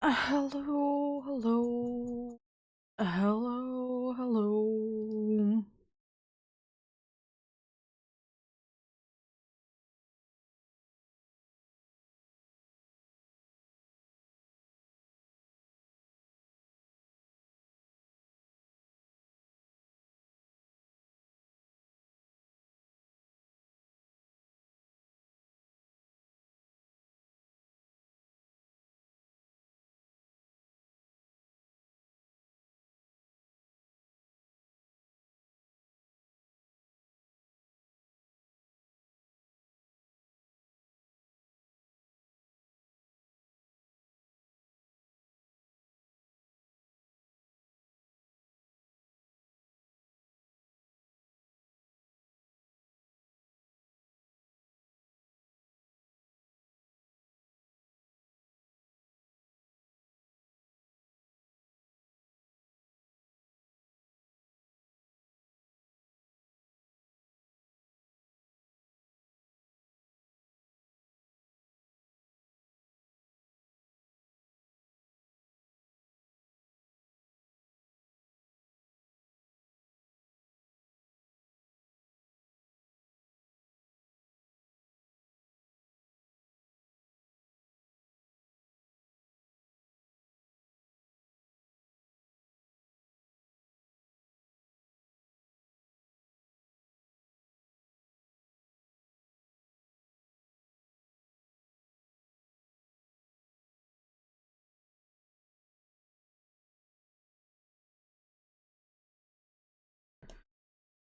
Hello, hello, hello, hello.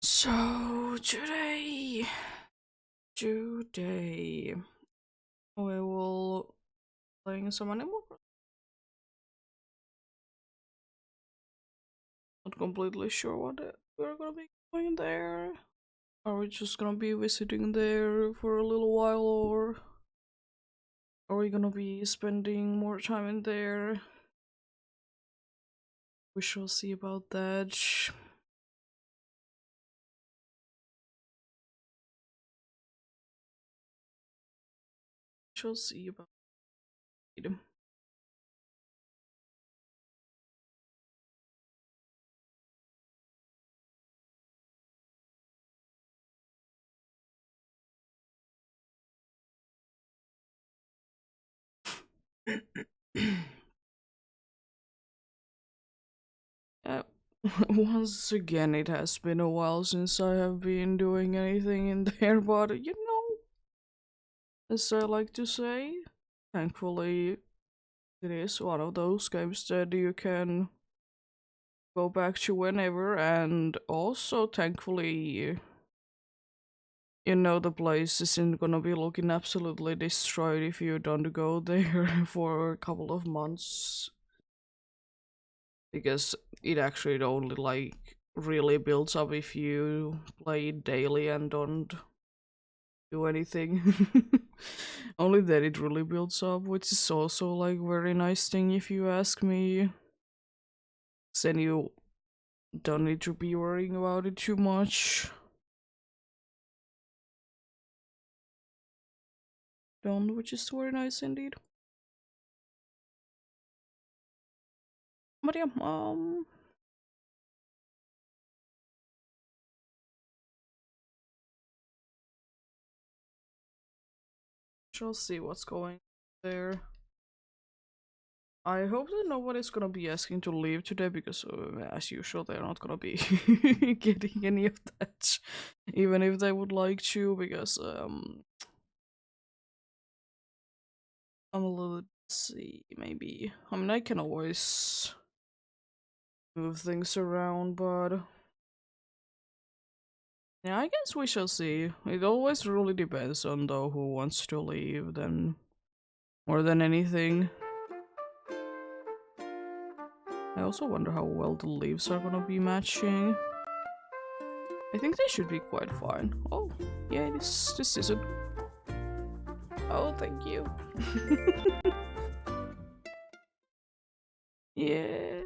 So today we will playing some Animal Crossing. Not completely sure what we're gonna be doing there. Are we just gonna be visiting there for a little while, or are we gonna be spending more time in there? We shall see about that. Shall see about it. Uh, Once again, it has been a while since I have been doing anything in there, but as I like to say, thankfully, it is one of those games that you can go back to whenever, and also, thankfully, the place isn't gonna be looking absolutely destroyed if you don't go there for a couple of months, because it actually only really builds up if you play it daily and don't do anything. Only then it really builds up, which is also like very nice thing if you ask me. Then you don't need to be worrying about it too much. Don't, which is very nice indeed. But yeah, shall see what's going there. I hope that nobody's gonna be asking to leave today because, as usual, they're not gonna be getting any of that, even if they would like to. Because I'm a little. See, maybe. I mean, I can always move things around, but yeah, I guess we shall see. It always really depends on though who wants to leave, then more than anything. I also wonder how well the leaves are gonna be matching. I think they should be quite fine. Oh, yeah, this isn't. Oh, thank you. Yeah.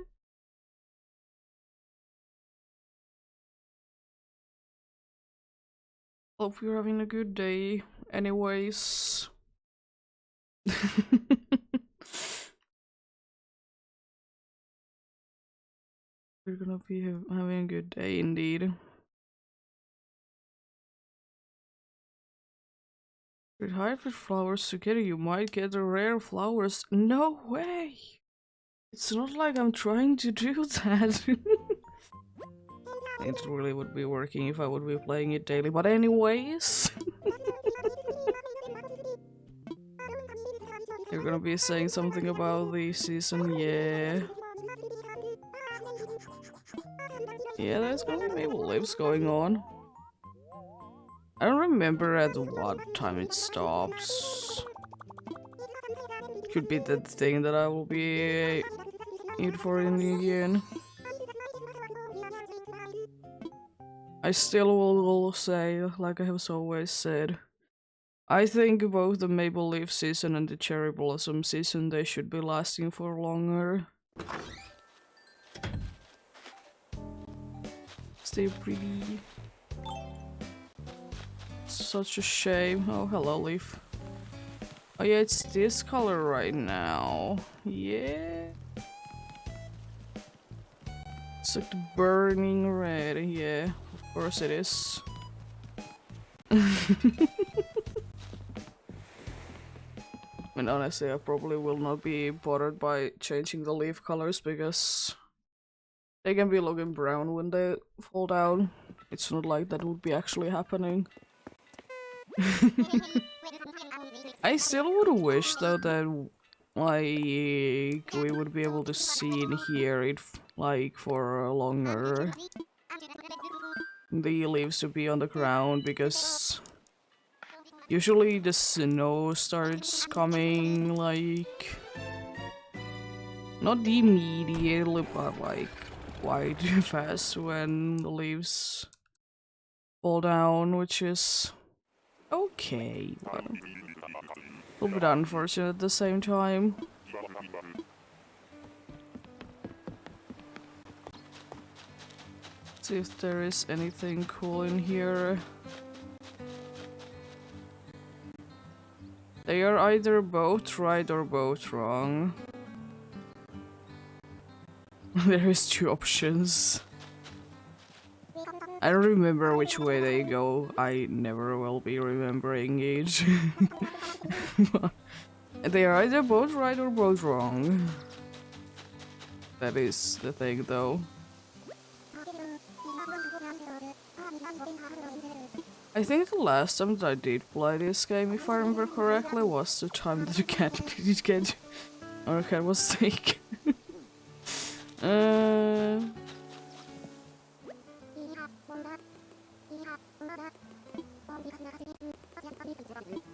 Hope you're having a good day. Anyways. You're gonna be having a good day indeed. With hybrid flowers together, you might get the rare flowers. No way! It's not like I'm trying to do that. It really would be working if I would be playing it daily, but anyways. You're gonna be saying something about the season, yeah. Yeah, there's gonna be maple leaves going on. I don't remember at what time it stops. Could be that thing that I will be eat for in again. I still will say, like I have always said, I think both the maple leaf season and the cherry blossom season, they should be lasting for longer. Stay pretty. Such a shame. Oh, hello, leaf. Oh yeah, it's this color right now. Yeah. It's like the burning red. Yeah, of course it is. I mean, honestly, I probably will not be bothered by changing the leaf colors because they can be looking brown when they fall down. It's not like that would be actually happening. I still would wish though that like we would be able to see and hear it like for longer. The leaves to be on the ground because usually the snow starts coming like not immediately but like quite fast when the leaves fall down, which is okay, but a little bit unfortunate at the same time. See if there is anything cool in here. They are either both right or both wrong. There is two options. I don't remember which way they go. I never will be remembering it. They are either both right or both wrong. That is the thing though. I think the last time that I did play this game, if I remember correctly, was the time that the cat did get... or cat was sick.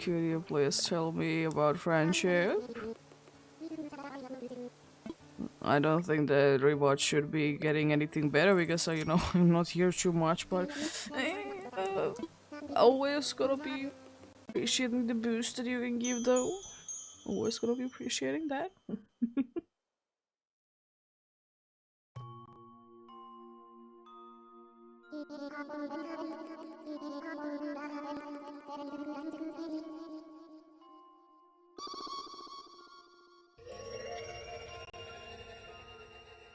Could you please tell me about friendship? I don't think the rewatch should be getting anything better because, you know, I'm not here too much, but always gonna be appreciating the boost that you can give though. Always gonna be appreciating that.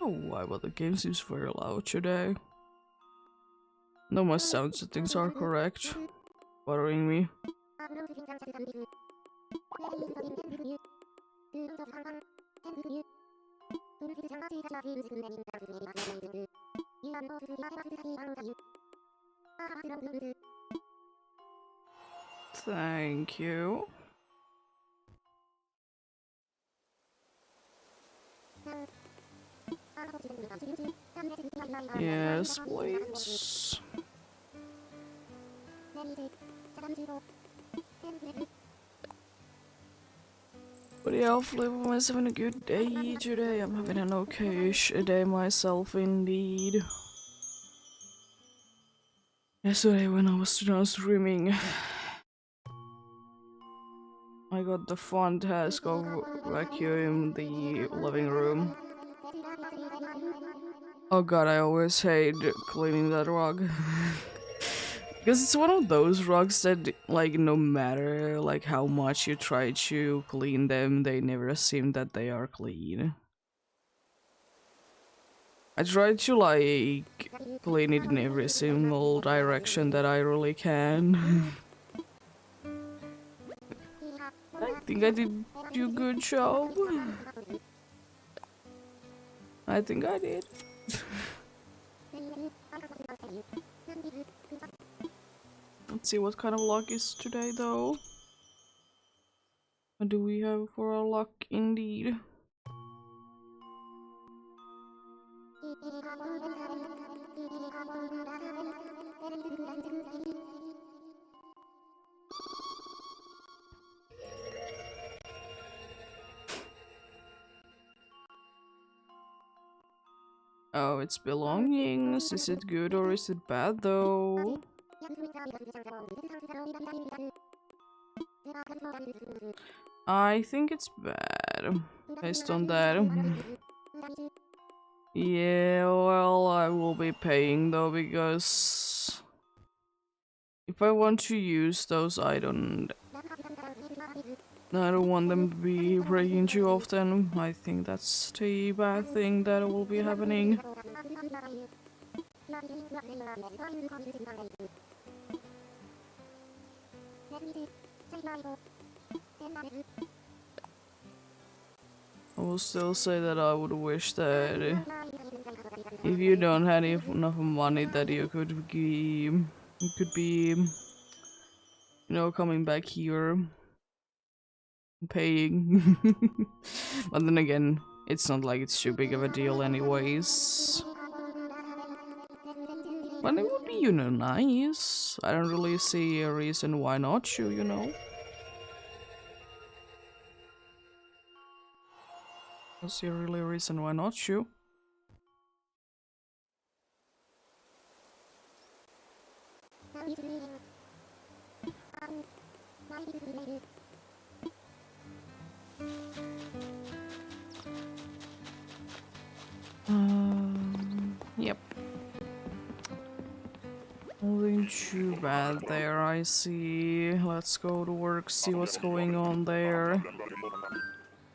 Oh, why? But the game seems very loud today. No, my sound settings are correct. Bothering me. Thank you. Yes, please. But yeah, hopefully everyone's having a good day today. I'm having an okay-ish day myself indeed. Yesterday when I was done streaming, I got the fun task of vacuuming the living room. Oh god, I always hate cleaning that rug. Because it's one of those rugs that, like, no matter, like, how much you try to clean them, they never seem that they are clean. I try to like clean it in every single direction that I really can. I think I did do a good job. I think I did. Let's see what kind of luck is today though. What do we have for our luck indeed? Oh, it's belongings. Is it good or is it bad though? I think it's bad, based on that. Yeah, well, I will be paying though, because if I want to use those, I don't want them to be breaking too often. I think that's the bad thing that will be happening. I will still say that I would wish that if you don't have enough money that you could be, coming back here paying. But then again, it's not like it's too big of a deal anyways. But it would be, nice. I don't really see a reason why not you. I don't see really a reason why not you. Yep. Nothing too bad there, I see. Let's go to work, see what's going on there.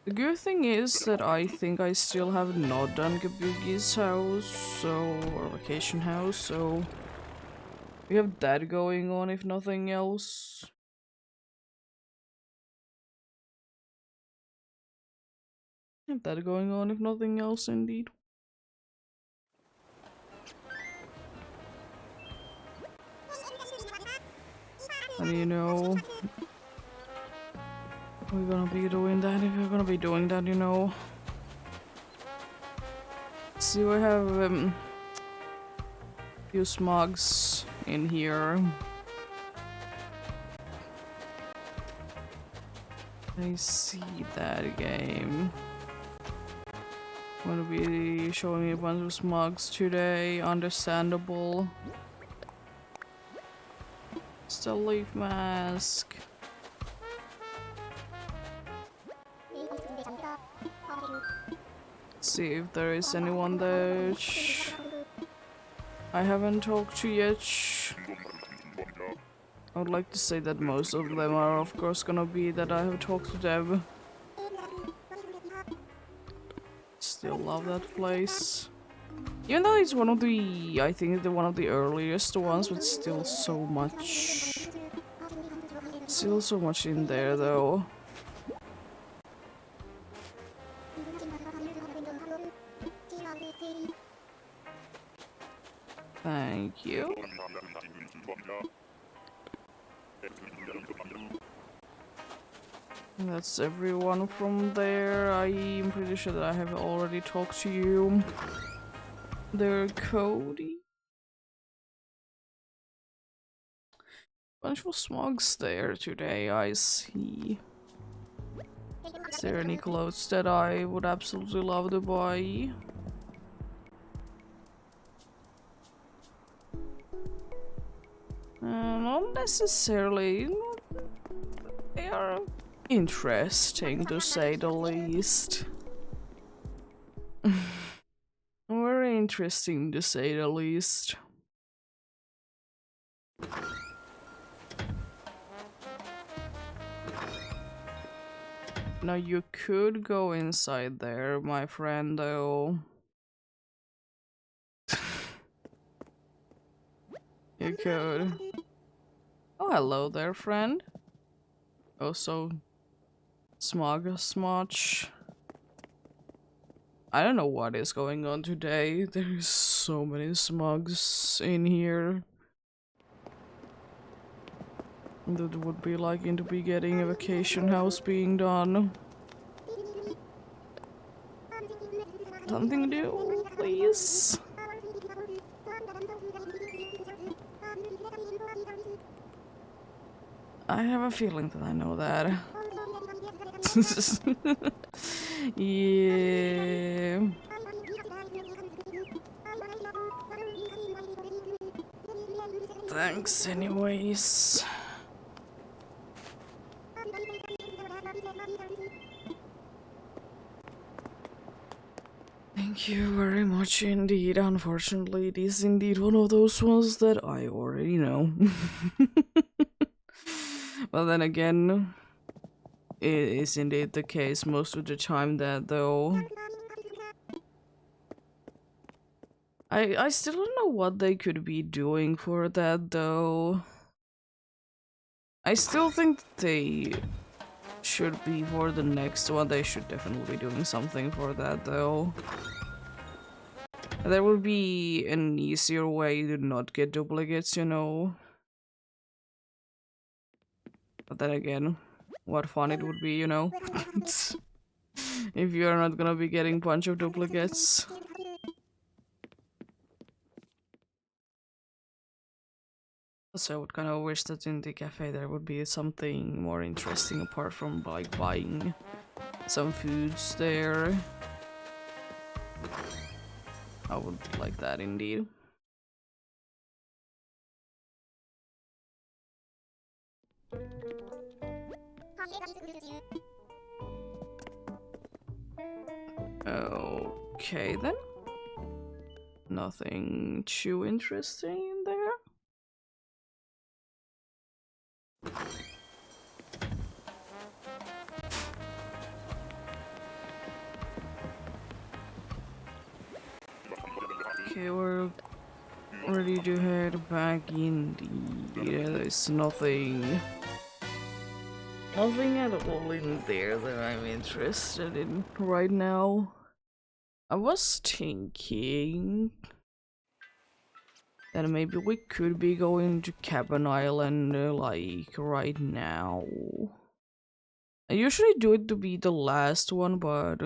The good thing is that I think I still have not done Kabuki's house, or vacation house, so we have that going on if nothing else. Have that going on if nothing else indeed. And we're gonna be doing that if we're gonna be doing that. See, we have few smugs in here. I see that game. Gonna be showing me a bunch of smugs today. Understandable. Still leaf mask. Let's see if there is anyone there I haven't talked to yet. I would like to say that most of them are of course gonna be that I have talked to them. Still love that place. Even though it's one of the, I think one of the earliest ones, but still so much. Still so much in there though. Thank you. That's everyone from there. I'm pretty sure that I have already talked to you. There, Cody. Bunch of smugs there today, I see. Is there any clothes that I would absolutely love to buy? Not necessarily. They are interesting to say the least. Very interesting to say the least. Now you could go inside there, my friend, though. You could. Oh, hello there, friend. Also, smudge. I don't know what is going on today. There's so many smugs in here. That would be liking to be getting a vacation house being done. Something new, please. I have a feeling that I know that. Yeah. Thanks anyways. Thank you very much indeed. Unfortunately, it is indeed one of those ones that I already know. Well, then again, it is indeed the case most of the time that though. I still don't know what they could be doing for that though. I still think they should be for the next one. They should definitely be doing something for that though. There would be an easier way to not get duplicates, you know. But then again, what fun it would be, you know. If you're not gonna be getting a bunch of duplicates. So I would kind of wish that in the cafe there would be something more interesting apart from like buying some foods there. I would like that indeed. Okay then. Nothing too interesting in there. Okay, we're ready to head back indeed. There's nothing at all in there that I'm interested in right now. I was thinking that maybe we could be going to Cabin Island like right now. I usually do it to be the last one, but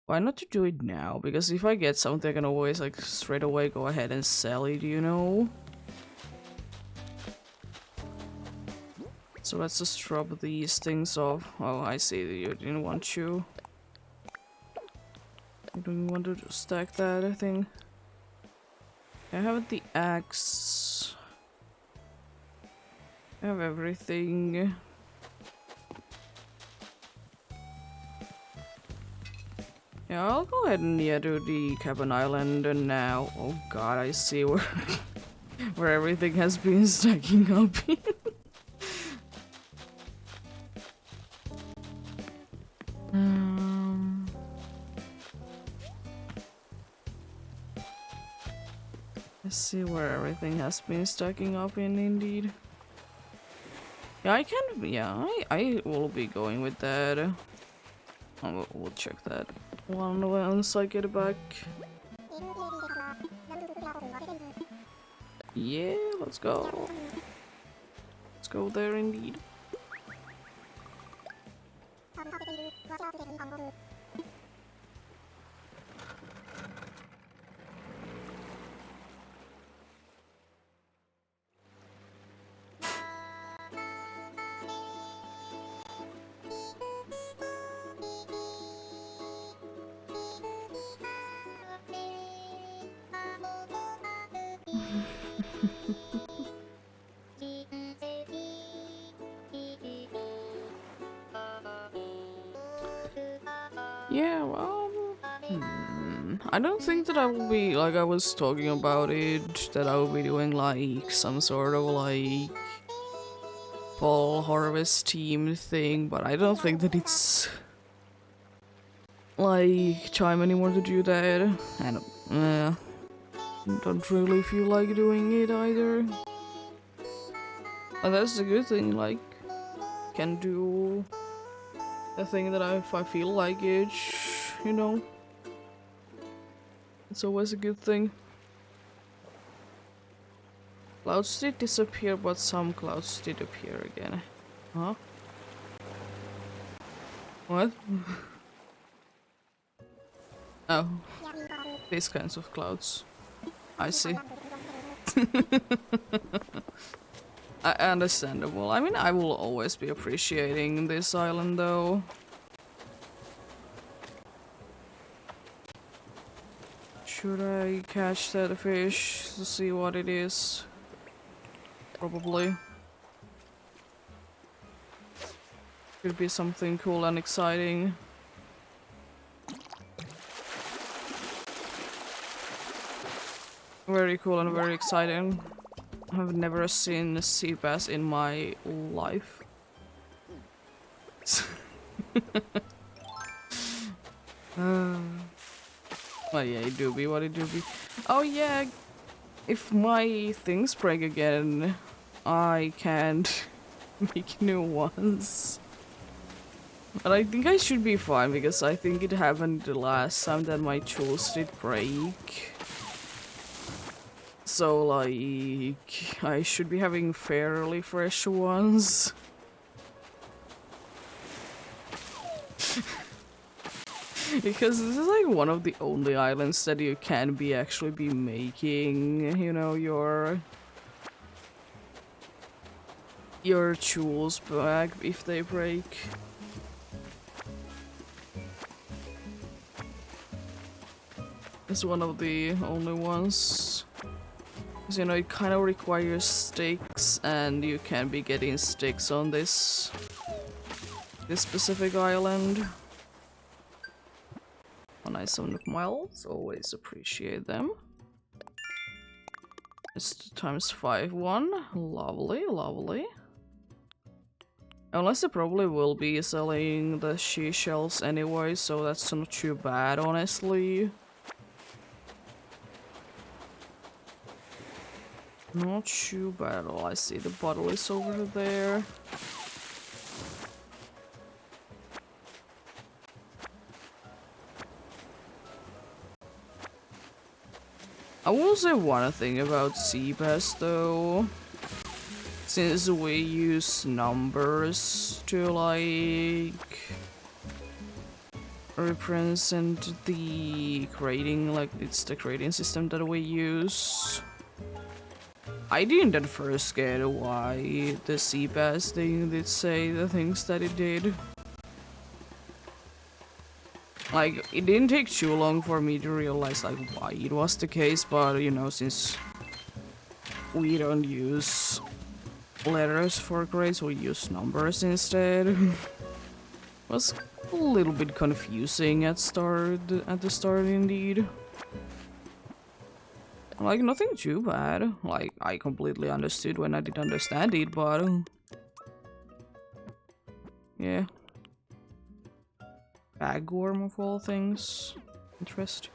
why not to do it now? Because if I get something, I can always like straight away go ahead and sell it, you know? So let's just drop these things off. Oh, I see that you didn't want to. You don't want to stack that, I think. I have the axe. I have everything. Yeah, I'll go ahead and do the Cabin Island and now. Oh god, I see where where everything has been stacking up. Let's see where everything has been stacking up in indeed. Yeah, I will be going with that. We'll check that once I get back. Yeah, let's go. Let's go there indeed. Yeah, well, I don't think that I will be, like I was talking about it, that I will be doing like some sort of like fall harvest team thing, but I don't think that it's like time anymore to do that. I don't, don't really feel like doing it either. And that's a good thing, like, can do a thing that if I feel like it, you know, it's always a good thing. Clouds did disappear, but some clouds did appear again. Huh? What? Oh, these kinds of clouds. I see. Understandable. I mean, I will always be appreciating this island, though. Should I catch that fish to see what it is? Probably. Could be something cool and exciting. Very cool and very exciting. I've never seen a sea bass in my life. Well, yeah, it do be what it do be. Oh yeah, if my things break again, I can't make new ones. But I think I should be fine because I think it happened the last time that my tools did break. So like, I should be having fairly fresh ones. Because this is like one of the only islands that you can actually be making, you know, your tools back if they break. It's one of the only ones. Because, you know, it kind of requires sticks, and you can be getting sticks on this specific island. Oh, nice sound of miles, always appreciate them. It's ×5 1, lovely, lovely. Unless they probably will be selling the seashells anyway, so that's not too bad, honestly. Not too bad at all. I see the bottle is over there. I will say one thing about sea bass though. Since we use numbers to like represent the grading, like it's the grading system that we use. I didn't at first get why the sea bass thing did say the things that it did. Like, it didn't take too long for me to realize like why it was the case, but you know, since we don't use letters for grades, we use numbers instead. It was a little bit confusing at the start indeed. Like, nothing too bad. Like, I completely understood when I did understand it, but yeah. Bagworm of all things. Interest.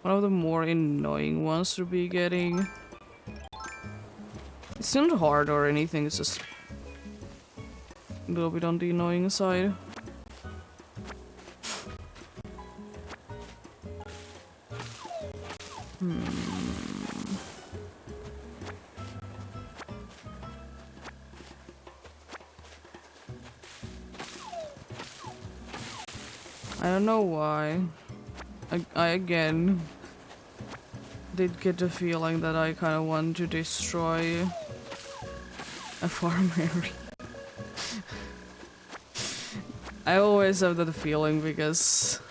One of the more annoying ones to be getting. It's not hard or anything, it's just a little bit on the annoying side. I don't know why. I again did get the feeling that I kind of want to destroy a farm area. I always have that feeling because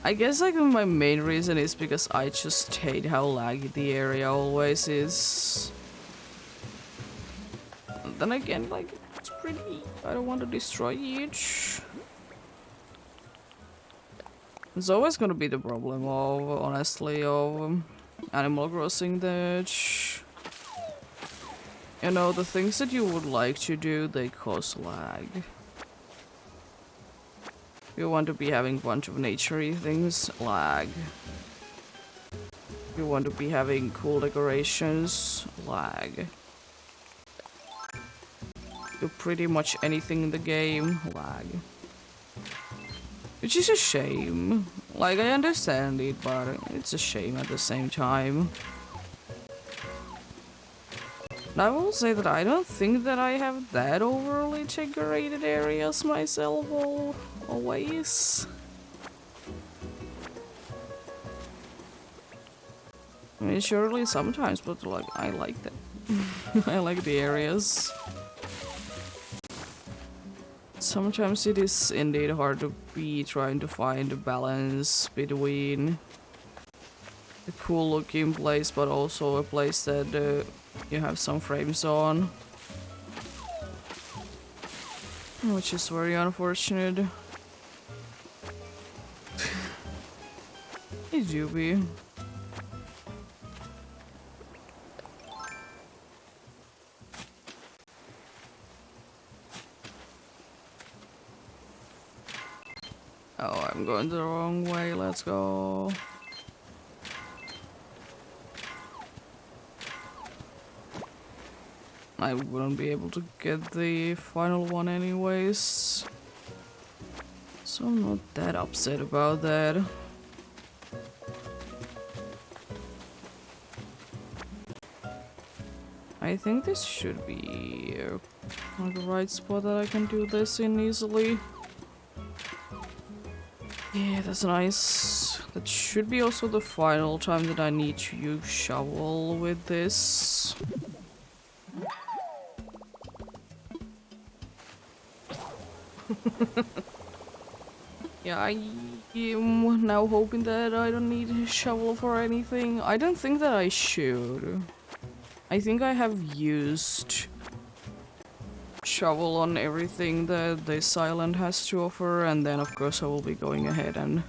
I guess like my main reason is because I just hate how laggy the area always is. And then again, like, it's pretty. I don't want to destroy each. It's always gonna be the problem of, honestly, of Animal Crossing that, you know, the things that you would like to do, they cause lag. You want to be having a bunch of naturey things, lag. You want to be having cool decorations, lag. Do pretty much anything in the game, lag. Which is a shame. Like, I understand it, but it's a shame at the same time. And I will say that I don't think that I have that overly decorated areas myself always. I mean, surely sometimes, but like, I like that. I like the areas. Sometimes it is indeed hard to be trying to find a balance between a cool looking place, but also a place that you have some frames on. Which is very unfortunate. It do be. Oh, I'm going the wrong way, let's go. I wouldn't be able to get the final one anyways. So I'm not that upset about that. I think this should be the right spot that I can do this in easily. Yeah, that's nice. That should be also the final time that I need to use shovel with this. Yeah, I am now hoping that I don't need a shovel for anything. I don't think that I should. I think I have used shovel on everything that this island has to offer, and then of course I will be going ahead and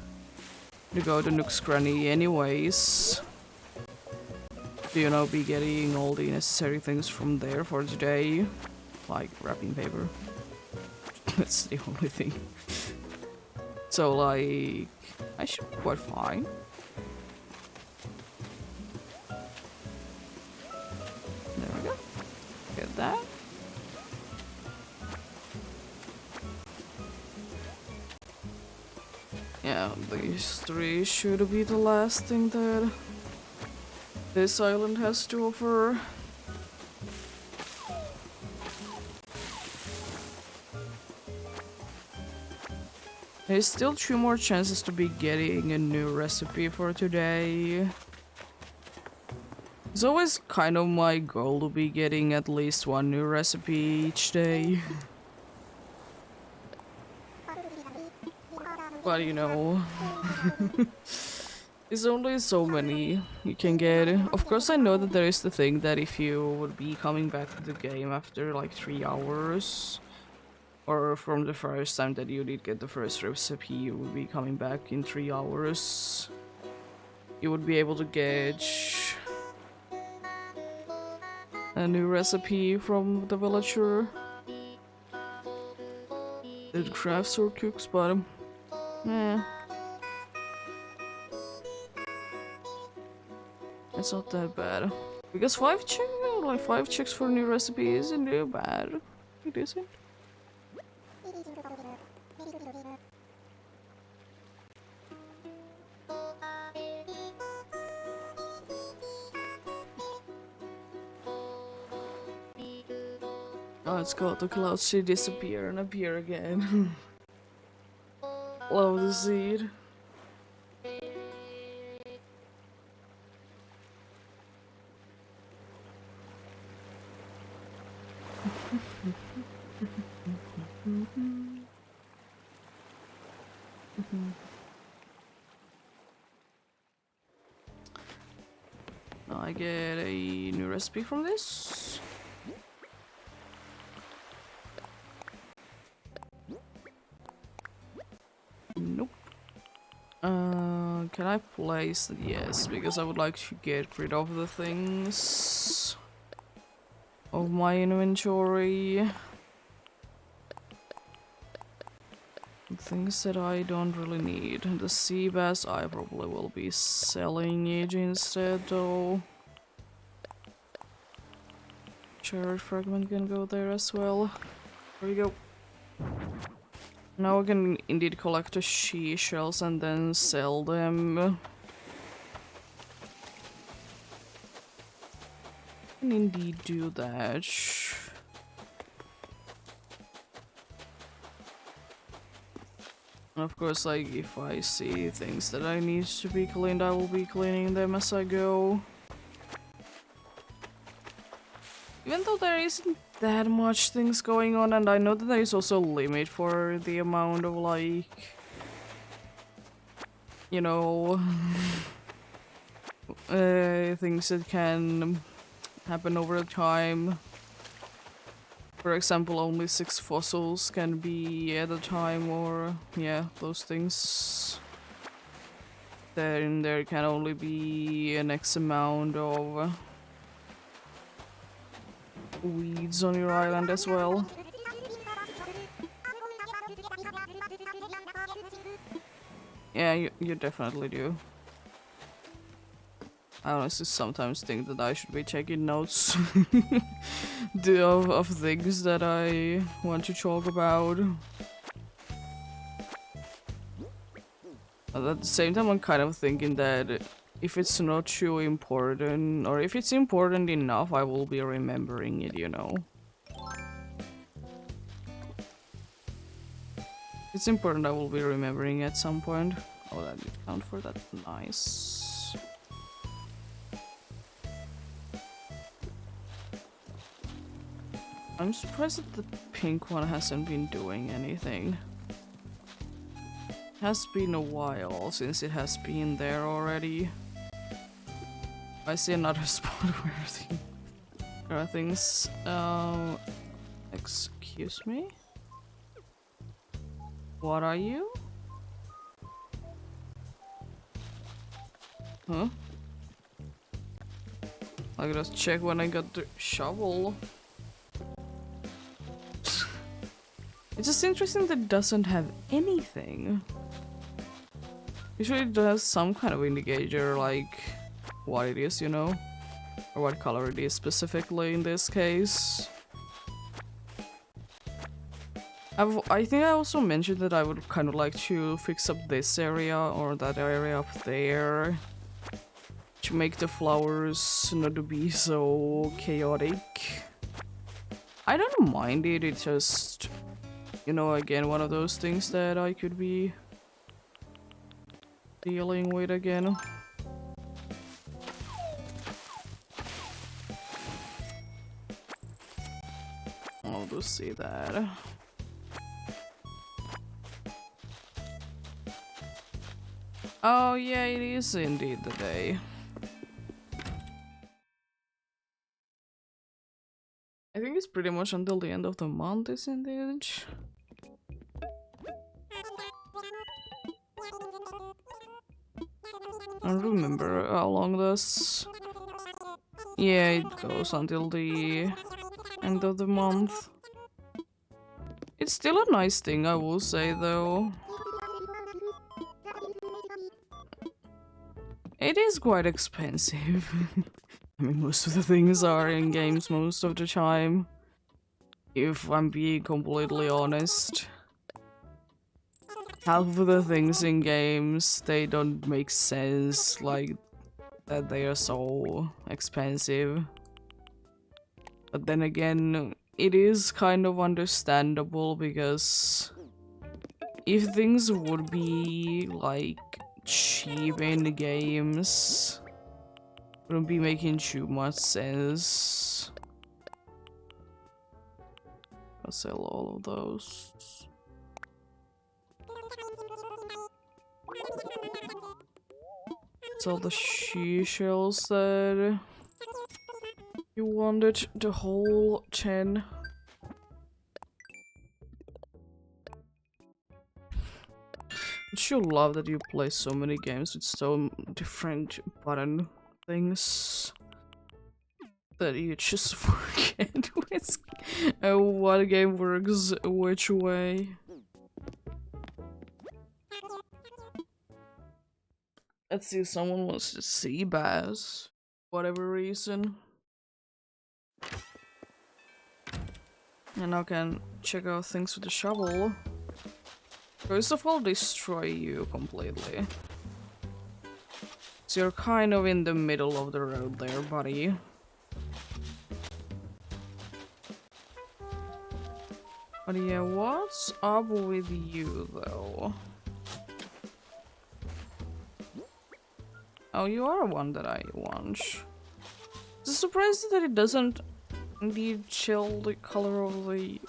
to go to Nook's Granny anyways. To, you know, be getting all the necessary things from there for today. Like wrapping paper. That's the only thing. So like, I should be quite fine. There we go. Get that. Yeah, these three should be the last thing that this island has to offer. There's still 2 more chances to be getting a new recipe for today. It's always kind of my goal to be getting at least 1 new recipe each day. But you know, there's only so many you can get. Of course I know that there is the thing that if you would be coming back to the game after like 3 hours, or from the first time that you did get the first recipe, you would be coming back in 3 hours. You would be able to get a new recipe from the villager that crafts or cooks, but it's not that bad. Because 5 chicks for a new recipe isn't too bad. It isn't. Oh, it's called the clouds to disappear and appear again. Love the seed. Now I get a new recipe from this. Nope. Can I place it? Yes, because I would like to get rid of the things of my inventory. Things that I don't really need. The sea bass, I probably will be selling it instead, though. Cherry fragment can go there as well. There we go. Now I can indeed collect the seashells and then sell them. I can indeed do that. And of course, like, if I see things that I need to be cleaned, I will be cleaning them as I go. Even though there isn't that much things going on, and I know that there is also a limit for the amount of, like, you know, things that can happen over time. For example, only 6 fossils can be at a time, or yeah, those things. Then there can only be an X amount of weeds on your island as well. Yeah, you definitely do. I honestly sometimes think that I should be taking notes of things that I want to talk about. But at the same time, I'm kind of thinking that if it's not too important, or if it's important enough, I will be remembering it, you know. It's important, I will be remembering at some point. Oh, that did count for that. Nice. I'm surprised that the pink one hasn't been doing anything. It has been a while since it has been there already. I see another spot where there are things. Excuse me? What are you? Huh? I gotta check when I got the shovel. It's just interesting that it doesn't have anything. Usually it has some kind of indicator, like what it is, you know? Or what color it is specifically in this case. I think I also mentioned that I would kind of like to fix up this area or that area up there. To make the flowers not to be so chaotic. I don't mind it, it's just, you know, again, one of those things that I could be dealing with again. I'll just see that. Oh yeah, it is indeed the day. I think it's pretty much until the end of the month, isn't it? I don't remember how long this... Yeah, it goes until the end of the month. It's still a nice thing, I will say, though. It is quite expensive. I mean, most of the things are in games most of the time. If I'm being completely honest. Half of the things in games, they don't make sense, like that they are so expensive. But then again, it is kind of understandable because if things would be like cheap in the games, it wouldn't be making too much sense. I'll sell all of those. Sell the seashells that you wanted, the whole 10. Don't you love that you play so many games with so different button things that you just forget what game works which way? Let's see if someone wants to see bass. Whatever reason. And I can check out things with the shovel. First of all, destroy you completely. So you're kind of in the middle of the road there, buddy. But yeah, what's up with you, though? Oh, you are one that I want. I'm surprised that it doesn't indeed chill the color of the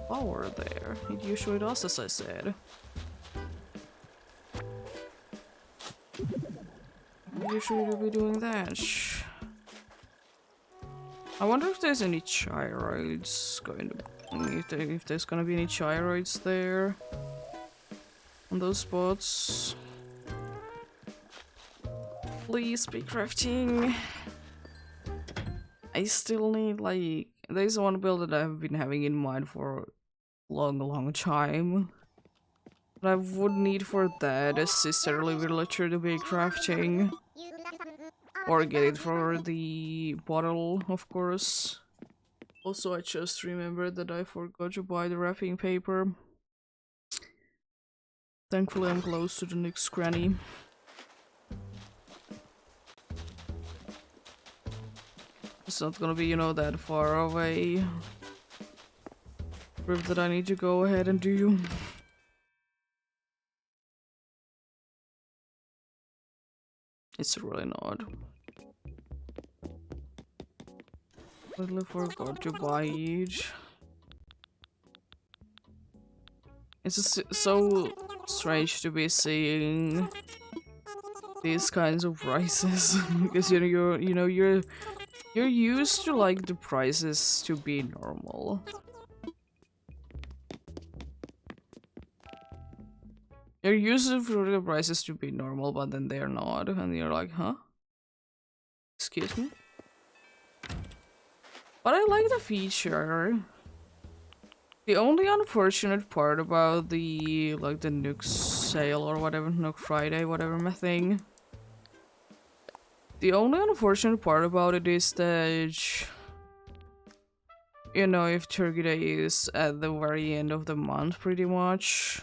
flower there. It usually does, as I said. Usually you'll be doing that. I wonder if there's any gyroids going to... if there's gonna be any gyroids there. On those spots. Please be crafting. I still need, like... There's one build that I've been having in mind for a long time. But I would need for that a sisterly villager to be crafting. Or get it for the bottle, of course. Also, I just remembered that I forgot to buy the wrapping paper. Thankfully, I'm close to the next granny. It's not gonna be, you know, that far away. Trip that I need to go ahead and do. It's really not. Totally forgot to buy it. It's just so strange to be seeing these kinds of prices because you're used to like the prices to be normal. You're used for the prices to be normal, but then they're not, and you're like, huh? Excuse me? But I like the feature. The only unfortunate part about the, like, the Nook sale or whatever, Nook Friday, whatever my thing. The only unfortunate part about it is that, you know, if Turkey Day is at the very end of the month, pretty much,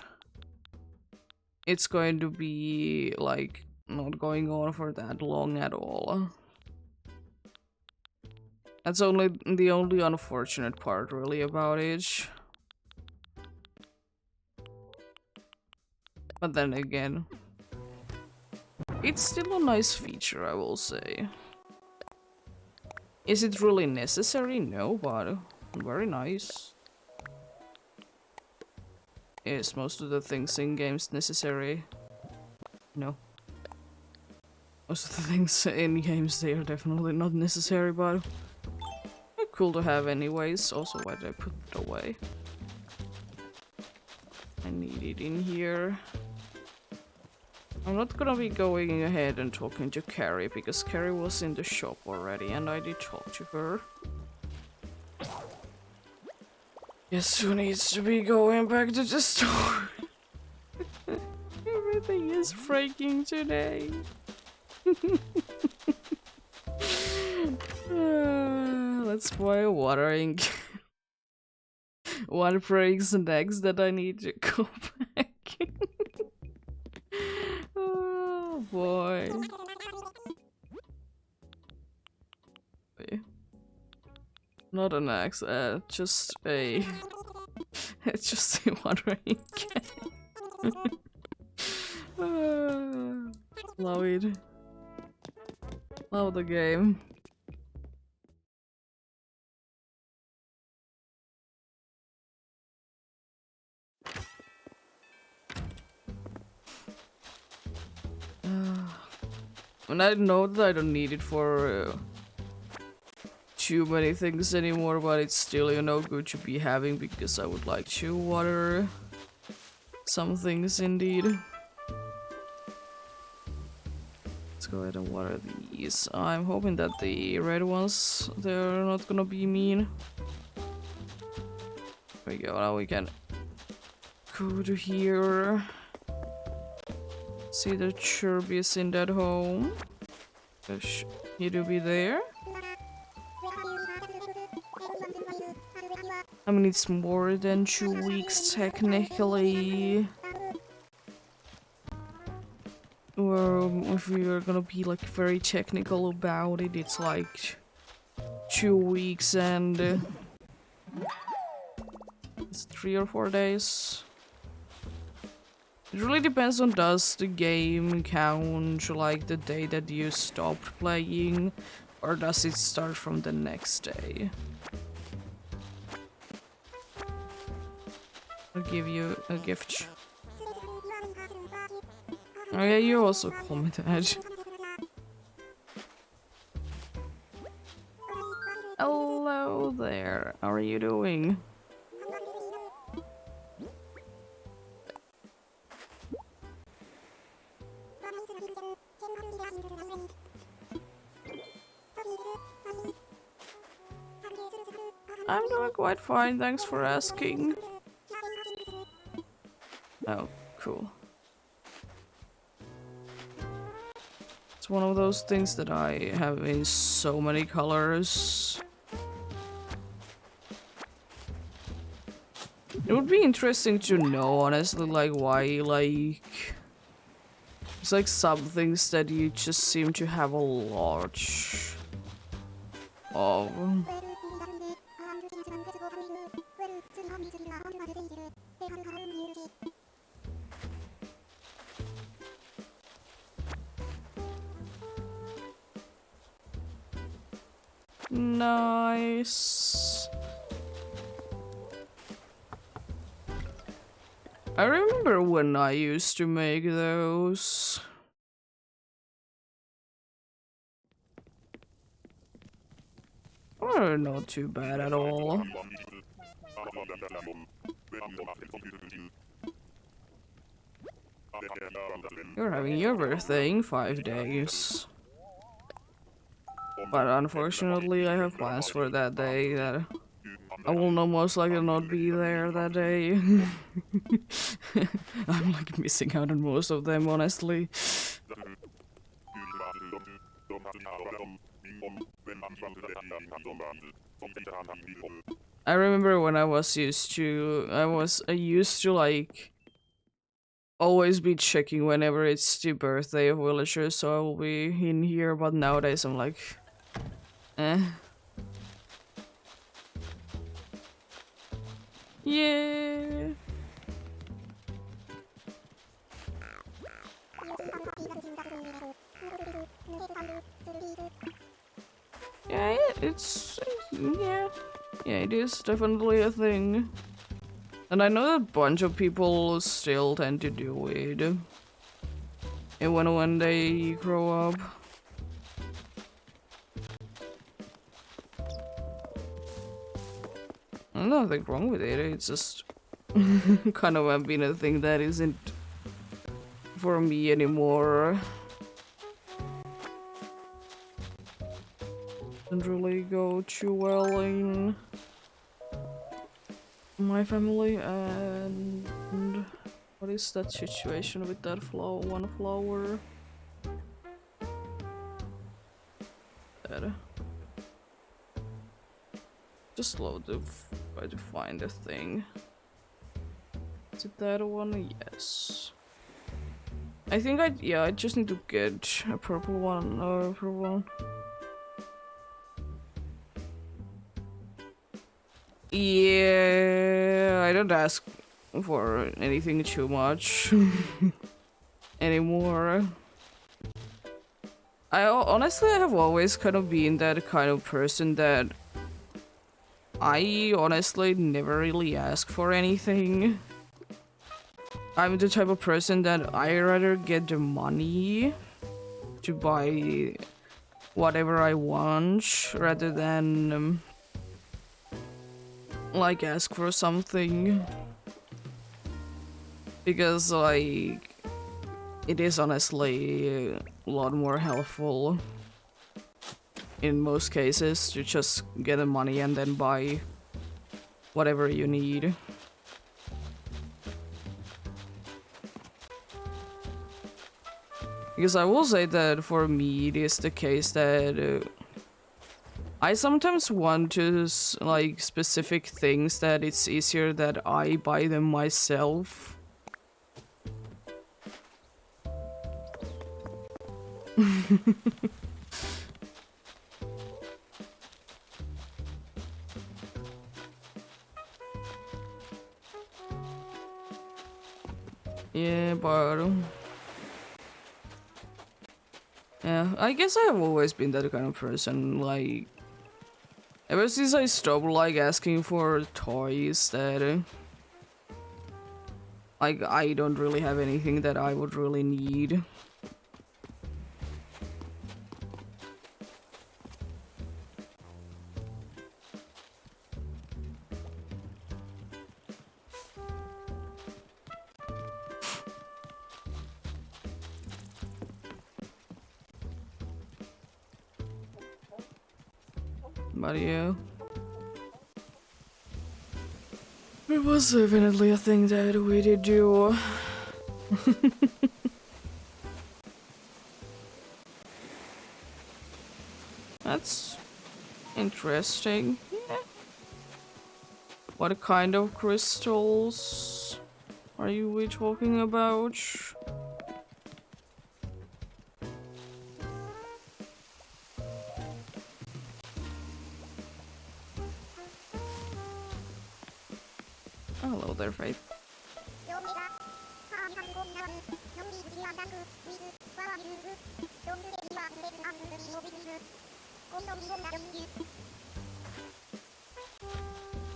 it's going to be, like, not going on for that long at all. That's the only unfortunate part, really, about it. But then again, it's still a nice feature, I will say. Is it really necessary? No, but very nice. Is most of the things in games necessary? No. Most of the things in games, they are definitely not necessary, but cool to have anyways. Also, why did I put it away? I need it in here. I'm not gonna be going ahead and talking to Carrie because Carrie was in the shop already and I did talk to her. Guess who needs to be going back to the store? Everything is breaking today. Let's buy a watering. One breaks next that I need to go back. Oh boy. Not an axe, just a... it's just a watering can. Love it. Love the game. And I know that I don't need it for too many things anymore, but it's still, you know, good to be having because I would like to water some things indeed. Let's go ahead and water these. I'm hoping that the red ones, they're not gonna be mean. There we go, now we can go to here. See the Chirby is in that home. He do be there. I mean, it's more than 2 weeks technically. Or if we are gonna be like very technical about it, it's like 2 weeks and it's 3 or 4 days. It really depends on does the game count like the day that you stopped playing, or does it start from the next day? I'll give you a gift. Oh yeah, you also call me that. Hello there, how are you doing? I'm doing quite fine, thanks for asking. Oh, cool. It's one of those things that I have in so many colors. It would be interesting to know, honestly, like why, like... It's like some things that you just seem to have a lot of. Nice. I remember when I used to make those. Oh, not too bad at all. You're having your birthday in 5 days. But unfortunately, I have plans for that day that I will most likely not be there that day. I'm like missing out on most of them, honestly. I remember when I used to like always be checking whenever it's the birthday of villagers, so I will be in here, but nowadays I'm like, eh. Yeah. Yeah, yeah, it is definitely a thing. And I know that a bunch of people still tend to do it. And when they grow up. There's nothing wrong with it, it's just kind of been a thing that isn't for me anymore. Doesn't really go too well in my family. And what is that situation with that one flower? There. Just load to try to find the thing. Is it that one? Yes. I think I just need to get a purple one or a purple one. Yeah, I don't ask for anything too much anymore. Honestly, I have always kind of been that kind of person that I honestly never really ask for anything. I'm the type of person that I rather get the money to buy whatever I want rather than like ask for something, because like it is honestly a lot more helpful in most cases to just get the money and then buy whatever you need. Because I will say that for me it is the case that I sometimes want to like specific things that it's easier that I buy them myself. Yeah, but yeah, I guess I have always been that kind of person, like ever since I stopped like asking for toys that like I don't really have anything that I would really need. But yeah. It was definitely a thing that we did do. That's interesting. Yeah. What kind of crystals are we talking about? Hello there, Faith.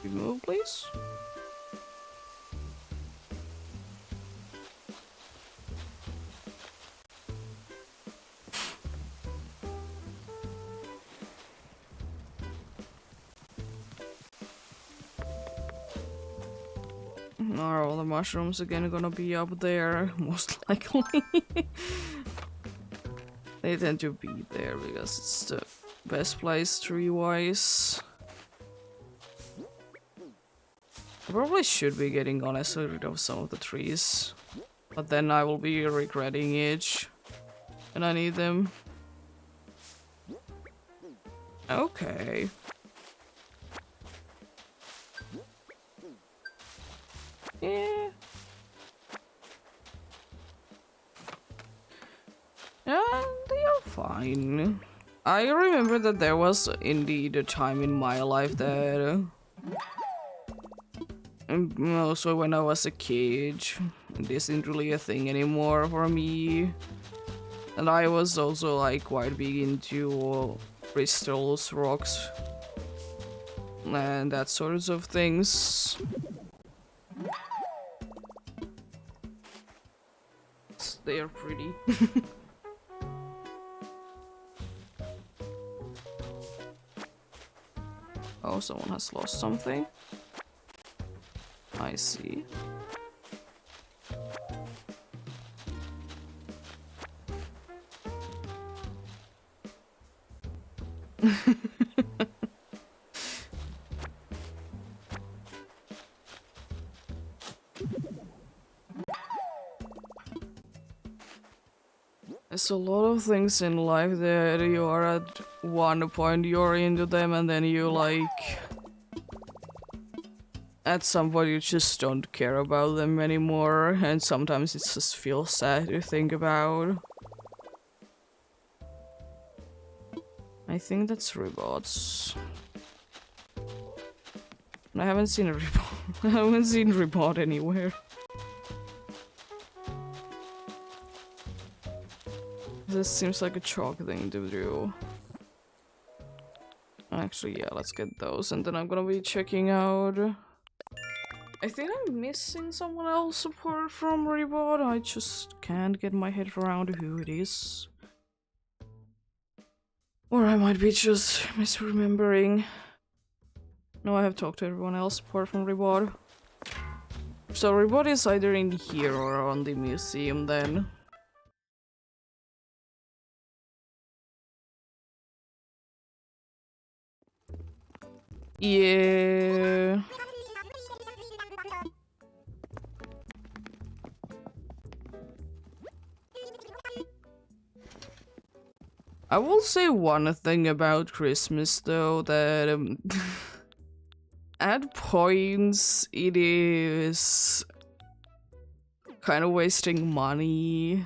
You move, please. Are all the mushrooms again gonna be up there? Most likely. They tend to be there because it's the best place tree-wise. I probably should be getting honestly rid of some of the trees. But then I will be regretting it. And I need them. Okay. Yeah. Yeah, they are fine. I remember that there was indeed a time in my life that also when I was a kid, this isn't really a thing anymore for me. And I was also like quite big into crystals, rocks, and that sorts of things. They are pretty. Oh, someone has lost something. I see. There's a lot of things in life that you are at one point you're into them and then you like at some point you just don't care about them anymore, and sometimes it just feels sad to think about. I think that's robots. I haven't seen a robot. I haven't seen robot anywhere. This seems like a chalk thing to do. Actually, yeah, let's get those, and then I'm gonna be checking out. I think I'm missing someone else apart from Rebot. I just can't get my head around who it is. Or I might be just misremembering. No, I have talked to everyone else apart from Rebot. So Rebot is either in here or on the museum then. Yeah. I will say one thing about Christmas though, that at points it is kind of wasting money.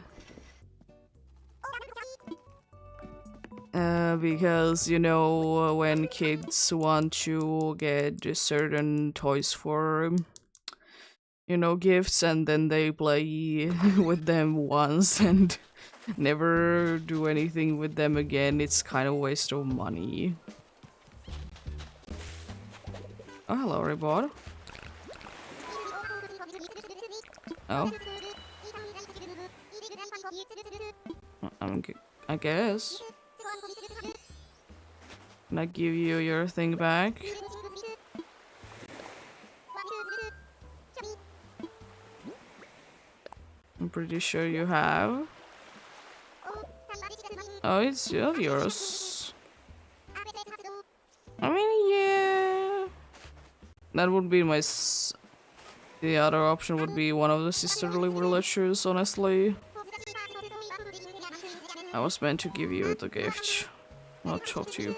Because, you know, when kids want to get certain toys for, you know, gifts, and then they play with them once and never do anything with them again, it's kind of waste of money. Oh, hello, Rebot. Oh. I guess. Can I give you your thing back? I'm pretty sure you have. Oh, it's still yours. I mean, yeah. That would be my the other option would be one of the sisterly relatives, honestly. I was meant to give you the gift, not talk to you.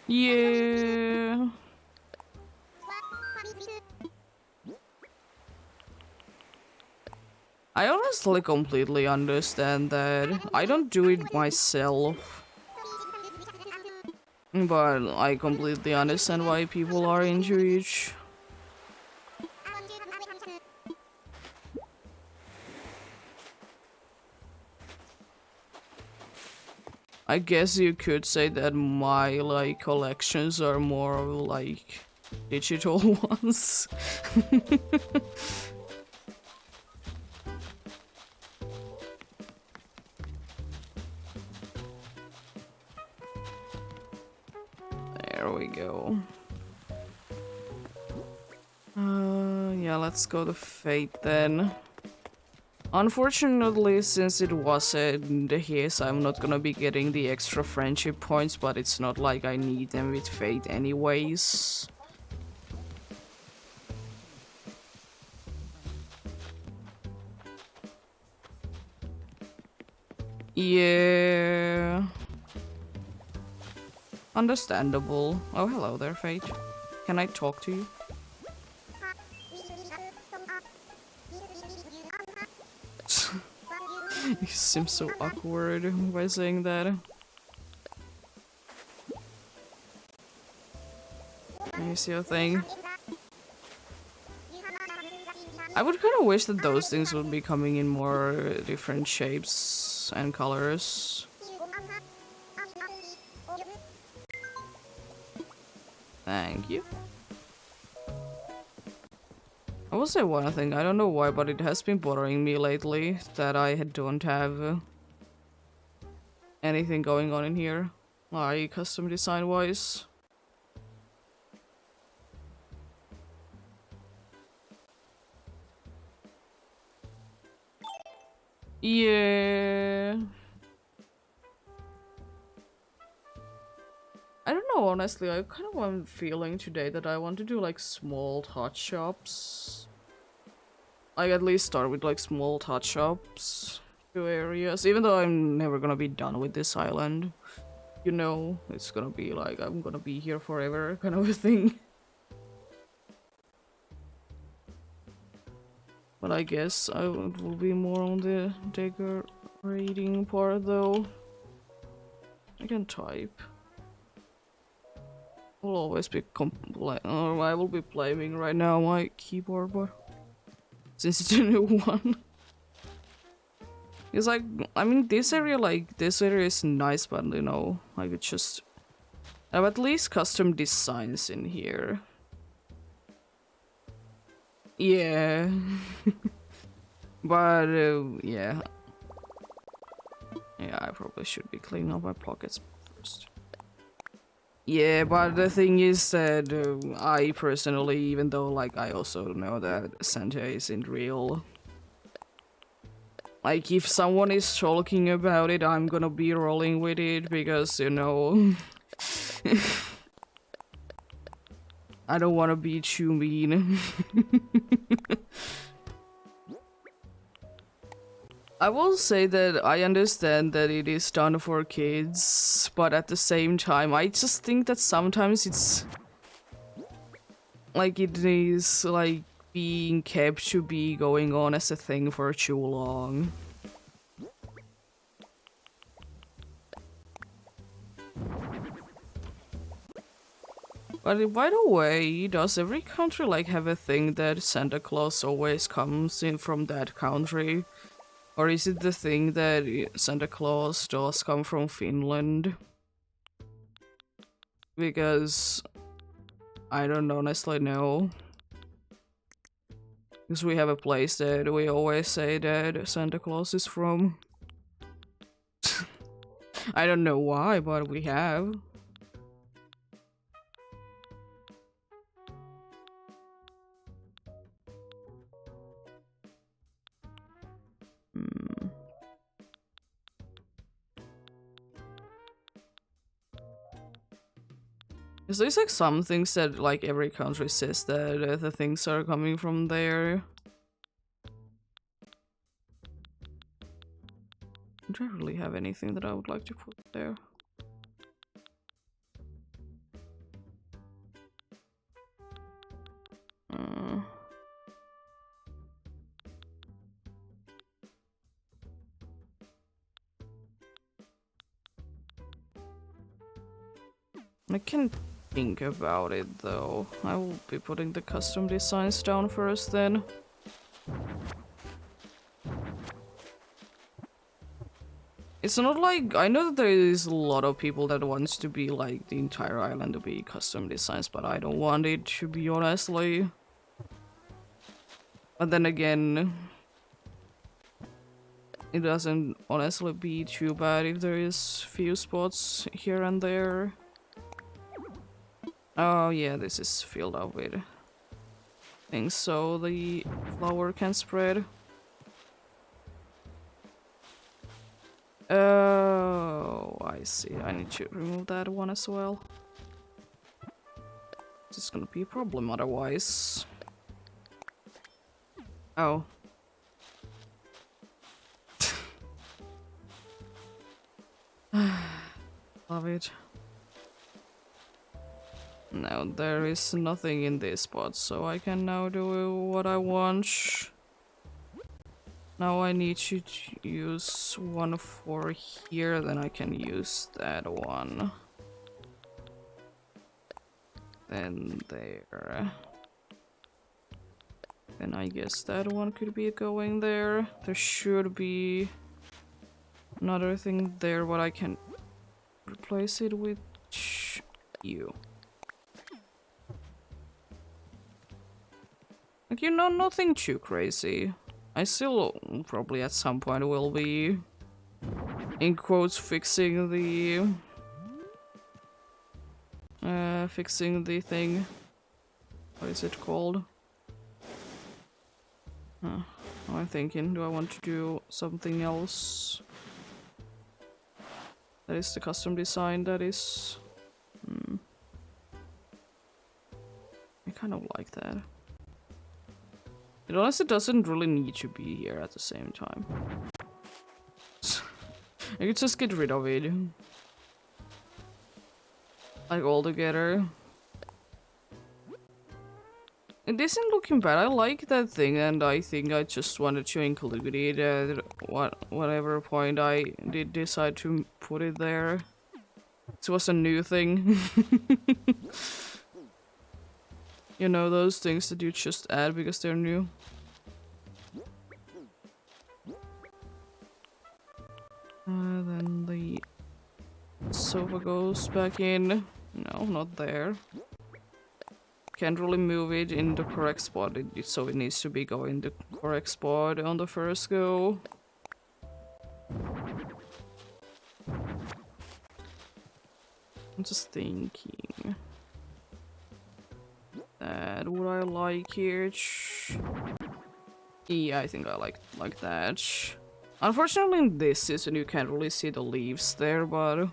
Yeah. I honestly completely understand that. I don't do it myself. But I completely understand why people are into it. I guess you could say that my like collections are more like digital ones. There we go. Yeah, let's go to Fate then. Unfortunately, since it wasn't his, I'm not gonna be getting the extra friendship points, but it's not like I need them with Fate anyways. Yeah. Understandable. Oh, hello there, Fate. Can I talk to you? You seem so awkward by saying that. Here's your thing. I would kind of wish that those things would be coming in more different shapes and colors. Thank you. I will say one thing, I don't know why, but it has been bothering me lately that I don't have anything going on in here, like custom design wise. Yeah. I don't know, honestly, I kind of am feeling today that I want to do like small touch-ups. Like at least start with like small touch-ups to areas, even though I'm never gonna be done with this island. You know, it's gonna be like I'm gonna be here forever kind of a thing. But I guess it will be more on the decorating part though. I can type. Will always be or I will be blaming right now my keyboard, but since it's a new one. It's like, I mean, this area is nice, but you know, I could just have at least custom designs in here. Yeah. But yeah. Yeah, I probably should be cleaning up my pockets first. Yeah, but the thing is that I personally, even though like I also know that Santa isn't real, like if someone is talking about it, I'm gonna be rolling with it because, you know, I don't want to be too mean. I will say that I understand that it is done for kids, but at the same time, I just think that sometimes it's like it is like being kept to be going on as a thing for too long. But by the way, does every country like have a thing that Santa Claus always comes in from that country? Or is it the thing that Santa Claus does come from Finland? Because I don't honestly know. Because we have a place that we always say that Santa Claus is from. I don't know why, but we have. Hmm. Is there's like some things that like every country says that the things are coming from there? Do I really have anything that I would like to put there? I can think about it though. I will be putting the custom designs down first then. It's not like, I know that there is a lot of people that wants to be like the entire island to be custom designs, but I don't want it to be honestly. But then again, it doesn't honestly be too bad if there is few spots here and there. Oh yeah, this is filled up with things so the flower can spread. Oh, I see. I need to remove that one as well. This is gonna be a problem otherwise. Oh. Love it. Now there is nothing in this spot, so I can now do what I want. Now I need to use one for here, then I can use that one. Then there. Then I guess that one could be going there. There should be another thing there, but I can replace it with you. Like, you know, nothing too crazy. I still probably at some point will be, in quotes, fixing the thing. What is it called? Huh. I'm thinking, do I want to do something else? That is the custom design, that is... I kind of like that. It honestly doesn't really need to be here at the same time. I could just get rid of it. Like altogether. It isn't looking bad. I like that thing, and I think I just wanted to include it at whatever point I did decide to put it there. This was a new thing. You know, those things that you just add because they're new. Then the sofa goes back in. No, not there. Can't really move it in the correct spot, so it needs to be going the correct spot on the first go. I'm just thinking. That would I like here? Yeah, I think I like that. Unfortunately, in this season you can't really see the leaves there, but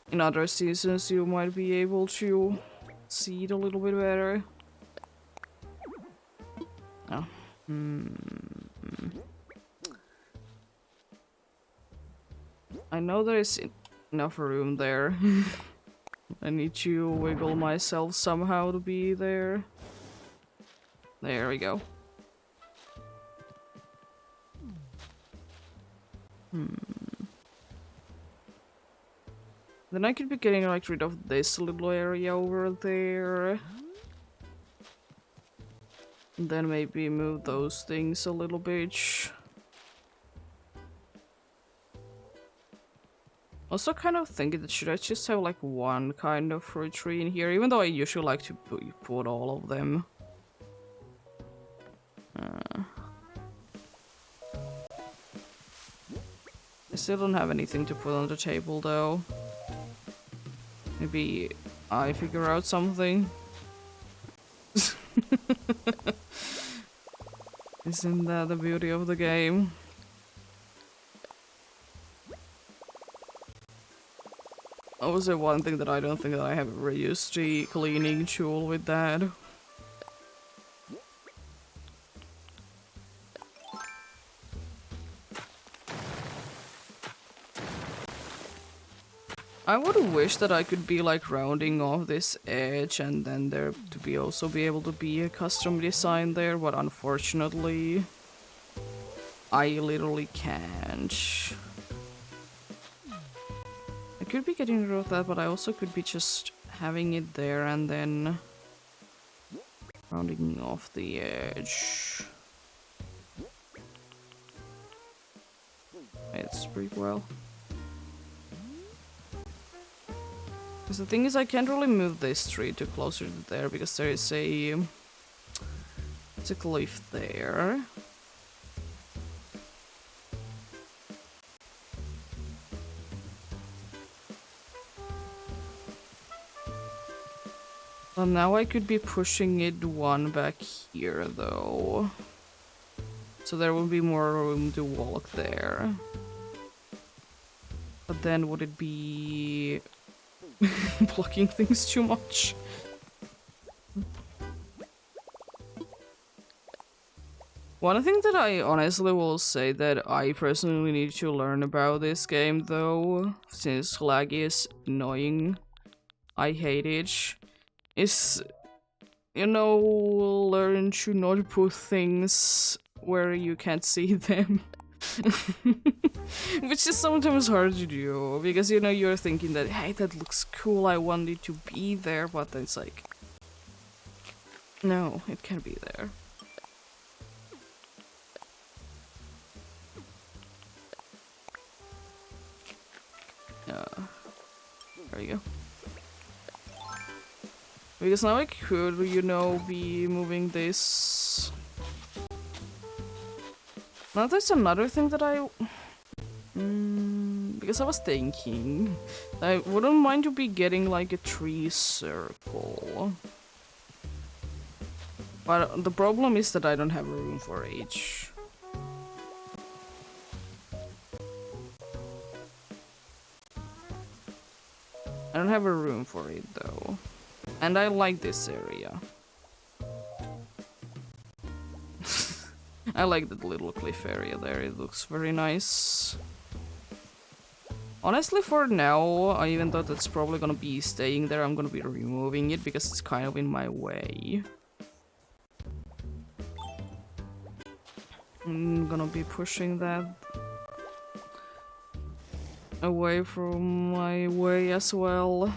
in other seasons you might be able to see it a little bit better. Oh. I know there is enough room there. I need to wiggle myself somehow to be there. There we go. Then I could be getting like rid of this little area over there. And then maybe move those things a little bit. Also kind of thinking that should I just have like one kind of fruit tree in here, even though I usually like to put all of them. I still don't have anything to put on the table though. Maybe I figure out something. Isn't that the beauty of the game? Also, one thing that I don't think that I have ever used the cleaning tool with that. I would wish that I could be like rounding off this edge and then there to be also be able to be a custom design there, but unfortunately I literally can't. I could be getting rid of that, but I also could be just having it there and then rounding off the edge. It's pretty well. Because the thing is, I can't really move this tree too closer to there because there is it's a cliff there. Well, now I could be pushing it one back here though. So there will be more room to walk there. But then would it be blocking things too much? One thing that I honestly will say that I personally need to learn about this game though, since lag is annoying, I hate it, is, you know, learn to not put things where you can't see them. Which is sometimes hard to do, because you know you're thinking that, hey, that looks cool, I want it to be there, but then it's like, no, it can't be there. There you go. Because now I could, you know, be moving this. Now there's another thing that I... because I was thinking, I wouldn't mind to be getting like a tree circle. But the problem is that I don't have room for each. I don't have a room for it though. And I like this area. I like that little cliff area there, it looks very nice. Honestly, for now, even though that's probably gonna be staying there, I'm gonna be removing it because it's kind of in my way. I'm gonna be pushing that away from my way as well.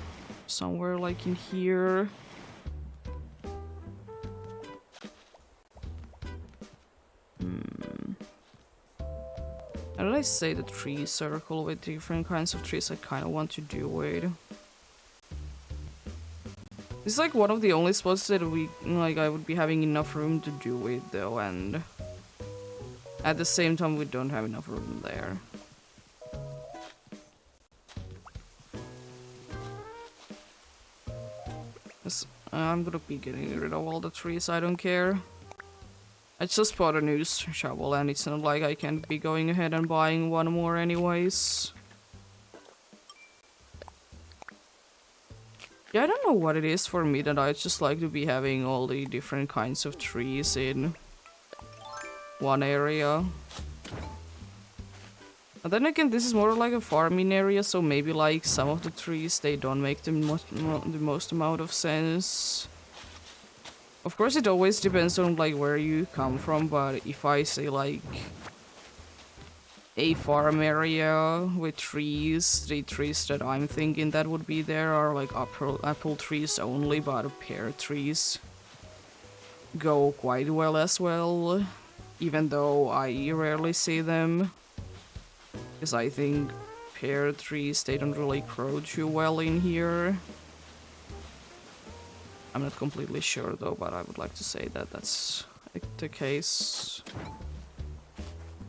Somewhere like in here. How did I say the tree circle with different kinds of trees I kind of want to do it? It's like one of the only spots that I would be having enough room to do it though, and at the same time we don't have enough room there. I'm gonna be getting rid of all the trees, I don't care. I just bought a new shovel and it's not like I can be going ahead and buying one more anyways. Yeah, I don't know what it is for me that I just like to be having all the different kinds of trees in one area. But then again, this is more like a farming area, so maybe like some of the trees, they don't make the most amount of sense. Of course, it always depends on like where you come from, but if I say like a farm area with trees, the trees that I'm thinking that would be there are like apple trees only, but pear trees go quite well as well, even though I rarely see them. Because I think pear trees, they don't really grow too well in here. I'm not completely sure though, but I would like to say that that's the case.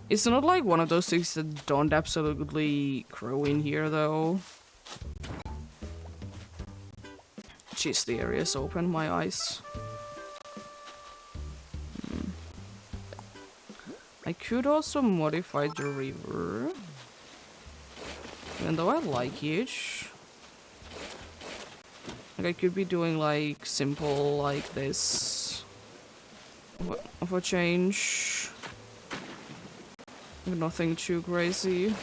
It's not like one of those things that don't absolutely grow in here though. Jeez, the area's open my eyes. I could also modify the river. Even though I like it. Like I could be doing like simple like this of a change. Nothing too crazy.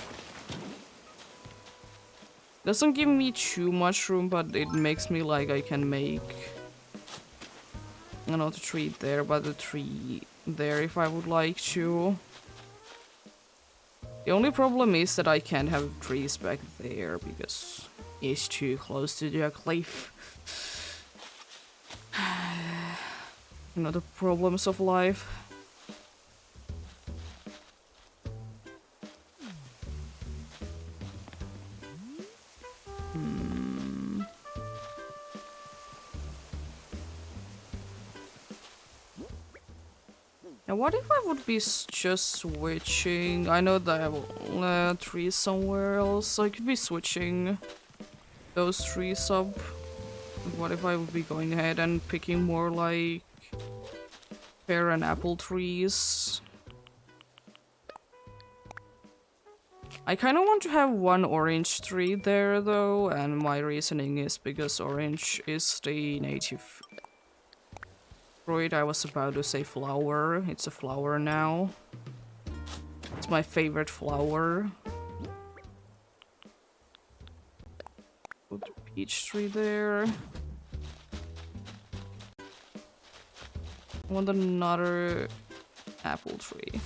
Doesn't give me too much room, but it makes me like I can make not a tree there, but a tree there if I would like to. The only problem is that I can't have trees back there because it's too close to the cliff. You know, the problems of life. Now, what if I would be just switching? I know that I have trees somewhere else, so I could be switching those trees up. What if I would be going ahead and picking more like pear and apple trees? I kind of want to have one orange tree there though, and my reasoning is because orange is the native fruit. I was about to say flower. It's a flower now. It's my favorite flower. Put the peach tree there. I want another apple tree.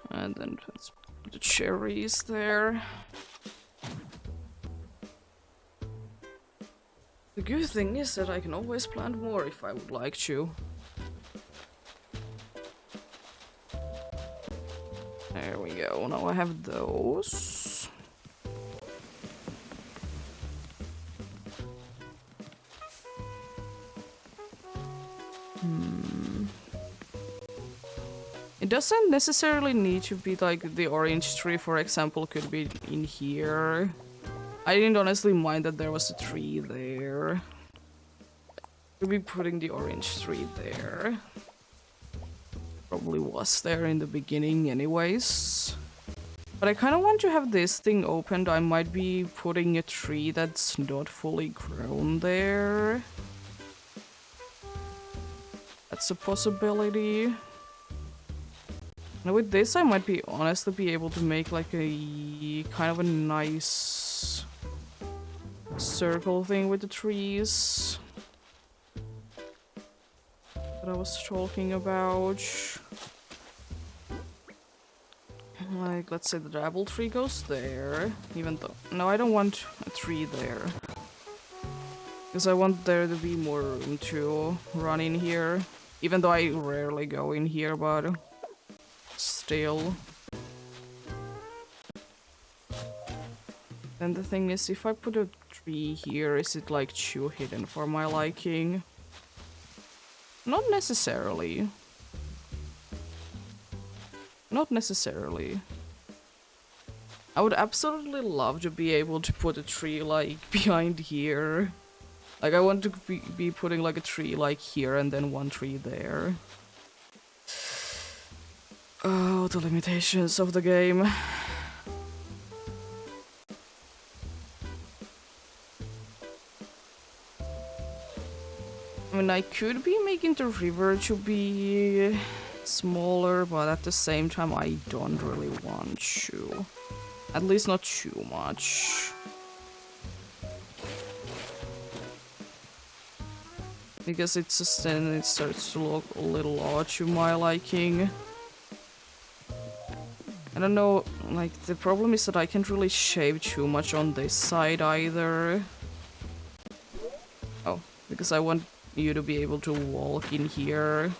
And then let's put the cherries there. The good thing is that I can always plant more if I would like to. There we go, now I have those. It doesn't necessarily need to be like the orange tree, for example, could be in here. I didn't honestly mind that there was a tree there. Could be putting the orange tree there. Probably was there in the beginning anyways. But I kind of want to have this thing opened. I might be putting a tree that's not fully grown there. That's a possibility. Now with this I might be honestly be able to make like a kind of a nice circle thing with the trees that I was talking about. Like, let's say the apple tree goes there, even though... No, I don't want a tree there. Because I want there to be more room to run in here. Even though I rarely go in here, but... still. Then the thing is, if I put a tree here, is it like too hidden for my liking? Not necessarily. Not necessarily. I would absolutely love to be able to put a tree like behind here. Like I want to be putting like a tree like here and then one tree there. Oh, the limitations of the game. I mean, I could be making the river to be smaller, but at the same time I don't really want to. At least not too much. Because it's just then it starts to look a little odd to my liking. I don't know, like the problem is that I can't really shave too much on this side either. Oh, because I want you to be able to walk in here.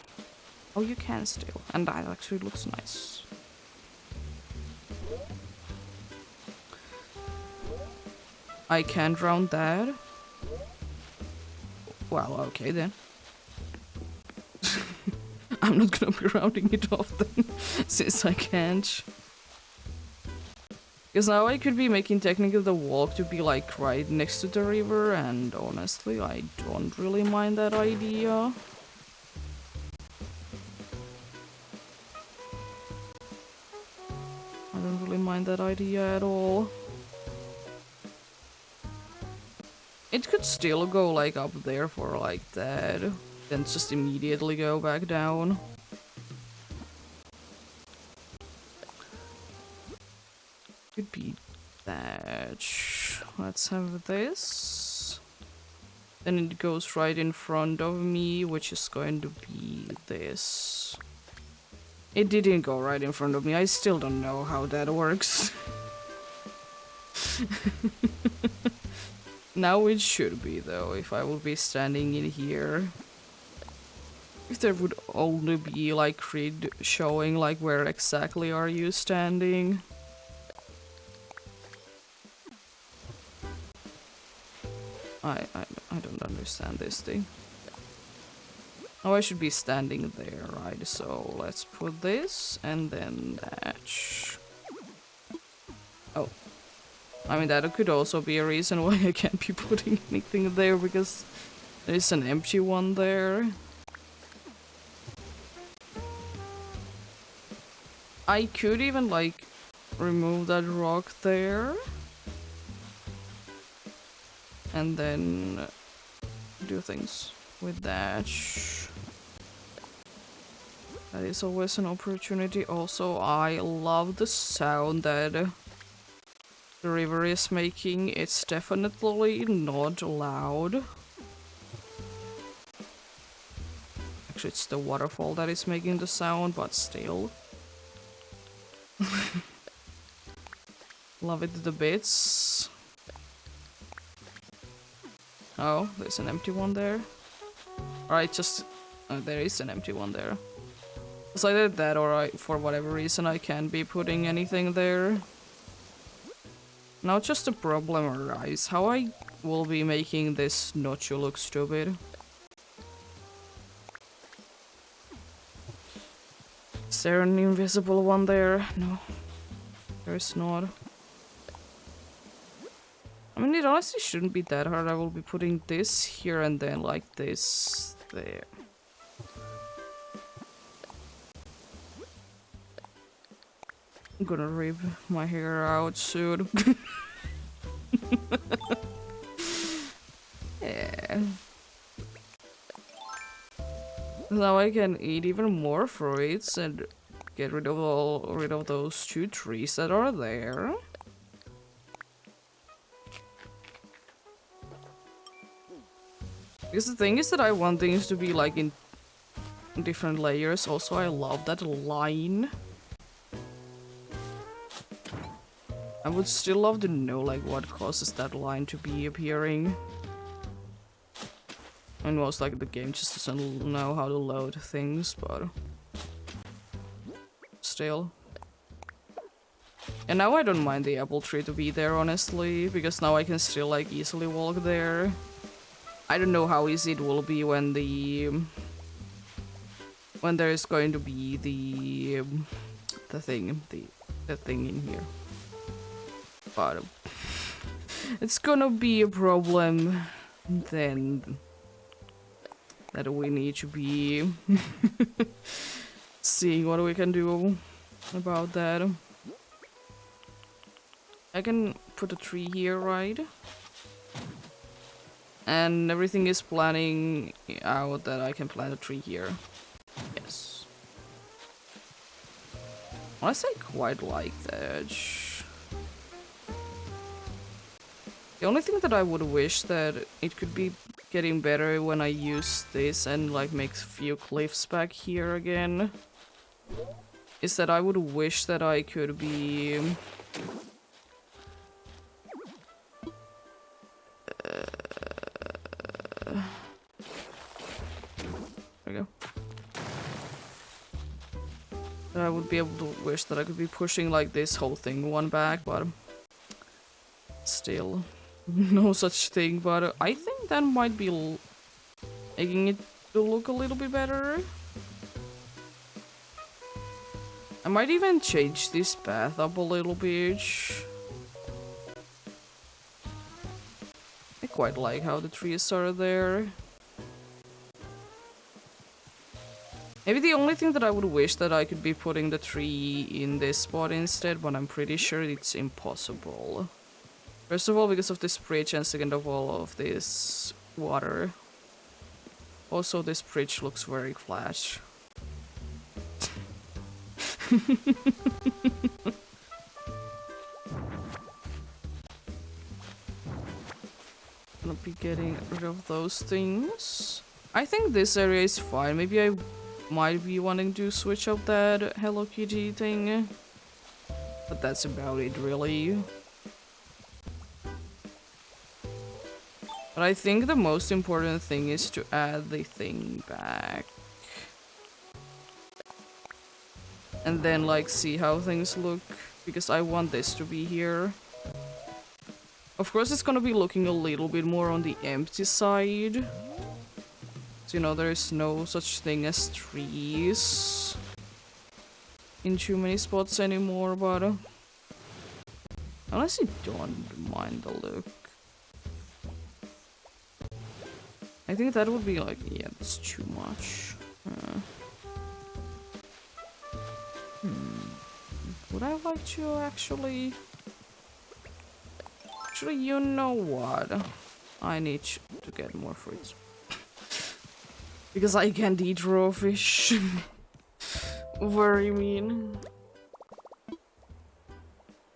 Oh, you can still, and that actually looks nice. I can't round that. Well, okay then. I'm not gonna be rounding it off then, since I can't. Because now I could be making technically the walk to be like right next to the river, and honestly I don't really mind that idea. I don't really mind that idea at all. It could still go like up there for like that, then just immediately go back down. Could be that. Let's have this. Then it goes right in front of me, which is going to be this. It didn't go right in front of me. I still don't know how that works. Now it should be though, if I would be standing in here. If there would only be like grid showing like where exactly are you standing. I don't understand this thing. Oh, I should be standing there, right? So let's put this and then that. Oh. I mean, that could also be a reason why I can't be putting anything there, because there's an empty one there. I could even, like, remove that rock there. And then do things with that. That is always an opportunity. Also, I love the sound that the river is making. It's definitely not loud. Actually, it's the waterfall that is making the sound, but still. Love it to the bits. Oh, there's an empty one there. Alright, just... there is an empty one there. It's either that or for whatever reason I can't be putting anything there. Now just a problem arises. How I will be making this not to look stupid. Is there an invisible one there? No. There's not. I mean, it honestly shouldn't be that hard. I will be putting this here and then like this there. I'm gonna rip my hair out soon. Yeah. Now I can eat even more fruits and get rid of those 2 trees that are there. Because the thing is that I want things to be like in different layers. Also, I love that line. I would still love to know like what causes that line to be appearing. And most like the game just doesn't know how to load things, but still. And now I don't mind the apple tree to be there, honestly, because now I can still like easily walk there. I don't know how easy it will be when there's going to be the thing in here. But it's gonna be a problem then that we need to be seeing what we can do about that. I can put a tree here, right? And everything is planning out that I can plant a tree here. Yes. Honestly, I quite like that. The only thing that I would wish that it could be getting better when I use this and like make a few cliffs back here again is that I would wish that I could be there we go. That I would be able to wish that I could be pushing like this whole thing one back, but still no such thing. But I think that might be making it to look a little bit better. I might even change this path up a little bit. I quite like how the trees are there. Maybe the only thing that I would wish that I could be putting the tree in this spot instead, but I'm pretty sure it's impossible. First of all, because of this bridge, and second of all, of this water. Also, this bridge looks very flat. Gonna be getting rid of those things. I think this area is fine. Maybe I might be wanting to switch up that Hello Kitty thing. But that's about it, really. But I think the most important thing is to add the thing back. And then, like, see how things look. Because I want this to be here. Of course, it's gonna be looking a little bit more on the empty side. So, you know, there's no such thing as trees in too many spots anymore, but I honestly don't mind the look. I think that would be like, yeah, that's too much. Would I like to actually... Actually, you know what? I need to get more fruits. Because I can't eat raw fish. Very mean.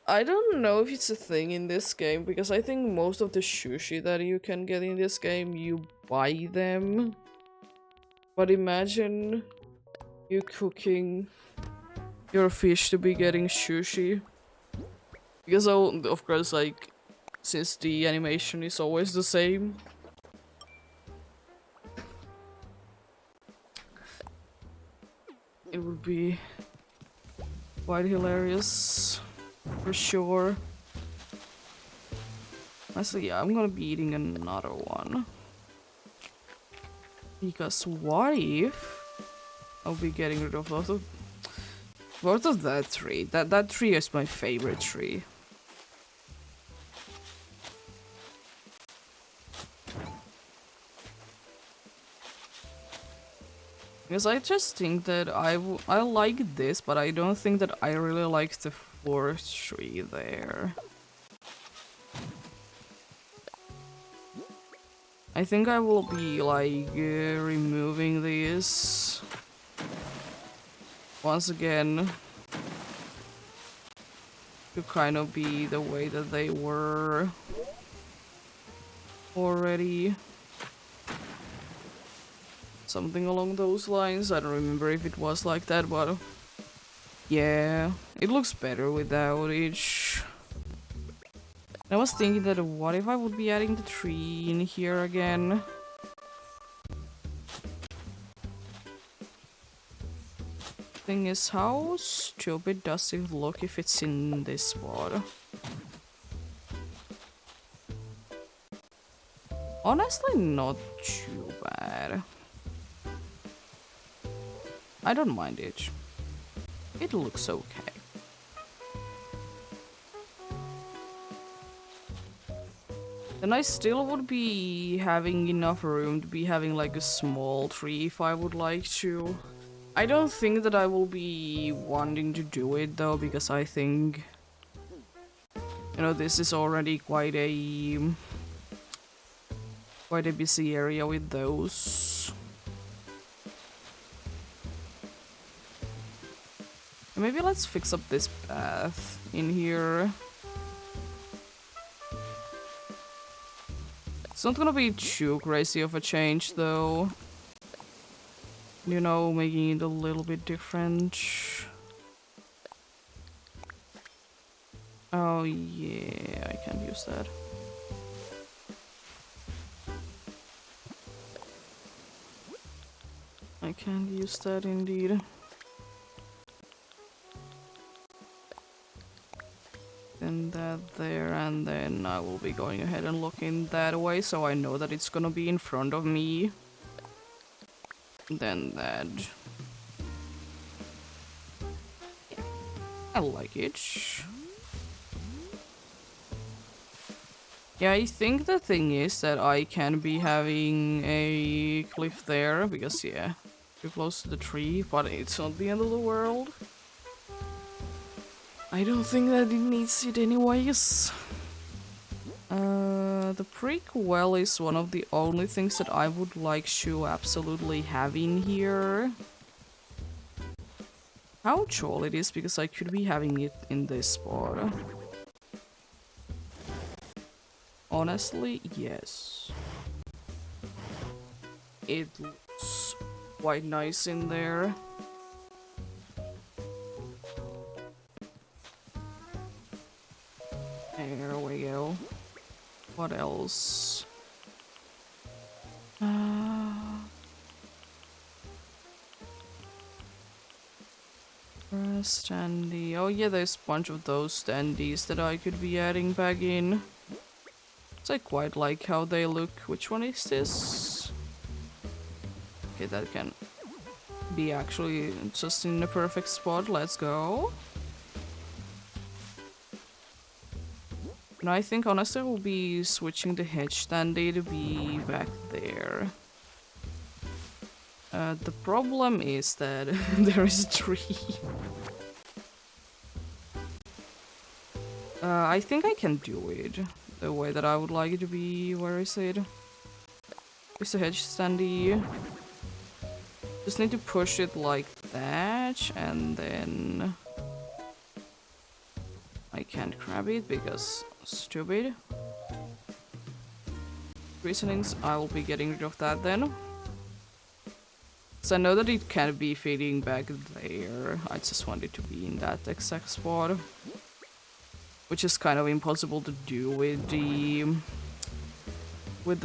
I don't know if it's a thing in this game, because I think most of the sushi that you can get in this game, you buy them. But imagine you cooking your fish to be getting sushi. Because of course, like, since the animation is always the same. It would be quite hilarious, for sure. Honestly, yeah, I'm gonna be eating another one. Because what if I'll be getting rid of both of that tree? That tree is my favorite tree. Because I just think that I like this, but I don't think that I really like the fourth tree there. I think I will be like removing these once again to kind of be the way that they were already. Something along those lines. I don't remember if it was like that, but yeah, it looks better without it. I was thinking that what if I would be adding the tree in here again? Thing is, how stupid does it look if it's in this spot? Honestly, not too bad. I don't mind it. It looks okay. Then I still would be having enough room to be having like a small tree if I would like to. I don't think that I will be wanting to do it though, because I think, you know, this is already quite a busy area with those. Maybe let's fix up this path in here. It's not gonna be too crazy of a change though. You know, making it a little bit different. Oh yeah, I can't use that. I can't use that indeed. Then that there, and then I will be going ahead and looking that way, so I know that it's gonna be in front of me. Then that. Yeah, I like it. Yeah, I think the thing is that I can be having a cliff there, because yeah, too close to the tree, but it's not the end of the world. I don't think that it needs it anyways. The brick well is one of the only things that I would like to absolutely have in here. How tall it is, because I could be having it in this spot. Honestly, yes. It looks quite nice in there. There we go. What else? Standee. Oh yeah, there's a bunch of those standees that I could be adding back in. So I quite like how they look. Which one is this? Okay, that can be actually just in the perfect spot. Let's go. And I think honestly we'll be switching the hedge standee to be back there. The problem is that there is a tree. I think I can do it the way that I would like it to be. Where is it? Where's the hedge standee? Just need to push it like that, and then I can't grab it because stupid. Reasonings, I will be getting rid of that then. So I know that it can be fitting back there. I just want it to be in that exact spot. Which is kind of impossible to do with the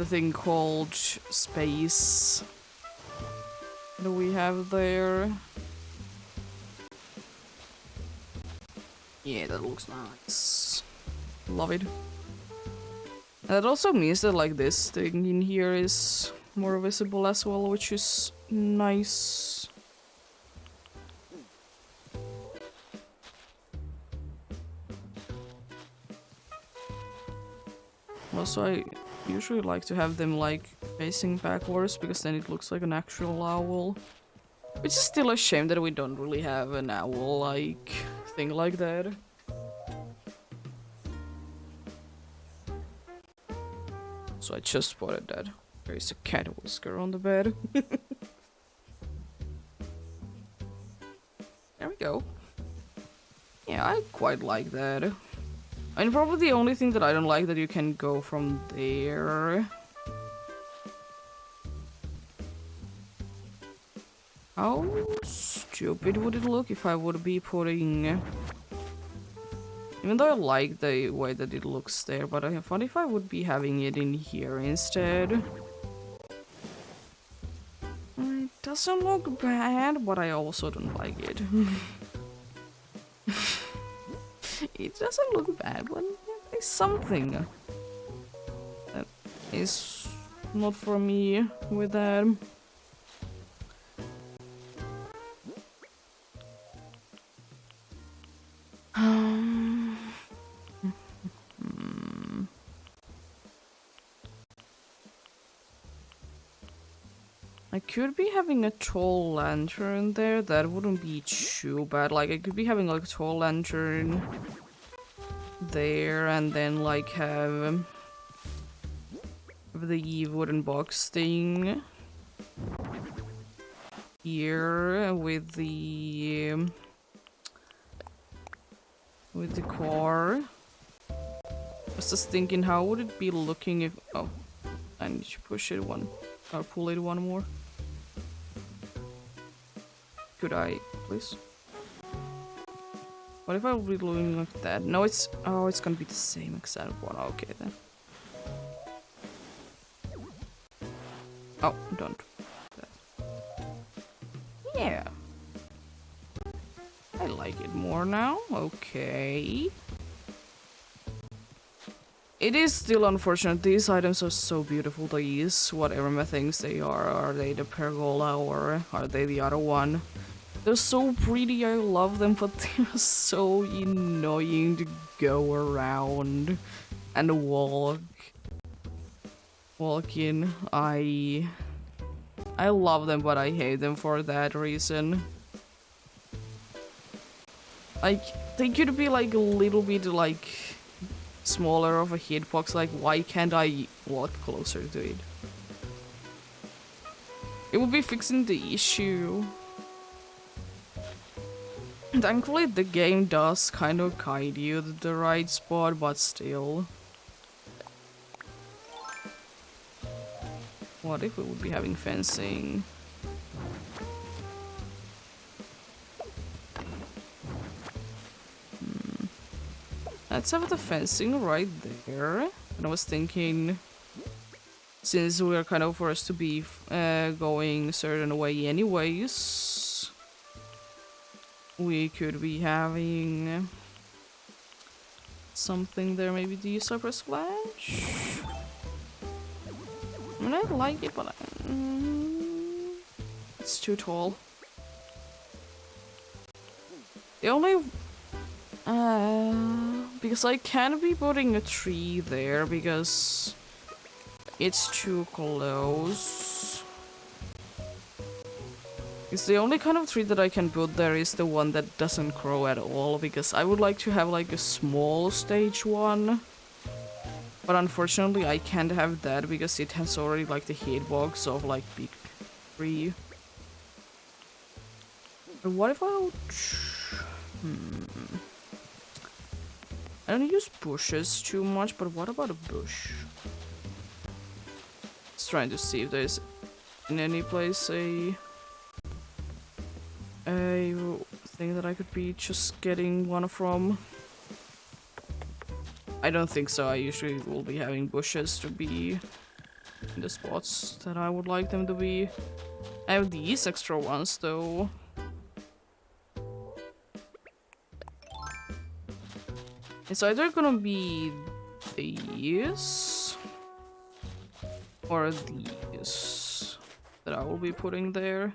thing called space that we have there. Yeah, that looks nice. Love it. And that also means that like this thing in here is more visible as well, which is nice. Also, I usually like to have them like facing backwards, because then it looks like an actual owl. Which is still a shame that we don't really have an owl-like thing like that. So I just spotted that there is a cat whisker on the bed. There we go. Yeah, I quite like that. And probably the only thing that I don't like that you can go from there. How stupid would it look if I would be putting... Even though I like the way that it looks there, but I thought if I would be having it in here instead. It doesn't look bad, but I also don't like it. It doesn't look bad, but there's something that is not for me with that. I could be having a tall lantern there, that wouldn't be too bad. Like, I could be having like a tall lantern there, and then like have the wooden box thing here with the with the car. I was just thinking, how would it be looking if... Oh, I need to push it one... or pull it one more. Could I, please? What if I would be doing like that? No, it's... Oh, it's gonna be the same exact one. Okay, then. Oh, don't. Yeah. I like it more now. Okay. It is still unfortunate. These items are so beautiful. These, whatever things they are. Are they the pergola or are they the other one? They're so pretty. I love them, but they're so annoying to go around and walk in. I love them, but I hate them for that reason. Like, they could be like a little bit like smaller of a hitbox. Like, why can't I walk closer to it? It would be fixing the issue. Thankfully, the game does kind of guide you to the right spot, but still. What if we would be having fencing? Let's have the fencing right there. And I was thinking, since we are kind of forced to be going a certain way anyways, we could be having something there, maybe the Cypress Flash? I mean, I like it, but it's too tall. The only... because I can't be putting a tree there because it's too close. It's the only kind of tree that I can put there is the one that doesn't grow at all, because I would like to have like a small stage one. But unfortunately I can't have that because it has already like the hitbox of like big tree. But what if I would... I don't use bushes too much, but what about a bush? Just trying to see if there's in any place a thing that I could be just getting one from. I don't think so. I usually will be having bushes to be in the spots that I would like them to be. I have these extra ones though. It's either gonna be these or these that I will be putting there.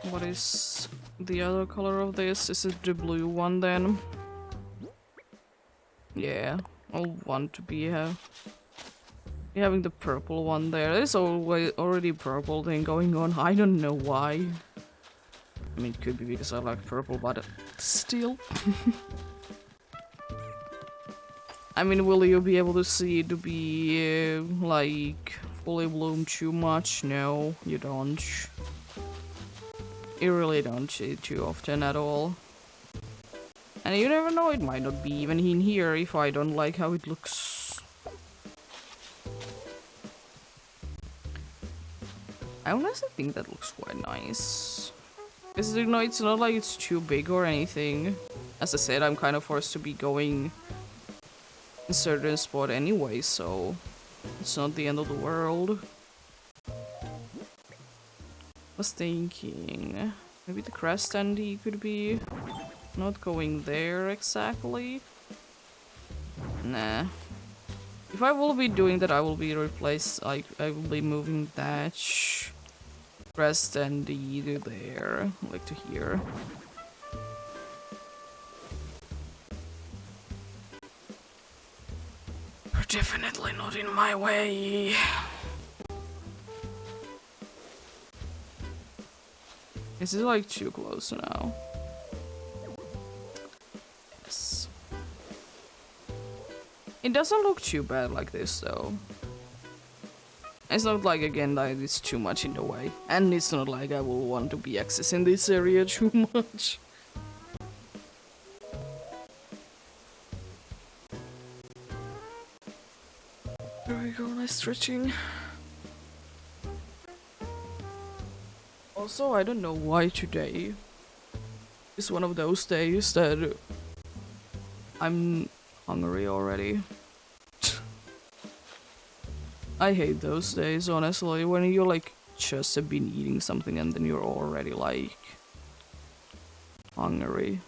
What is the other color of this? Is it the blue one then? Yeah, I'll want to be having the purple one there. There's already purple thing going on. I don't know why. I mean, it could be because I like purple, but still. I mean, will you be able to see it to be like fully bloomed too much? No, you don't. You really don't see it too often at all. And you never know, it might not be even in here if I don't like how it looks. I honestly think that looks quite nice. Because, you know, it's not like it's too big or anything. As I said, I'm kind of forced to be going in a certain spot anyway, so it's not the end of the world. Was thinking maybe the grass standee could be not going there exactly. Nah. If I will be doing that, I will be replaced. I will be moving that grass standee to there, like to here. You're definitely not in my way. Is it like too close now? Yes. It doesn't look too bad like this though. It's not like, again, that it's too much in the way. And it's not like I will want to be accessing this area too much. There we go, nice stretching. Also, I don't know why today is one of those days that I'm hungry already. I hate those days, honestly, when you like just have been eating something and then you're already like hungry.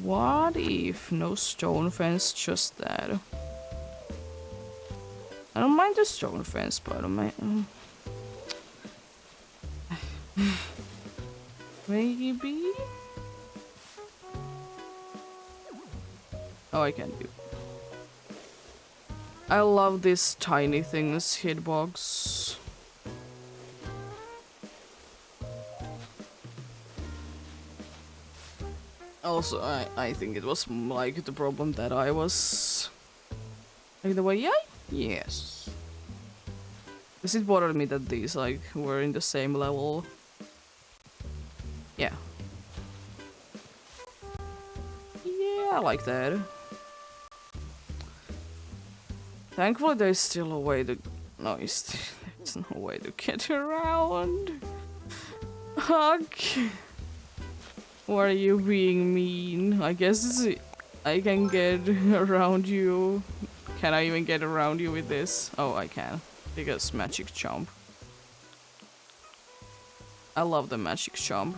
What if no stone fence, just that? I don't mind the stone fence, but I might. Maybe? Oh, I can't do. I love this tiny things hitbox. Also, I think it was like the problem that I was like the way, yeah, yes. Because it bothered me that these like were in the same level. Yeah. Yeah, I like that. Thankfully, there's still a way to. No, there's no way to get around. Okay. Why are you being mean? I guess I can get around you. Can I even get around you with this? Oh, I can. Because magic jump. I love the magic jump.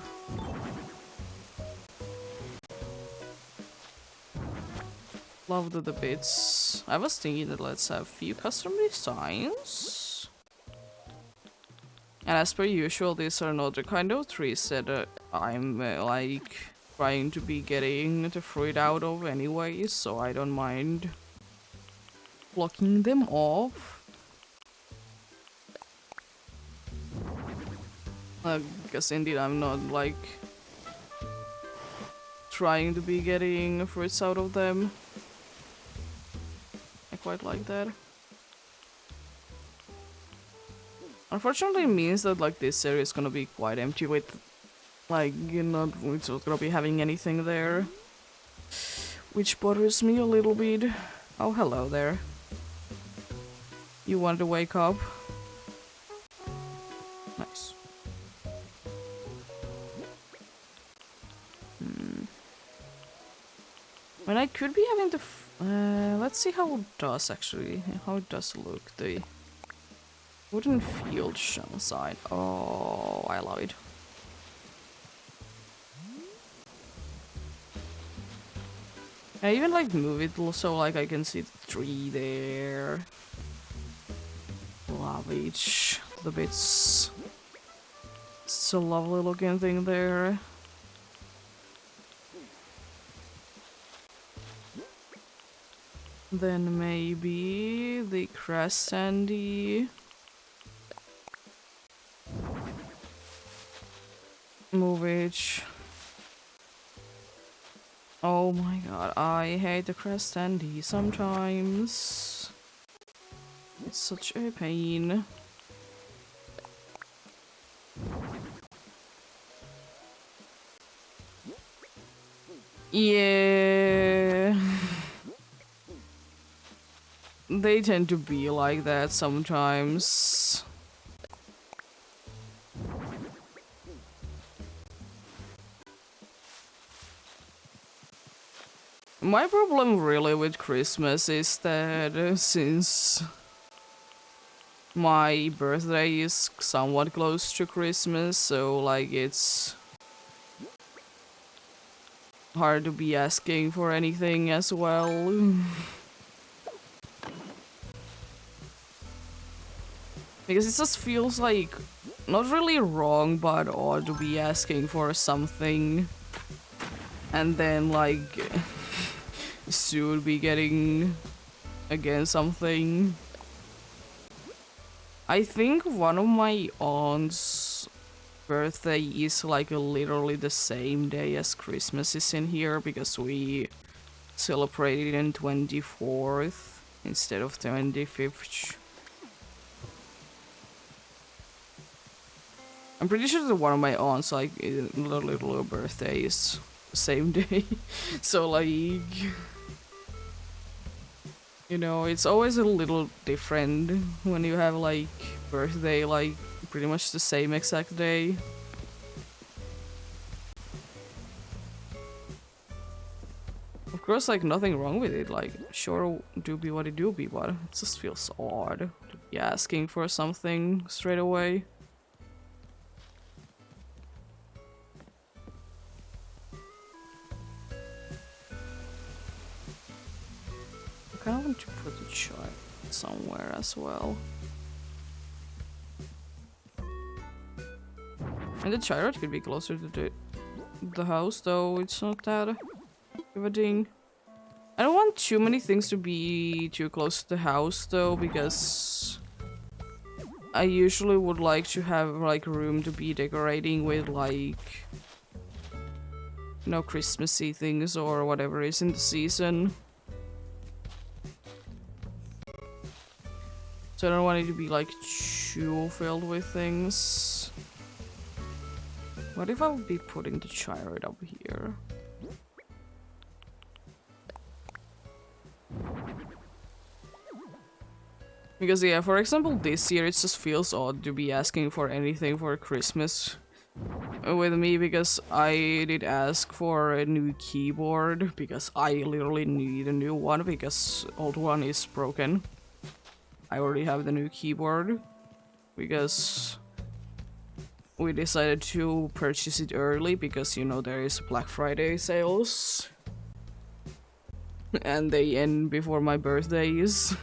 Love the bits. I was thinking that let's have a few custom designs. And as per usual, these are not the kind of trees that I'm like trying to be getting the fruit out of anyway, so I don't mind blocking them off. Because indeed I'm not like trying to be getting fruits out of them. I quite like that. Unfortunately, it means that like this area is gonna be quite empty with like it's not gonna be having anything there, which bothers me a little bit. Oh, hello there. You want to wake up? Nice. I mean, I could be having the. Let's see how it does actually. How it does look. The wooden field side. Oh, I love it. I even like move it so like I can see the tree there. Love each the bits. It's a lovely looking thing there. Then maybe the grass sandy. Move it. Oh my god, I hate the grass sandy sometimes. It's such a pain. Yeah. They tend to be like that sometimes. My problem really with Christmas is that since my birthday is somewhat close to Christmas, so like it's hard to be asking for anything as well. Because it just feels like not really wrong but odd to be asking for something and then like soon be getting again something. I think one of my aunt's birthday is like literally the same day as Christmas is in here because we celebrated on 24th instead of 25th. I'm pretty sure that one of my aunts, like, little birthday is the same day. So, like, you know, it's always a little different when you have, like, birthday, like, pretty much the same exact day. Of course, like, nothing wrong with it, like, sure, do be what it do be, but it just feels odd to be asking for something straight away. I kind of want to put the child somewhere as well. And the chariot could be closer to the house, though it's not that riveting. I don't want too many things to be too close to the house, though, because I usually would like to have, like, room to be decorating with, like, you know, Christmassy things or whatever is in the season. So I don't want it to be, like, too filled with things. What if I would be putting the chariot up here? Because, yeah, for example, this year it just feels odd to be asking for anything for Christmas with me, because I did ask for a new keyboard, because I literally need a new one, because old one is broken. I already have the new keyboard, because we decided to purchase it early, because, you know, there is Black Friday sales. And they end before my birthdays.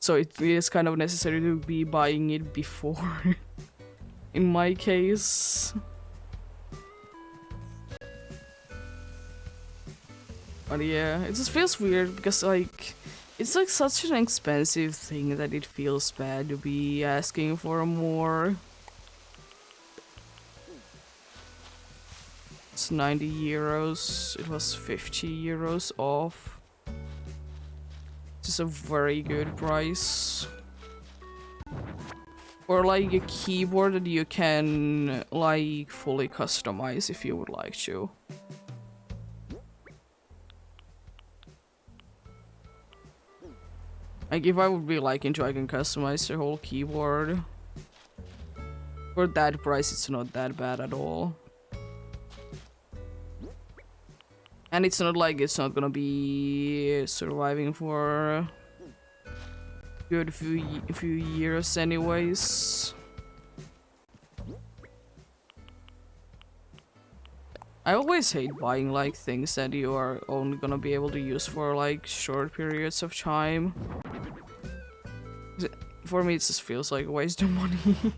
So it is kind of necessary to be buying it before, in my case. But yeah, it just feels weird, because, like, it's like such an expensive thing that it feels bad to be asking for more. It's 90 euros. It was 50 euros off. It's a very good price. Or like a keyboard that you can, like, fully customize if you would like to. Like, if I would be liking to, I can customize the whole keyboard. For that price, it's not that bad at all. And it's not like it's not gonna be surviving for a good few years anyways. I always hate buying, like, things that you are only gonna be able to use for, like, short periods of time. For me, it just feels like a waste of money.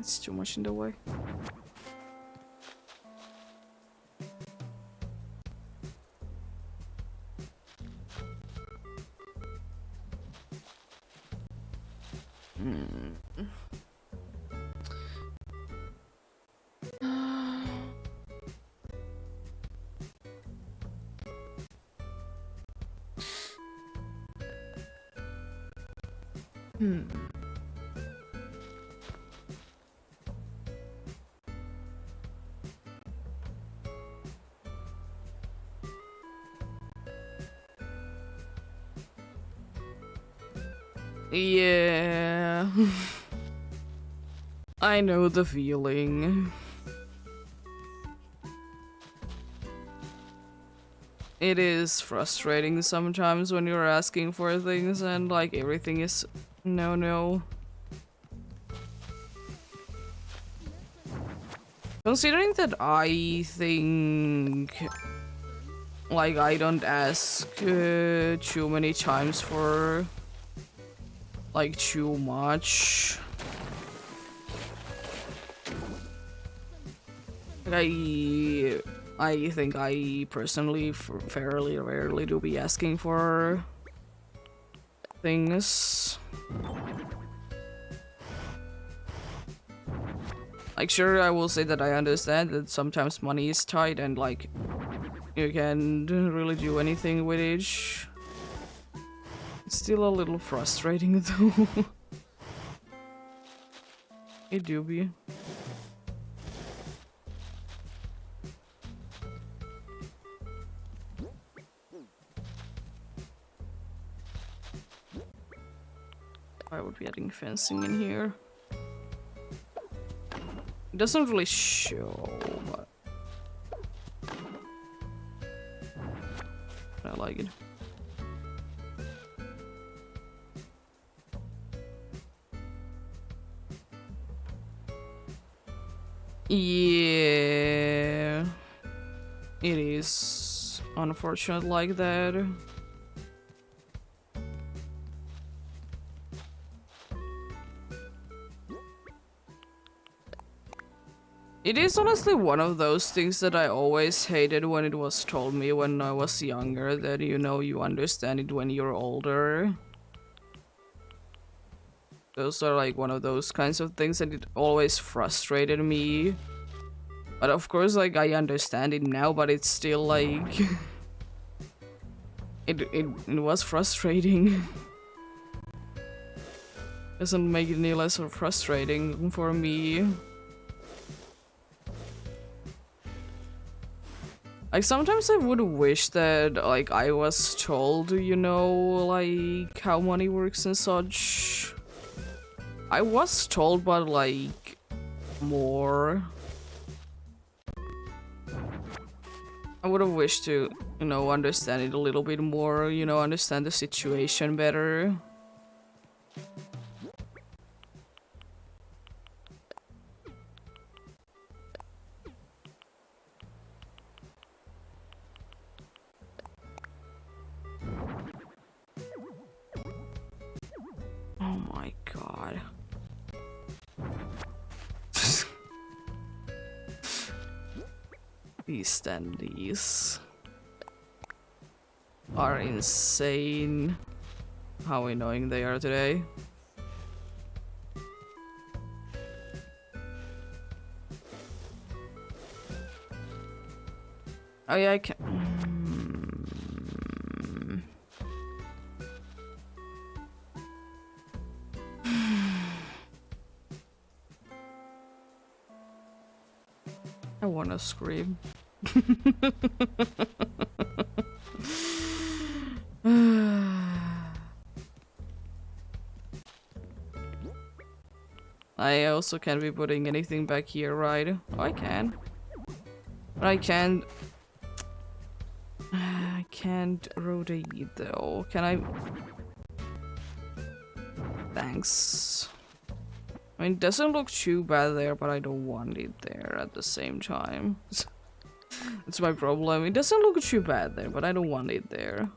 It's too much in the way. Yeah. I know the feeling. It is frustrating sometimes when you're asking for things and, like, everything is no. Considering that I think, like, I don't ask too many times for, like, too much. I think I personally fairly rarely do be asking for things. Like, sure, I will say that I understand that sometimes money is tight and, like, you can't really do anything with it. It's still a little frustrating, though. It do be. I would be adding fencing in here. It doesn't really show, but I like it. Yeah, it is unfortunate like that. It is honestly one of those things that I always hated when it was told me when I was younger, that you know you understand it when you're older. Those are like one of those kinds of things that it always frustrated me. But of course, like, I understand it now, but it's still like it was frustrating. Doesn't make it any less frustrating for me. Like, sometimes I would wish that, like, I was told, you know, like, how money works and such. I was told, but, like, more. I would have wished to, you know, understand it a little bit more, you know, understand the situation better. Oh my god. These standees are insane. How annoying they are today. Oh yeah, I can. I wanna scream. I also can't be putting anything back here, right? Oh, I can. But I can't. I can't rotate though. Can I? Thanks. I mean, it doesn't look too bad there, but I don't want it there at the same time. That's my problem. It doesn't look too bad there, but I don't want it there.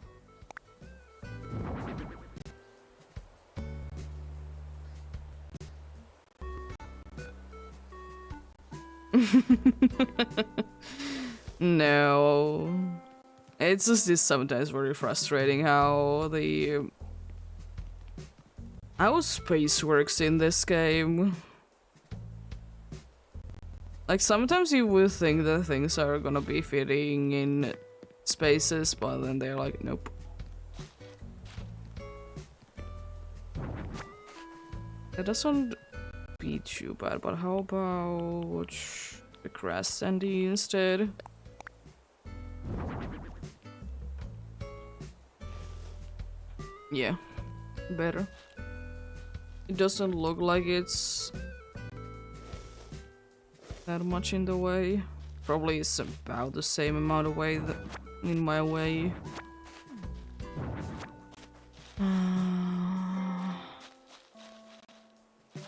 No. It's just sometimes very frustrating how space works in this game. Like, sometimes you would think that things are gonna be fitting in spaces, but then they're like, nope. It doesn't be too bad, but how about the grass sandy instead? Yeah, better. It doesn't look like it's that much in the way. Probably it's about the same amount of weight in my way.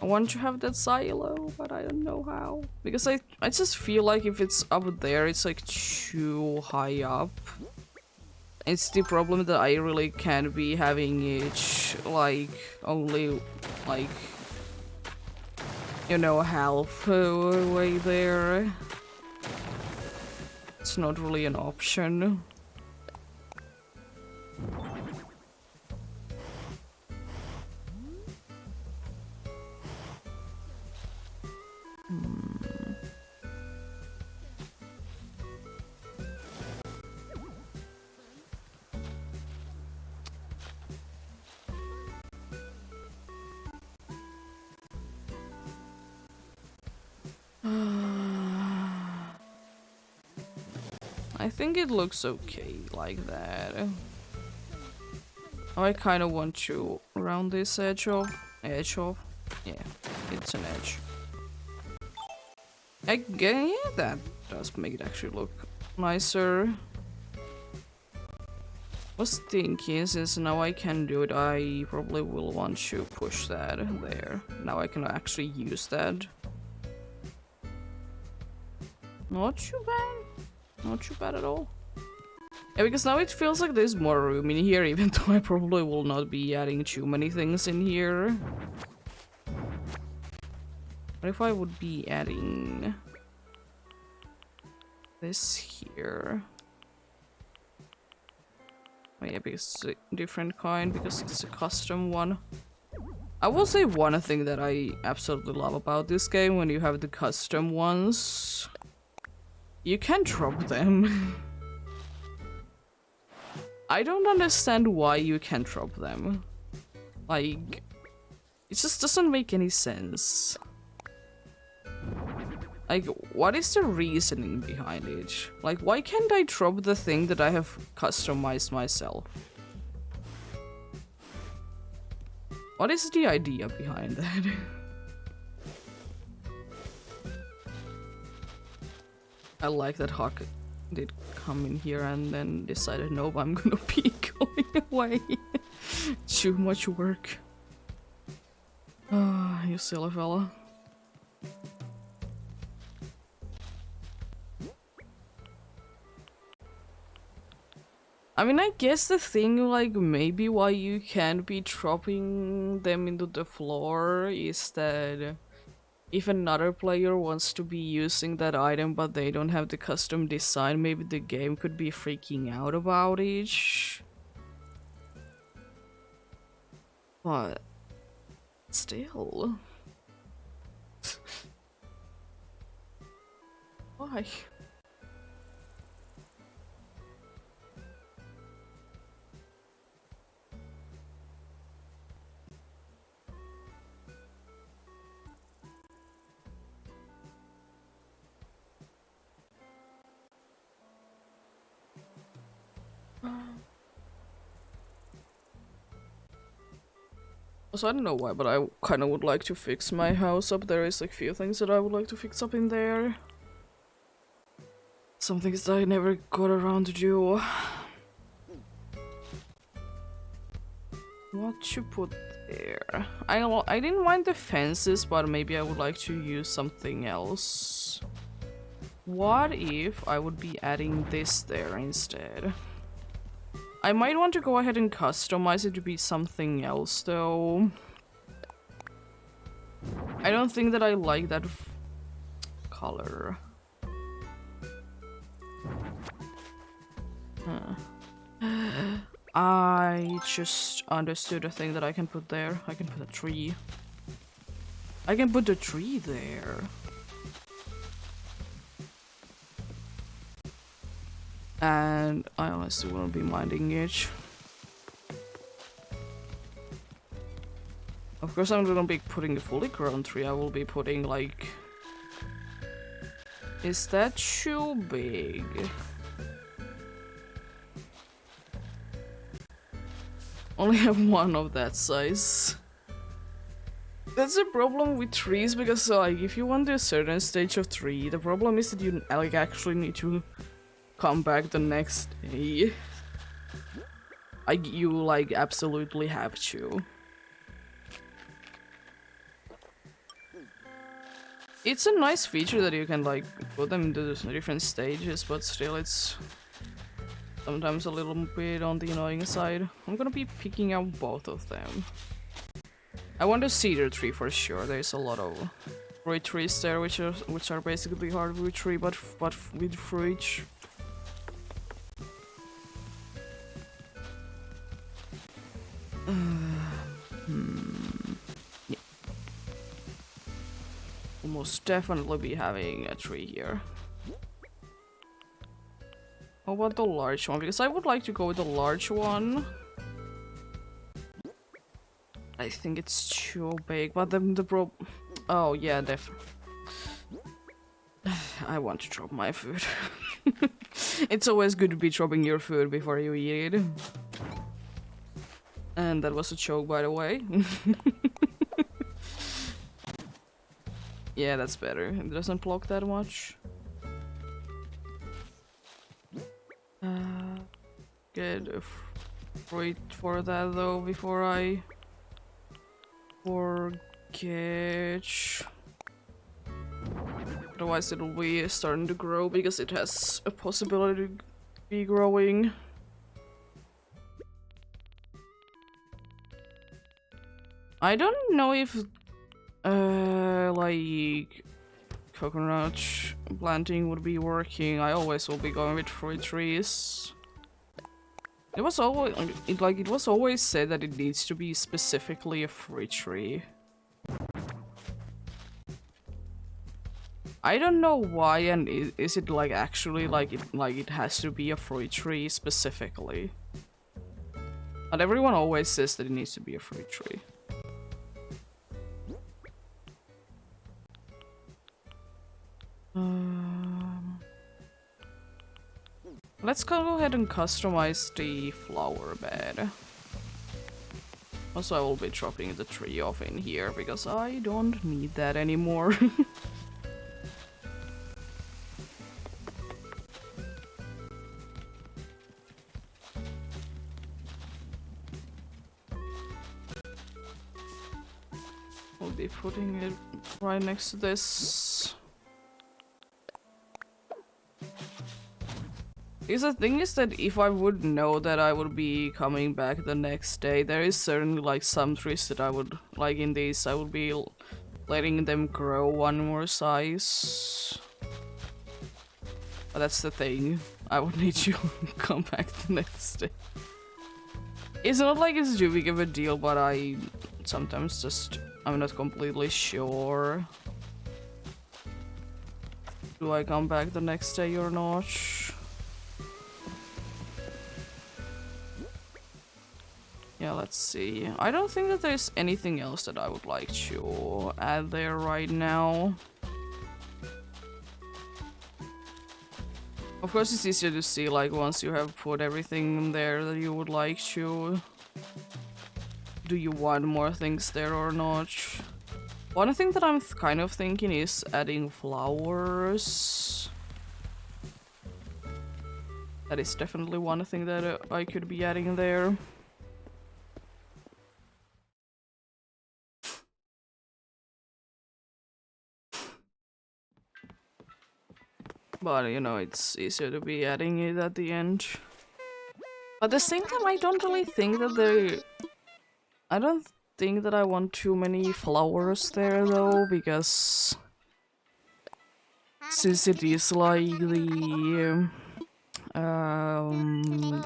I want to have that silo, but I don't know how. Because I just feel like if it's up there, it's like too high up. It's the problem that I really can't be having it like only like, you know, half way there. It's not really an option. I think it looks okay like that. I kind of want to round this edge off. Yeah, it's an edge. Again, yeah, that does make it actually look nicer. Was thinking, since now I can do it, I probably will want to push that there. Now I can actually use that. Not too bad. Not too bad at all. Yeah, because now it feels like there's more room in here, even though I probably will not be adding too many things in here. What if I would be adding this here? Oh yeah, because it's a different kind, because it's a custom one. I will say one thing that I absolutely love about this game, when you have the custom ones, you can drop them. I don't understand why you can't drop them. Like, it just doesn't make any sense. Like, what is the reasoning behind it? Like, why can't I drop the thing that I have customized myself? What is the idea behind that? I like that Hawk did come in here and then decided, nope, I'm gonna be going away. Too much work. Ah, you silly fella. I mean, I guess the thing, like, maybe why you can't be dropping them into the floor is that if another player wants to be using that item but they don't have the custom design, maybe the game could be freaking out about it. But still. Why? So I don't know why, but I kind of would like to fix my house up. There is like a few things that I would like to fix up in there. Some things that I never got around to do. What to put there? I didn't mind the fences, but maybe I would like to use something else. What if I would be adding this there instead? I might want to go ahead and customize it to be something else, though. I don't think that I like that color. Huh. I just understood a thing that I can put there. I can put a tree. I can put a tree there. And I honestly won't be minding it. Of course I'm gonna be putting a fully grown tree. I will be putting like... Is that too big? Only have one of that size. That's a problem with trees, because like if you want a certain stage of tree, the problem is that you like actually need to come back the next day. Like, you like absolutely have to. It's a nice feature that you can like put them into different stages, but still it's sometimes a little bit on the annoying side. I'm gonna be picking out both of them. I want a cedar tree for sure. There's a lot of fruit trees there, which are basically hardwood tree, but with fruit. Yeah. We'll most definitely be having a tree here. How about the large one? Because I would like to go with the large one. I think it's too big, but then oh yeah, I want to drop my food. It's always good to be dropping your food before you eat it. And that was a joke, by the way. Yeah, that's better. It doesn't block that much. Get a fruit for that though before I forget. Otherwise it'll be starting to grow because it has a possibility to be growing. I don't know if like coconut planting would be working. I always will be going with fruit trees. It was always it was always said that it needs to be specifically a fruit tree. I don't know why, and is it like actually like it has to be a fruit tree specifically? But everyone always says that it needs to be a fruit tree. Let's go ahead and customize the flower bed. Also, I will be dropping the tree off in here because I don't need that anymore. We'll be putting it right next to this. Because the thing is that if I would know that I would be coming back the next day, there is certainly like some trees that I would, like in these, I would be letting them grow one more size. But that's the thing, I would need to come back the next day. It's not like it's too big of a deal, but I sometimes just, I'm not completely sure. Do I come back the next day or not? Yeah, let's see. I don't think that there's anything else that I would like to add there right now. Of course, it's easier to see, like, once you have put everything there that you would like to. Do you want more things there or not? One thing that I'm kind of thinking is adding flowers. That is definitely one thing that I could be adding there. But, you know, it's easier to be adding it at the end. But at the same time, I don't really think that I don't think that I want too many flowers there, though, because since it is like the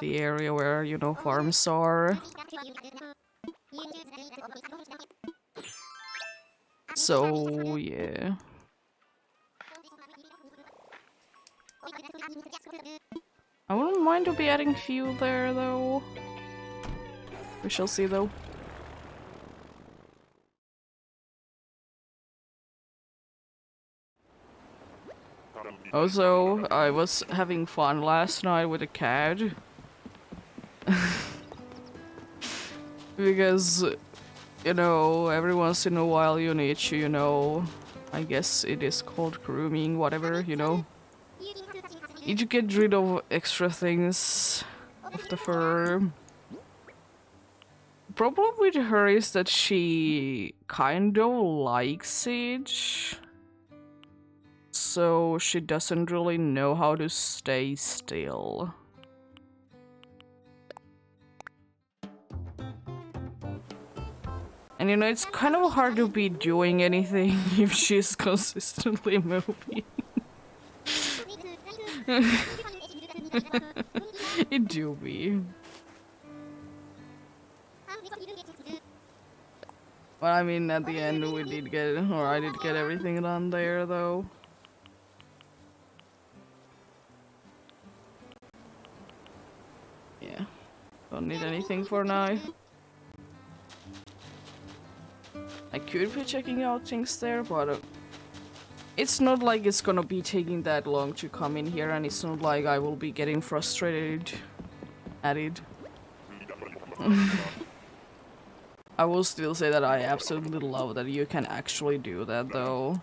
area where, you know, farms are. So, yeah. I wouldn't mind to be adding fuel there, though. We shall see, though. Also, I was having fun last night with a cat. Because, you know, every once in a while you need to, you know, I guess it is called grooming, whatever, you know. Need to get rid of extra things of the fur. The problem with her is that she kind of likes it. So she doesn't really know how to stay still. And you know, it's kind of hard to be doing anything if she's consistently moving. It do be. But I mean, at the end we did get, or I did get everything done there though. Yeah, don't need anything for now. I could be checking out things there, but It's not like it's gonna be taking that long to come in here, and it's not like I will be getting frustrated at it. I will still say that I absolutely love that you can actually do that, though.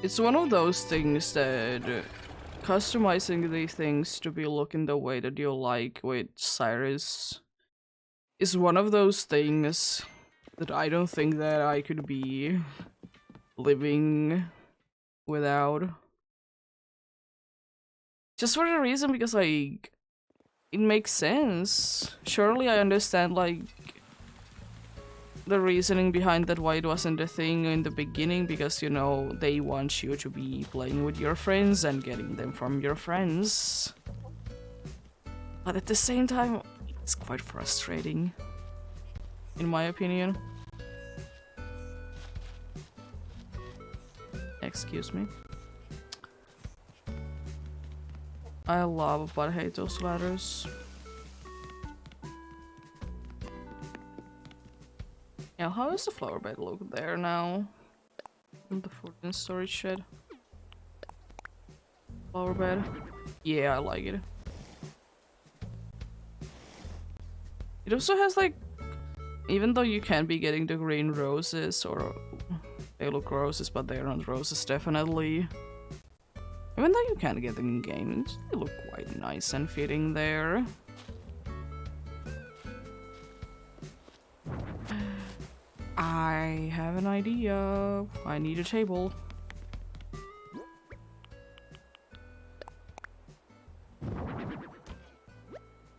It's one of those things that customizing the things to be looking the way that you like with Cyrus is one of those things that I don't think that I could be living without. Just for the reason because like it makes sense. Surely I understand like the reasoning behind that, why it wasn't a thing in the beginning, because you know they want you to be playing with your friends and getting them from your friends. But at the same time, it's quite frustrating, in my opinion. Excuse me. I love but hate those ladders. Yeah, how does the flower bed look there now? On the food and storage shed. Flower bed. Yeah, I like it. It also has like, even though you can be getting the green roses, or they look roses but they're not roses definitely. Even though you can get them in game, they look quite nice and fitting there. I have an idea. I need a table.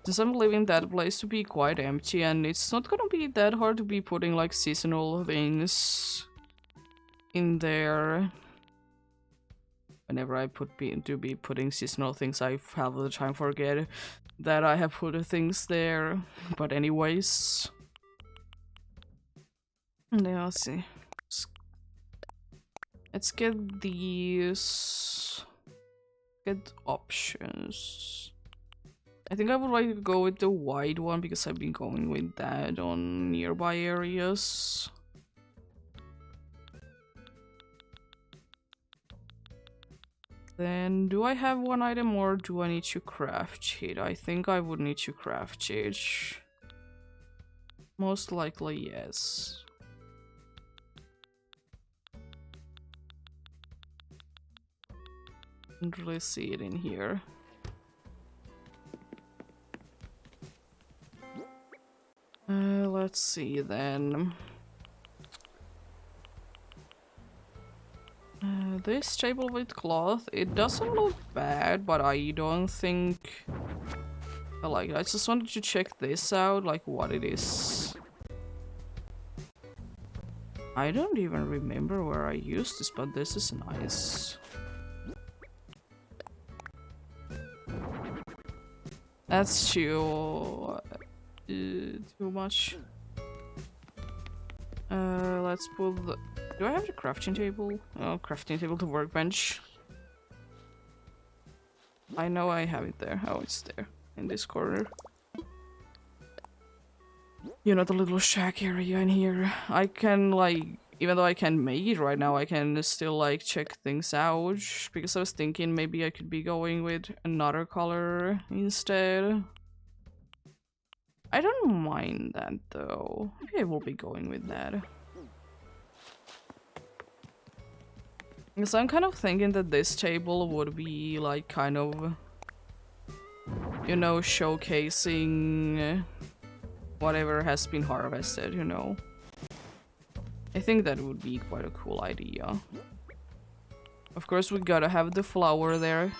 Since I'm leaving that place to be quite empty, and it's not gonna be that hard to be putting like seasonal things in there. Whenever I be putting seasonal things, I have the time forget that I have put things there. But anyways, now let's see. Let's get these. Get options. I think I would like to go with the wide one because I've been going with that on nearby areas. Then, do I have one item or do I need to craft it? I think I would need to craft it. Most likely, yes. Can't really see it in here. Let's see then. This table with cloth, it doesn't look bad, but I don't think I like it. I just wanted to check this out, like what it is. I don't even remember where I used this, but this is nice. That's too much. Let's put the... Do I have the crafting table? Oh, crafting table to workbench. I know I have it there. Oh, it's there. In this corner. You know, the little shack area in here. I can, like... Even though I can't make it right now, I can still, like, check things out. Because I was thinking maybe I could be going with another color instead. I don't mind that, though. Maybe I will be going with that. Because I'm kind of thinking that this table would be like kind of, you know, showcasing whatever has been harvested, you know. I think that would be quite a cool idea. Of course, we gotta have the flower there.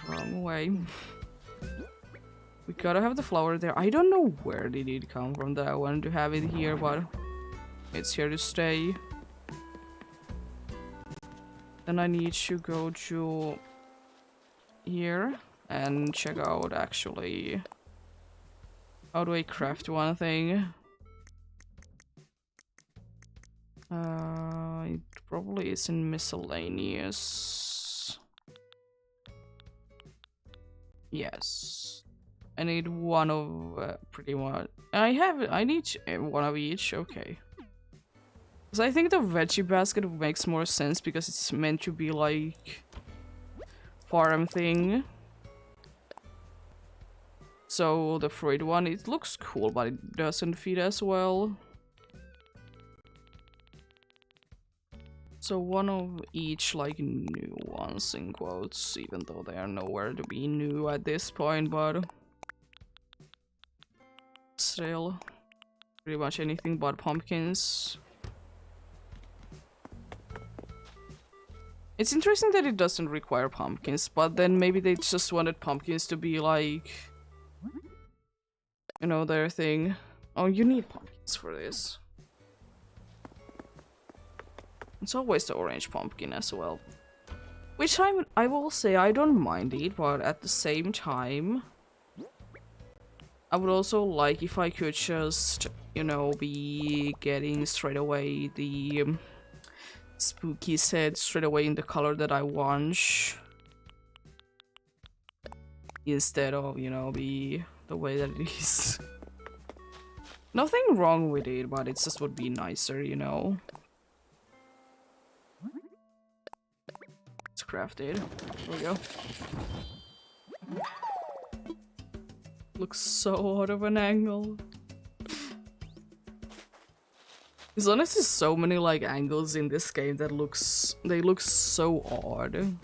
Wrong way. We gotta have the flower there. I don't know where did it come from that I wanted to have it here, but it's here to stay. Then I need to go to here and check out actually how do I craft one thing. It probably is in miscellaneous. Yes. I need one of pretty much. I need one of each. Okay. Because I think the veggie basket makes more sense because it's meant to be like farm thing. So the fruit one, it looks cool, but it doesn't fit as well. So one of each like new ones in quotes, even though they are nowhere to be new at this point, but still pretty much anything but pumpkins. It's interesting that it doesn't require pumpkins, but then maybe they just wanted pumpkins to be like, you know, their thing. Oh, you need pumpkins for this. It's always the orange pumpkin as well. Which I will say I don't mind it, but at the same time, I would also like if I could just, you know, be getting straight away the spooky set straight away in the color that I want. Instead of, you know, be the way that it is. Nothing wrong with it, but it just would be nicer, you know. It's crafted. There we go. Looks so out of an angle. There's honestly so many like angles in this game that they look so odd.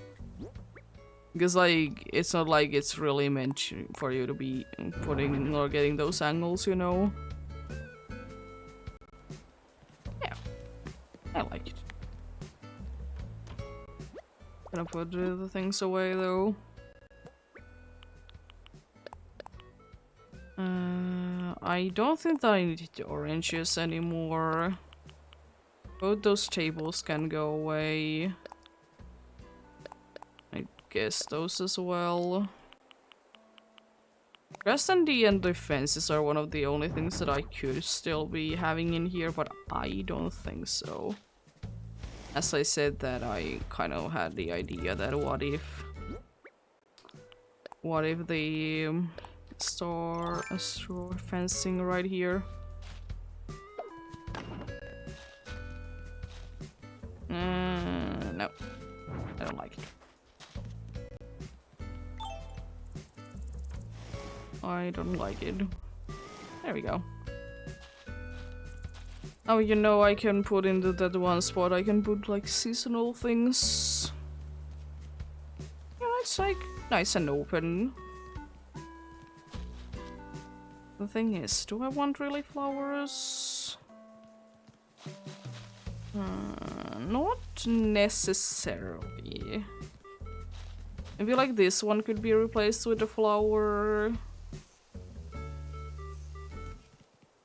Because like it's not like it's really meant for you to be putting or getting those angles, you know. Yeah, I like it. Gonna put the things away though. I don't think that I need the oranges anymore. Both those tables can go away. I guess those as well. Rest and the fences are one of the only things that I could still be having in here, but I don't think so. As I said that I kind of had the idea that what if the store fencing right here. No, I don't like it. I don't like it. There we go. Oh, you know, I can put in that one spot, I can put like seasonal things. Yeah, it's like nice and open. The thing is, do I want really flowers? Not necessarily. I feel like this one could be replaced with a flower.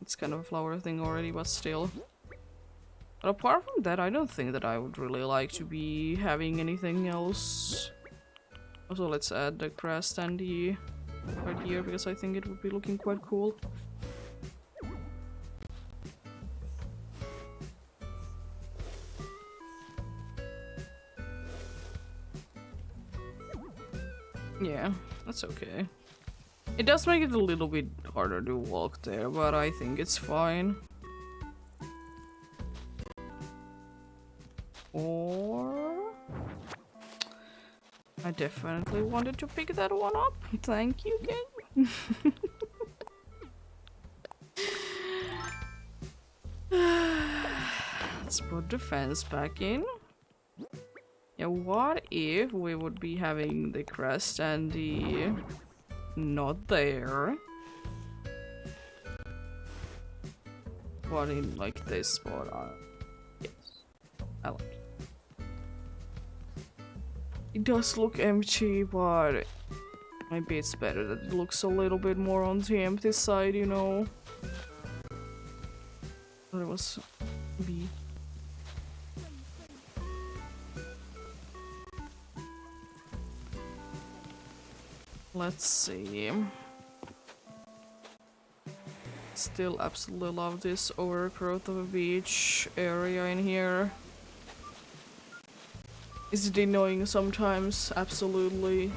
It's kind of a flower thing already, but still. But apart from that, I don't think that I would really like to be having anything else. Also, let's add the grass standee right here, because I think it would be looking quite cool. Yeah, that's okay. It does make it a little bit harder to walk there, but I think it's fine. Or... I definitely wanted to pick that one up. Thank you, game. Let's put the fence back in. Yeah, what if we would be having the crest and the... not there. But in like this spot, yes, I like it. It does look empty, but maybe it's better that it looks a little bit more on the empty side, you know. But it was B. Let's see. Still absolutely love this overgrowth of a beach area in here. Is it annoying sometimes? Absolutely.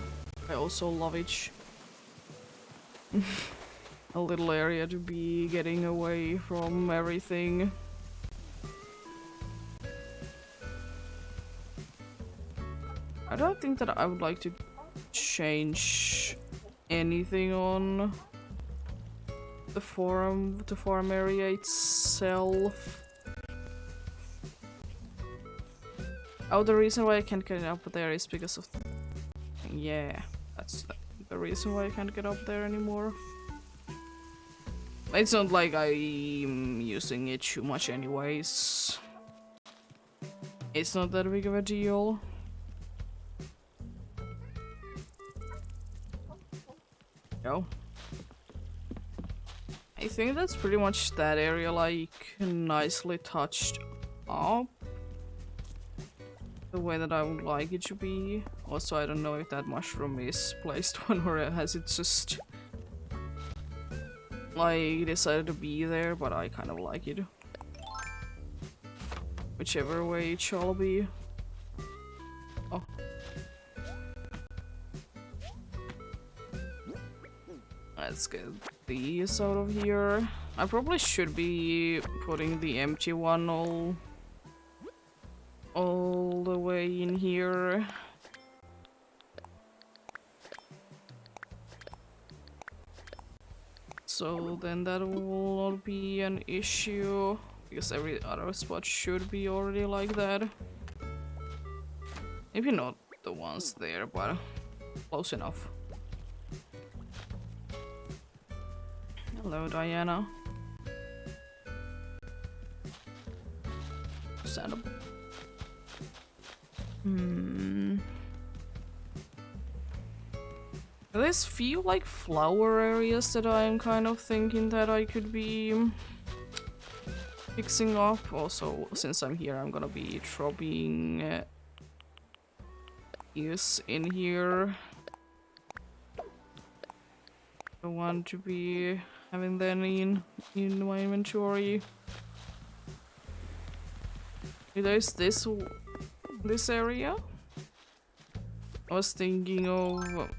I also love it. A little area to be getting away from everything. don't think that I would like to change anything on the farm area itself. Oh, the reason why I can't get up there is because of... Yeah, that's the reason why I can't get up there anymore. It's not like I'm using it too much anyways. It's not that big of a deal. No. I think that's pretty much that area, like, nicely touched up. The way that I would like it to be. Also, I don't know if that mushroom is placed one or has it just like decided to be there, but I kind of like it. Whichever way it shall be. Oh. Let's get these out of here. I probably should be putting the empty one all the way in here. So then that will not be an issue, because every other spot should be already like that. Maybe not the ones there, but close enough. Hello, Diana. Stand up. There's few like flower areas that I'm kind of thinking that I could be fixing up. Also, since I'm here, I'm gonna be dropping these in here. I want to be having them in my inventory. There's this area. I was thinking of...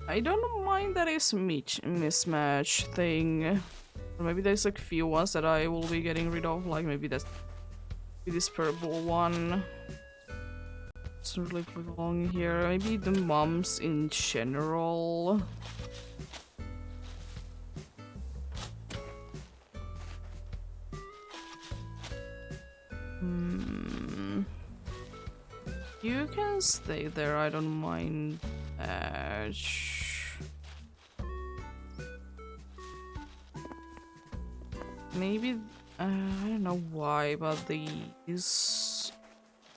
I don't mind that it's mismatch thing. Or maybe there's like few ones that I will be getting rid of, like maybe that's this purple one. It's really belong here. Maybe the mums in general. You can stay there, I don't mind. Maybe, I don't know why, but these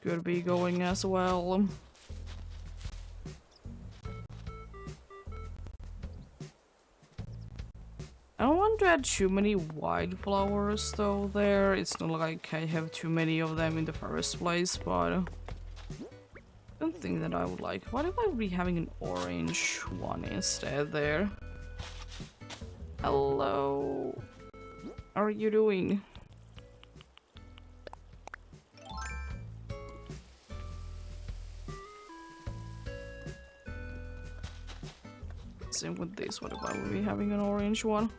could be going as well. I don't want to add too many wildflowers though there. It's not like I have too many of them in the first place, but I don't think that I would like. What if I would be having an orange one instead there? Hello. How are you doing? Same with this. What if I would be having an orange one?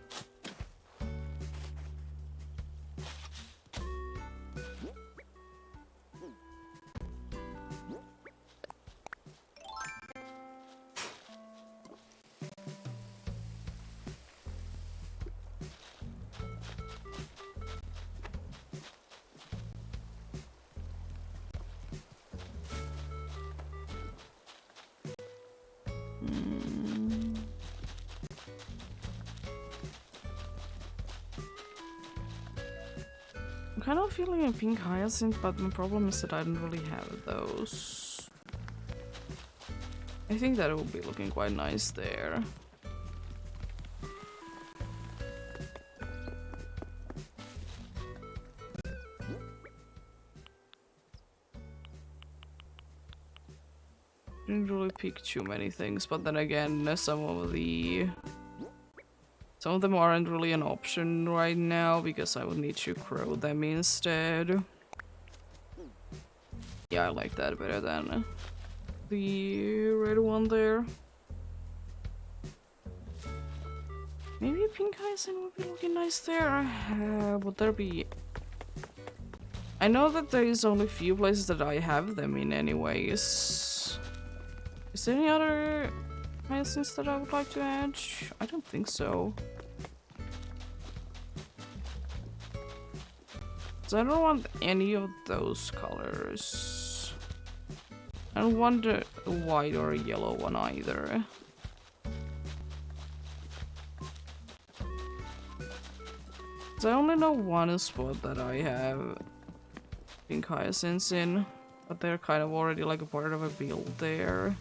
I'm kind of feeling a pink hyacinth, but my problem is that I don't really have those. I think that it would be looking quite nice there. Didn't really pick too many things, but then again, some of them aren't really an option right now because I would need to grow them instead. Yeah, I like that better than the red one there. Maybe a pink hyacinth would be looking nice there. Would there be I know that there is only few places that I have them in anyways. Is there any other hyacinths that I would like to add? I don't think so. So I don't want any of those colors. I don't want a white or a yellow one either. So I only know one spot that I have pink hyacinths in, but they're kind of already like a part of a build there.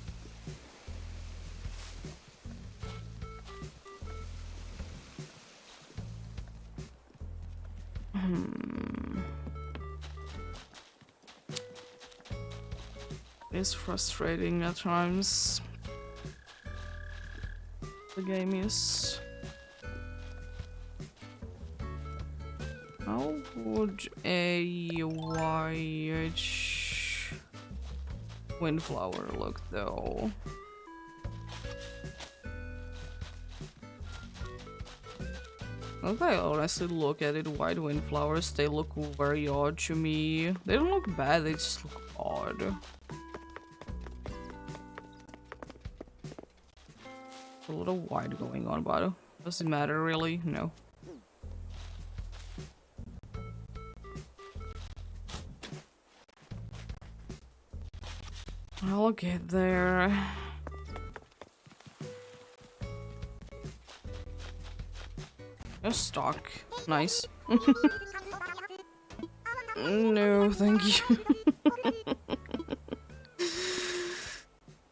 It's frustrating at times. The game is. How would a white windflower look though? If I honestly look at it, white windflowers, they look very odd to me. They don't look bad, they just look odd. A little white going on, but does it matter really? No. I'll get there. Just stock. Nice. No, thank you.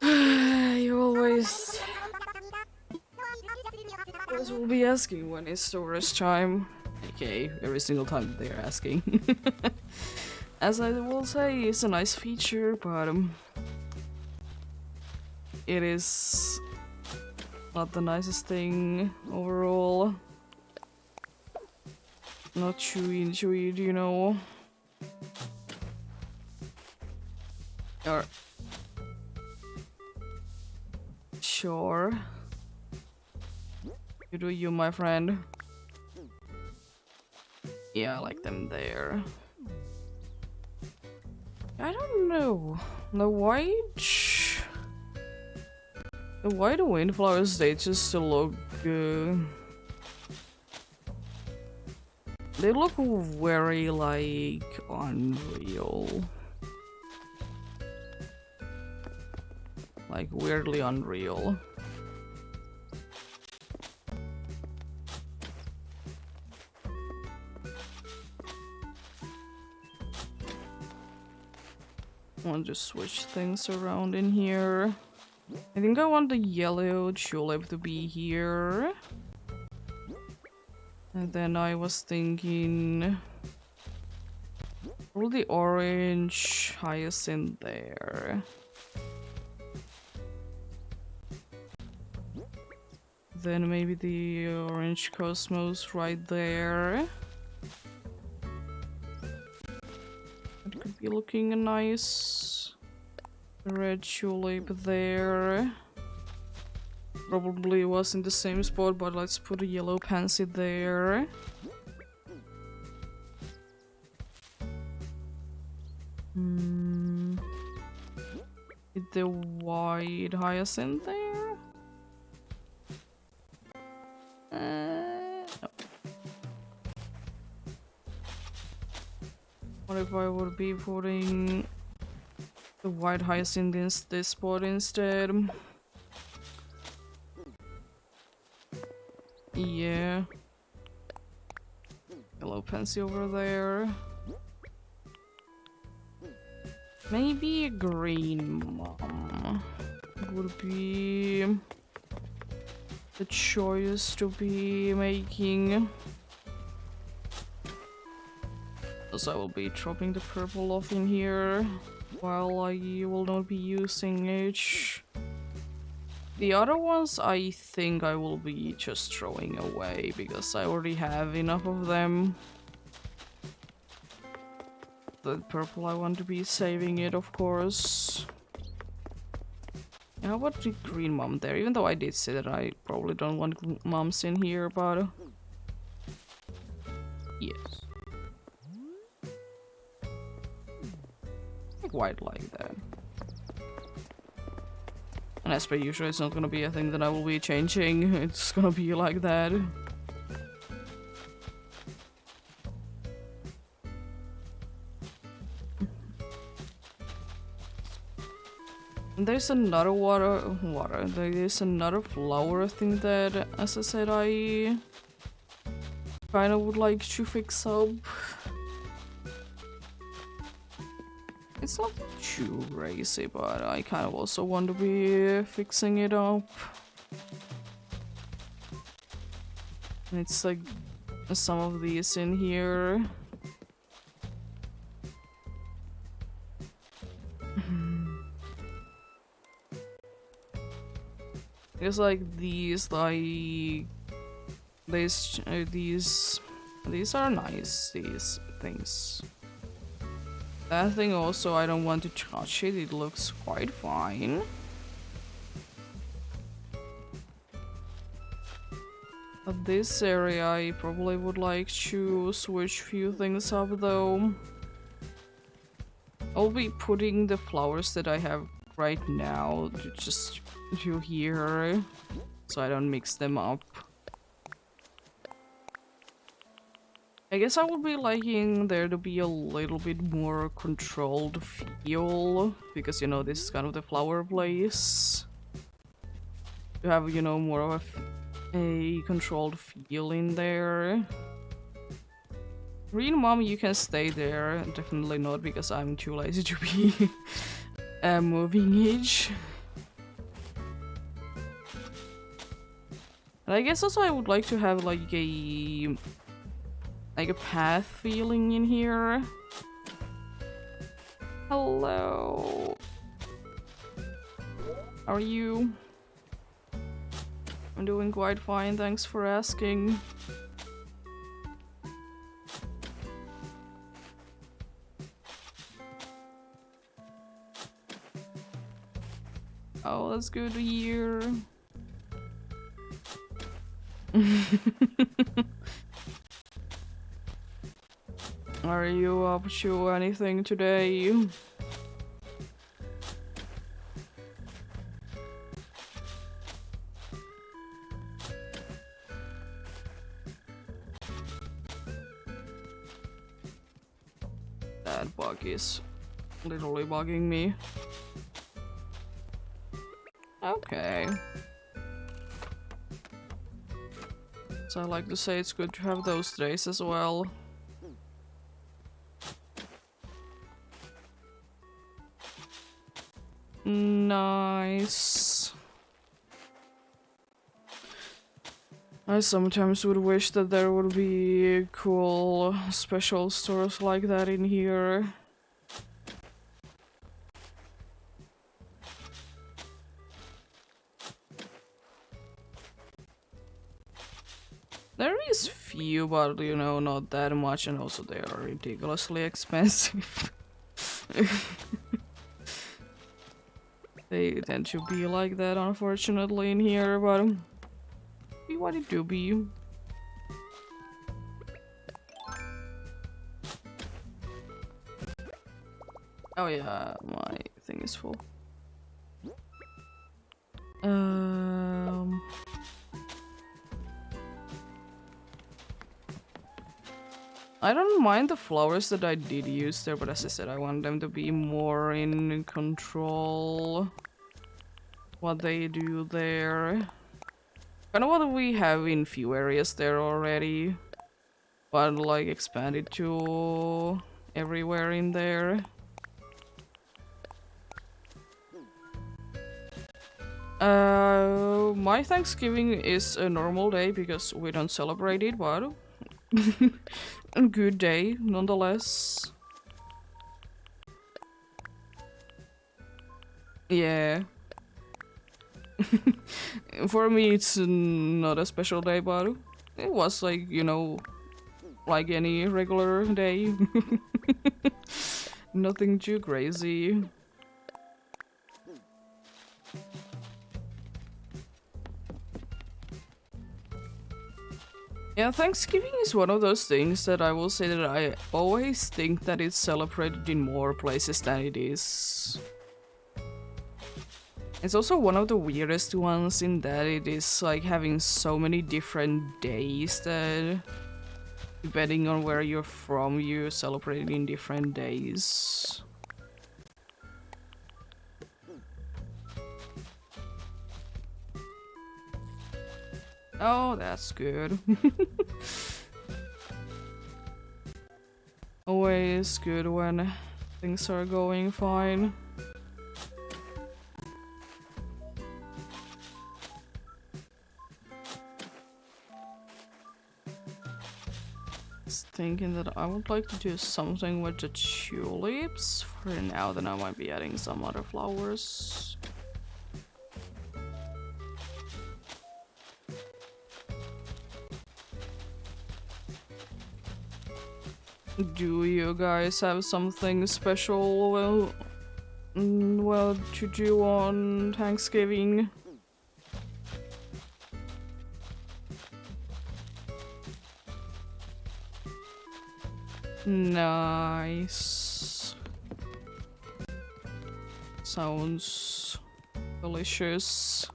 You always will be asking when it's storage time. Okay, every single time they're asking. As I will say, it's a nice feature, but it is not the nicest thing overall. Not too into it, you know. Or sure. You do you, my friend. Yeah, I like them there. I don't know. The white windflowers, they just look they look very like unreal. Like weirdly unreal. I'll just switch things around in here. I think I want the yellow tulip to be here. And then I was thinking all the orange hyacinth there. Then maybe the orange cosmos right there. It could be looking nice. Red tulip there. Probably was in the same spot, but let's put a yellow pansy there. With the white hyacinth there? No. What if I would be putting the white hyacinth in this spot instead? Yeah. Yellow pansy over there. Maybe a green mom would be the choice to be making. Because I will be dropping the purple off in here while I will not be using it. The other ones I think I will be just throwing away because I already have enough of them. The purple I want to be saving it, of course. How about the green mom there? Even though I did say that I probably don't want moms in here, but yes. quite like that. And as per usual, it's not gonna be a thing that I will be changing. It's gonna be like that. There's another there is another flower thing that, as I said, I kind of would like to fix up. It's not too crazy, but I kind of also want to be fixing it up. And it's like some of these in here. It's like these, like these are nice. These things. That thing also, I don't want to touch it. It looks quite fine. But this area, I probably would like to switch few things up, though. I'll be putting the flowers that I have right now just to here, so I don't mix them up. I guess I would be liking there to be a little bit more controlled feel, because, you know, this is kind of the flower place. To have, you know, more of a controlled feel in there. Green Mom, you can stay there. Definitely not, because I'm too lazy to be moving each. And I guess also I would like to have like a path feeling in here. Hello. How are you? I'm doing quite fine, thanks for asking. Oh, that's good to hear. Are you up to anything today? That bug is literally bugging me. Okay. So I like to say it's good to have those days as well. Nice. I sometimes would wish that there would be cool special stores like that in here. There is few, but you know, not that much, and also they are ridiculously expensive. They tend to be like that, unfortunately, in here, but be what it do be. Oh yeah, my thing is full. I don't mind the flowers that I did use there, but as I said, I want them to be more in control. What they do there. Kind of what we have in few areas there already. But like expand it to everywhere in there. My Thanksgiving is a normal day because we don't celebrate it, but a good day nonetheless. Yeah. For me it's not a special day, but it was like, you know, like any regular day. Nothing too crazy. Yeah, Thanksgiving is one of those things that I will say that I always think that it's celebrated in more places than it is. It's also one of the weirdest ones in that it is like having so many different days that depending on where you're from, you celebrate in different days. Oh, that's good. Always good when things are going fine. Just thinking that I would like to do something with the tulips for now, then I might be adding some other flowers. Do you guys have something special well to do on Thanksgiving? Nice. Sounds delicious.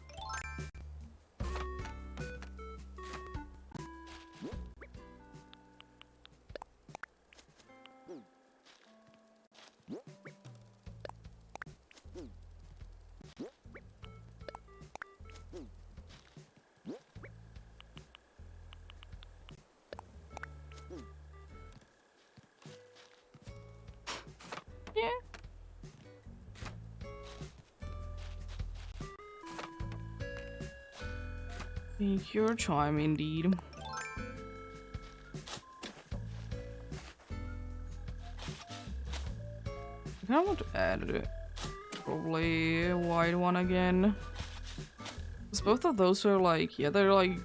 Take your time, indeed. I kind of want to add probably a white one again. Because both of those are like, yeah, they're like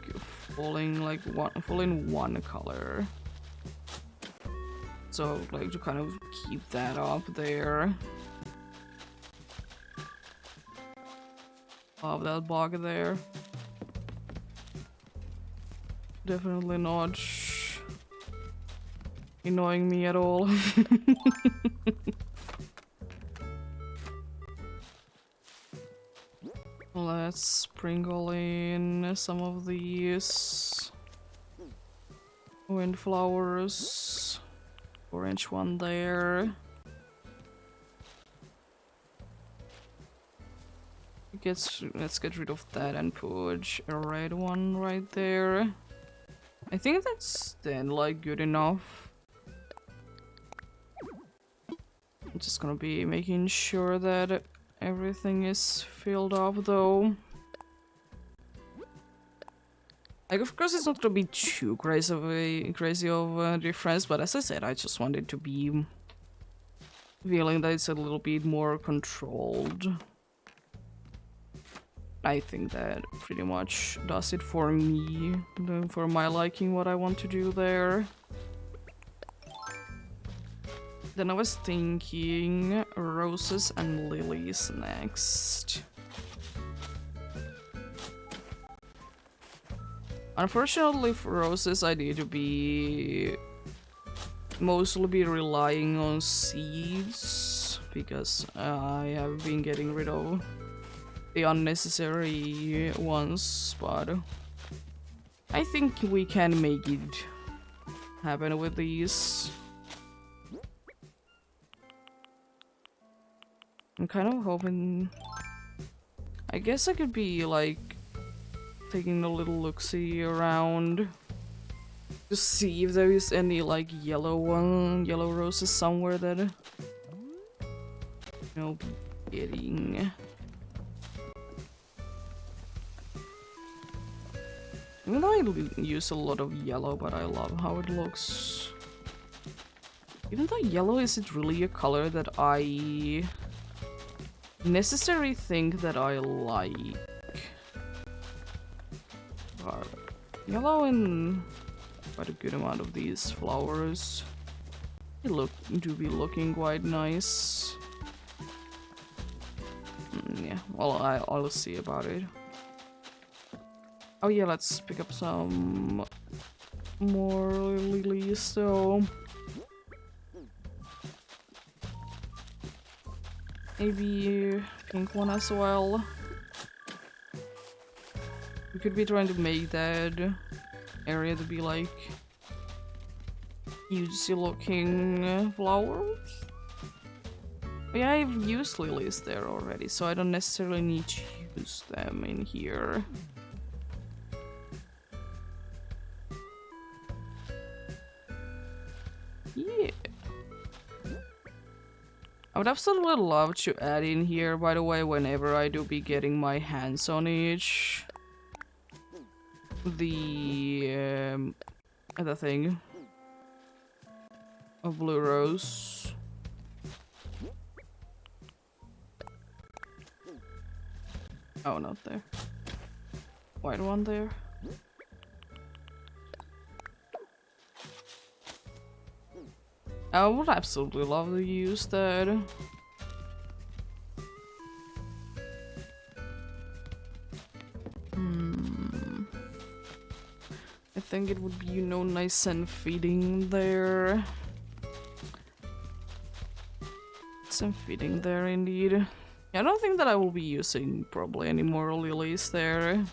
falling like full in one color. So I'd like to kind of keep that up there. Love that bug there. Definitely not annoying me at all. Let's sprinkle in some of these windflowers. Orange one there. Let's get rid of that and put a red one right there. I think that's then like good enough. I'm just gonna be making sure that everything is filled up though. Like, of course, it's not gonna be too crazy of a difference, but as I said, I just wanted to be feeling that it's a little bit more controlled. I think that pretty much does it for me, for my liking what I want to do there. Then I was thinking roses and lilies next. Unfortunately for roses, I need to mostly be relying on seeds because I have been getting rid of the unnecessary ones, but I think we can make it happen with these. I'm kind of hoping... I guess I could be like taking a little look-see around to see if there is any like yellow roses somewhere that I'll be getting. Even though I use a lot of yellow, but I love how it looks. Even though yellow isn't really a color that I necessarily think that I like. But yellow in quite a good amount of these flowers. They do be looking quite nice. Yeah, well, I'll see about it. Oh yeah, let's pick up some more lilies, so maybe pink one as well. We could be trying to make that area to be like cutesy looking flowers. But yeah, I've used lilies there already, so I don't necessarily need to use them in here. Yeah. I would absolutely love to add in here, by the way, whenever I do be getting my hands on each. The thing of blue rose. Oh, not there. White one there. I would absolutely love to use that. I think it would be, you know, nice and fitting there. Some fitting there indeed. I don't think that I will be using probably any more lilies there.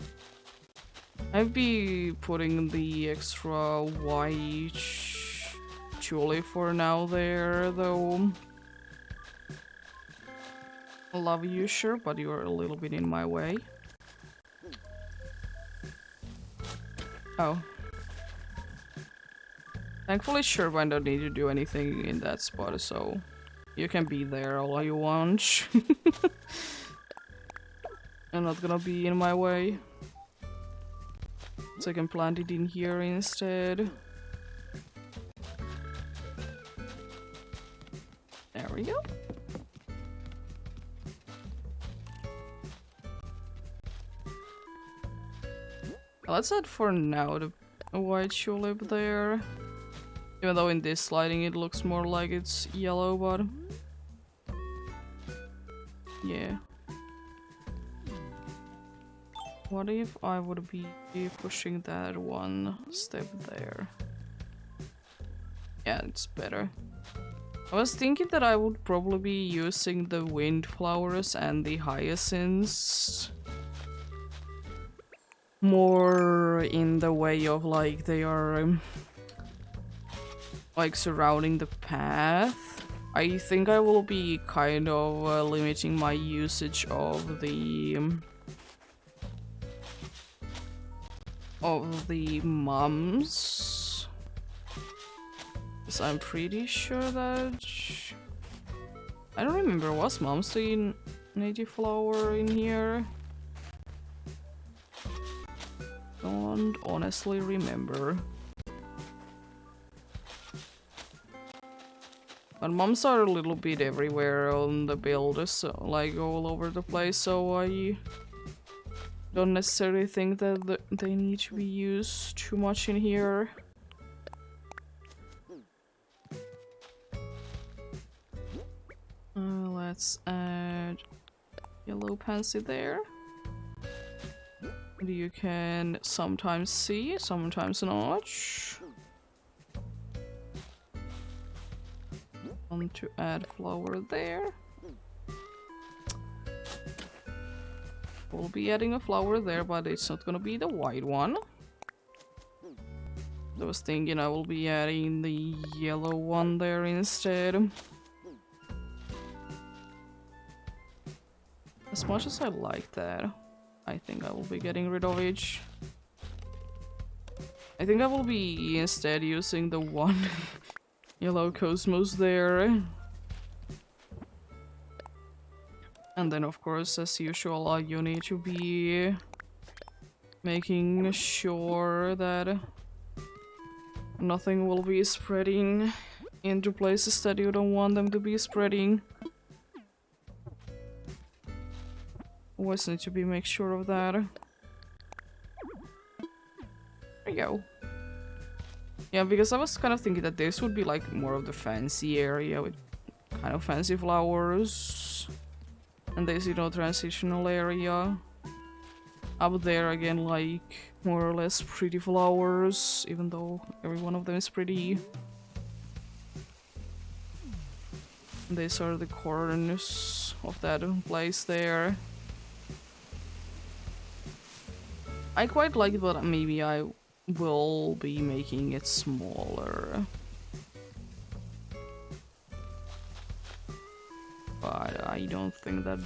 I'd be putting the extra white tulip for now there, though. I love you, sure, but you're a little bit in my way. Oh. Thankfully, Shervine don't need to do anything in that spot, so you can be there all you want. I'm not gonna be in my way. So I can plant it in here instead. There we go. Let's add for now the white tulip there. Even though in this lighting it looks more like it's yellow, but yeah. What if I would be pushing that one step there? Yeah, it's better. I was thinking that I would probably be using the windflowers and the hyacinths more in the way of like they are like surrounding the path. I think I will be kind of limiting my usage of the mums. Because I'm pretty sure that I don't remember, was mums the native flower in here? Don't honestly remember. But mums are a little bit everywhere on the build, so like all over the place, so I don't necessarily think that they need to be used too much in here. Let's add yellow pansy there. And you can sometimes see, sometimes not. Want to add flower there. We'll be adding a flower there, but it's not gonna be the white one. I was thinking I will be adding the yellow one there instead. As much as I like that, I think I will be getting rid of it. I think I will be instead using the one yellow cosmos there. And then of course, as usual, you need to be making sure that nothing will be spreading into places that you don't want them to be spreading. Always need to make sure of that. There we go. Yeah, because I was kind of thinking that this would be like more of the fancy area with kind of fancy flowers. And this, you know, transitional area. Up there again, like more or less pretty flowers, even though every one of them is pretty. These are the corners of that place there. I quite like it, but maybe I will be making it smaller. But I don't think that...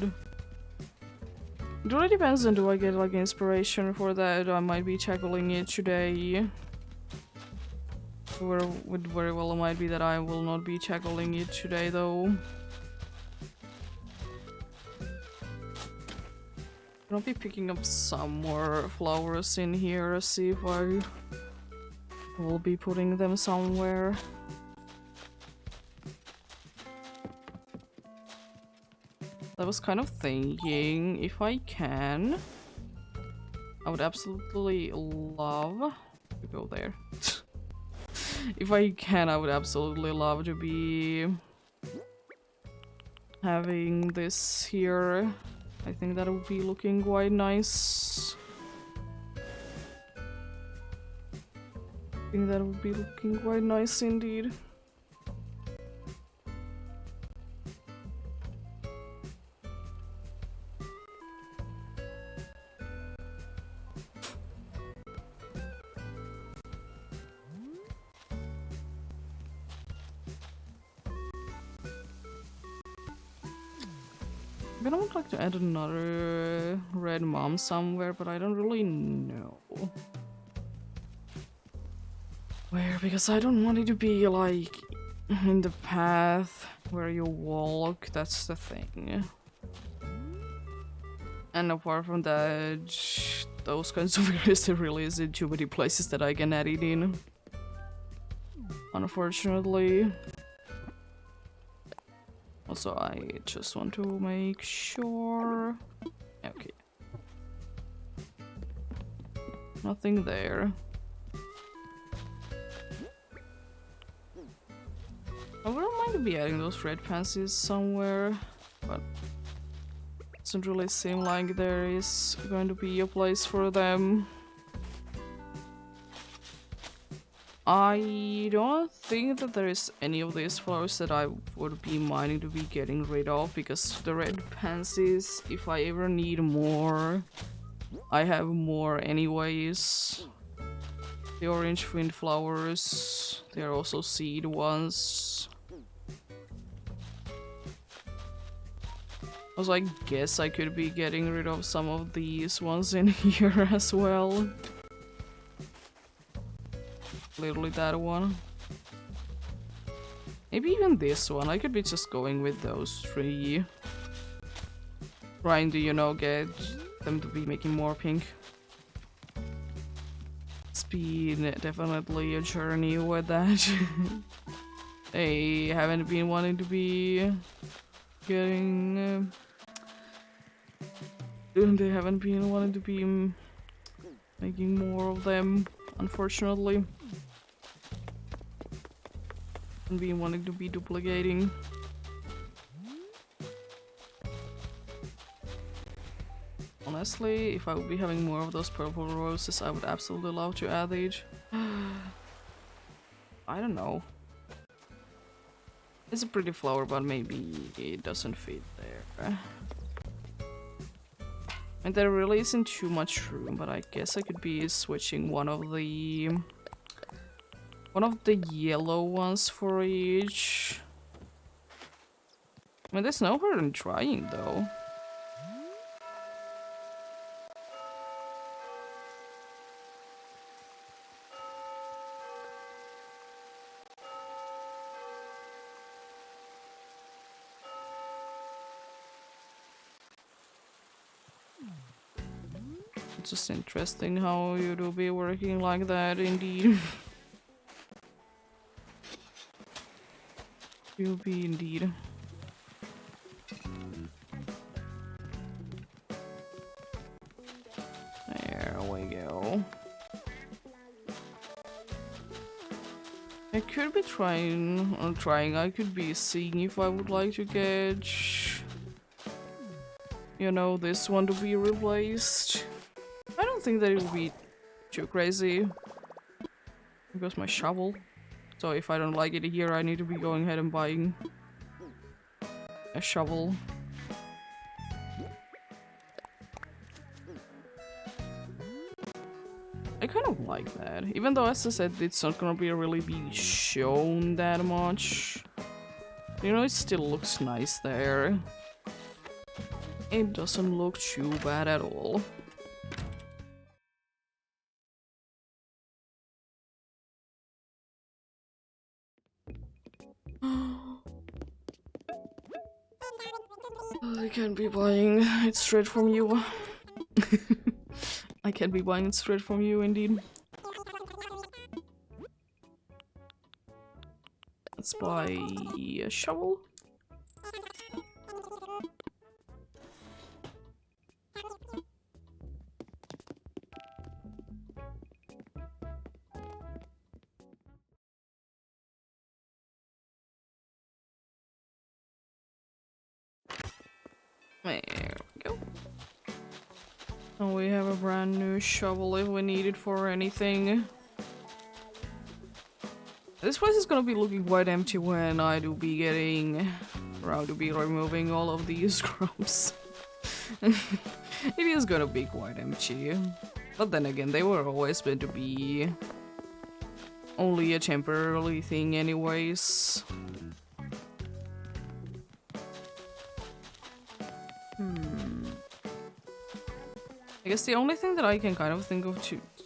It really depends on do I get like inspiration for that. I might be tackling it today. Or it very well might be that I will not be tackling it today though. I'll be picking up some more flowers in here, see if I will be putting them somewhere. I was kind of thinking, if I can, I would absolutely love to go there. If I can, I would absolutely love to be having this here. I think that would be looking quite nice. I think that would be looking quite nice indeed. I would like to add another red mom somewhere, but I don't really know where, because I don't want it to be like in the path where you walk. That's the thing. And apart from that, those kinds of areas, there really isn't too many places that I can add it in, unfortunately. Also, I just want to make sure... Okay. Nothing there. I wouldn't mind to be adding those red pansies somewhere, but it doesn't really seem like there is going to be a place for them. I don't think that there is any of these flowers that I would be minding to be getting rid of, because the red pansies, if I ever need more, I have more anyways. The orange windflowers, they are also seed ones. Also, I guess I could be getting rid of some of these ones in here as well. Literally that one. Maybe even this one. I could be just going with those three. Trying to, you know, get them to be making more pink. It's been definitely a journey with that. They haven't been wanting to be getting... they haven't been wanting to be making more of them, unfortunately. And been wanting to be duplicating. Honestly, if I would be having more of those purple roses, I would absolutely love to add it. I don't know. It's a pretty flower, but maybe it doesn't fit there. And there really isn't too much room, but I guess I could be switching one of the yellow ones for each. I mean, there's no harm in trying though. It's just interesting how you do be working like that, indeed. You'll be indeed. There we go. I could be I could be seeing if I would like to get, you know, this one to be replaced. I don't think that it would be too crazy. Because my shovel. So if I don't like it here, I need to be going ahead and buying a shovel. I kind of like that. Even though, as I said, it's not gonna really be shown that much. You know, it still looks nice there. It doesn't look too bad at all. I can't be buying it straight from you. I can't be buying it straight from you, indeed. Let's buy a shovel. There we go. And we have a brand new shovel if we need it for anything. This place is gonna be looking quite empty when I do be getting around to be removing all of these crops. It is gonna be quite empty. But then again, they were always meant to be only a temporary thing anyways. I guess the only thing that I can kind of think of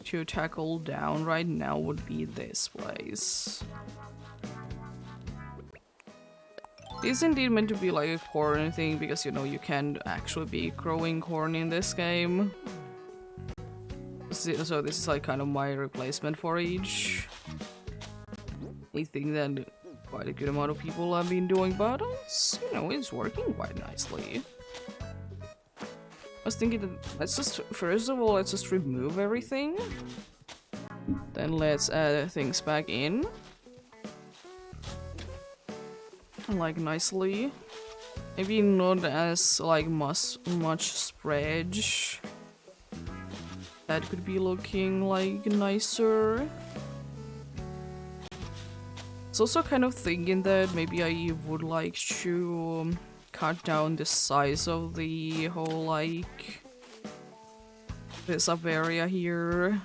to tackle down right now would be this place. It is indeed meant to be like a corn thing because, you know, you can actually be growing corn in this game. So this is like kind of my replacement for each. I think that quite a good amount of people have been doing, but it's, you know, it's working quite nicely. I was thinking that let's just, first of all, let's just remove everything. Then let's add things back in. Like nicely. Maybe not as like much spread. That could be looking like nicer. It's also kind of thinking that maybe I would like to cut down the size of the whole like this up area here.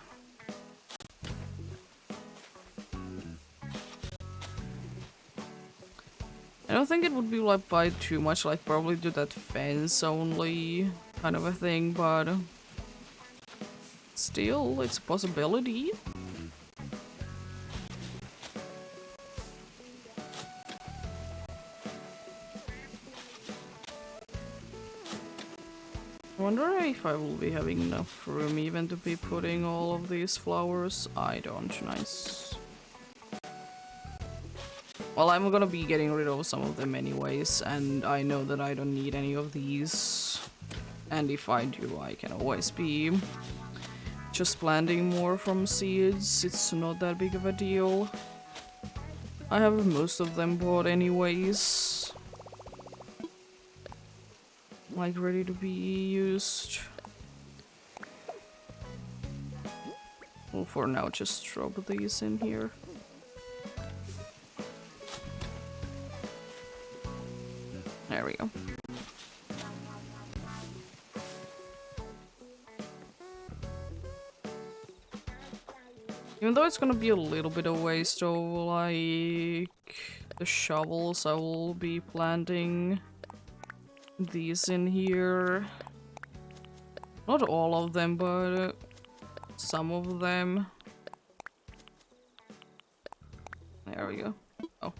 I don't think it would be like by too much, like probably do that fence only kind of a thing, but still, it's a possibility. I wonder if I will be having enough room even to be putting all of these flowers. I don't. Nice. Well, I'm gonna be getting rid of some of them anyways, and I know that I don't need any of these. And if I do, I can always be just planting more from seeds. It's not that big of a deal. I have most of them bought anyways. Like ready to be used. Well, for now, just drop these in here. There we go. Even though it's gonna be a little bit of waste of like the shovels, I will be planting these in here. Not all of them, but some of them. There we go. Oh.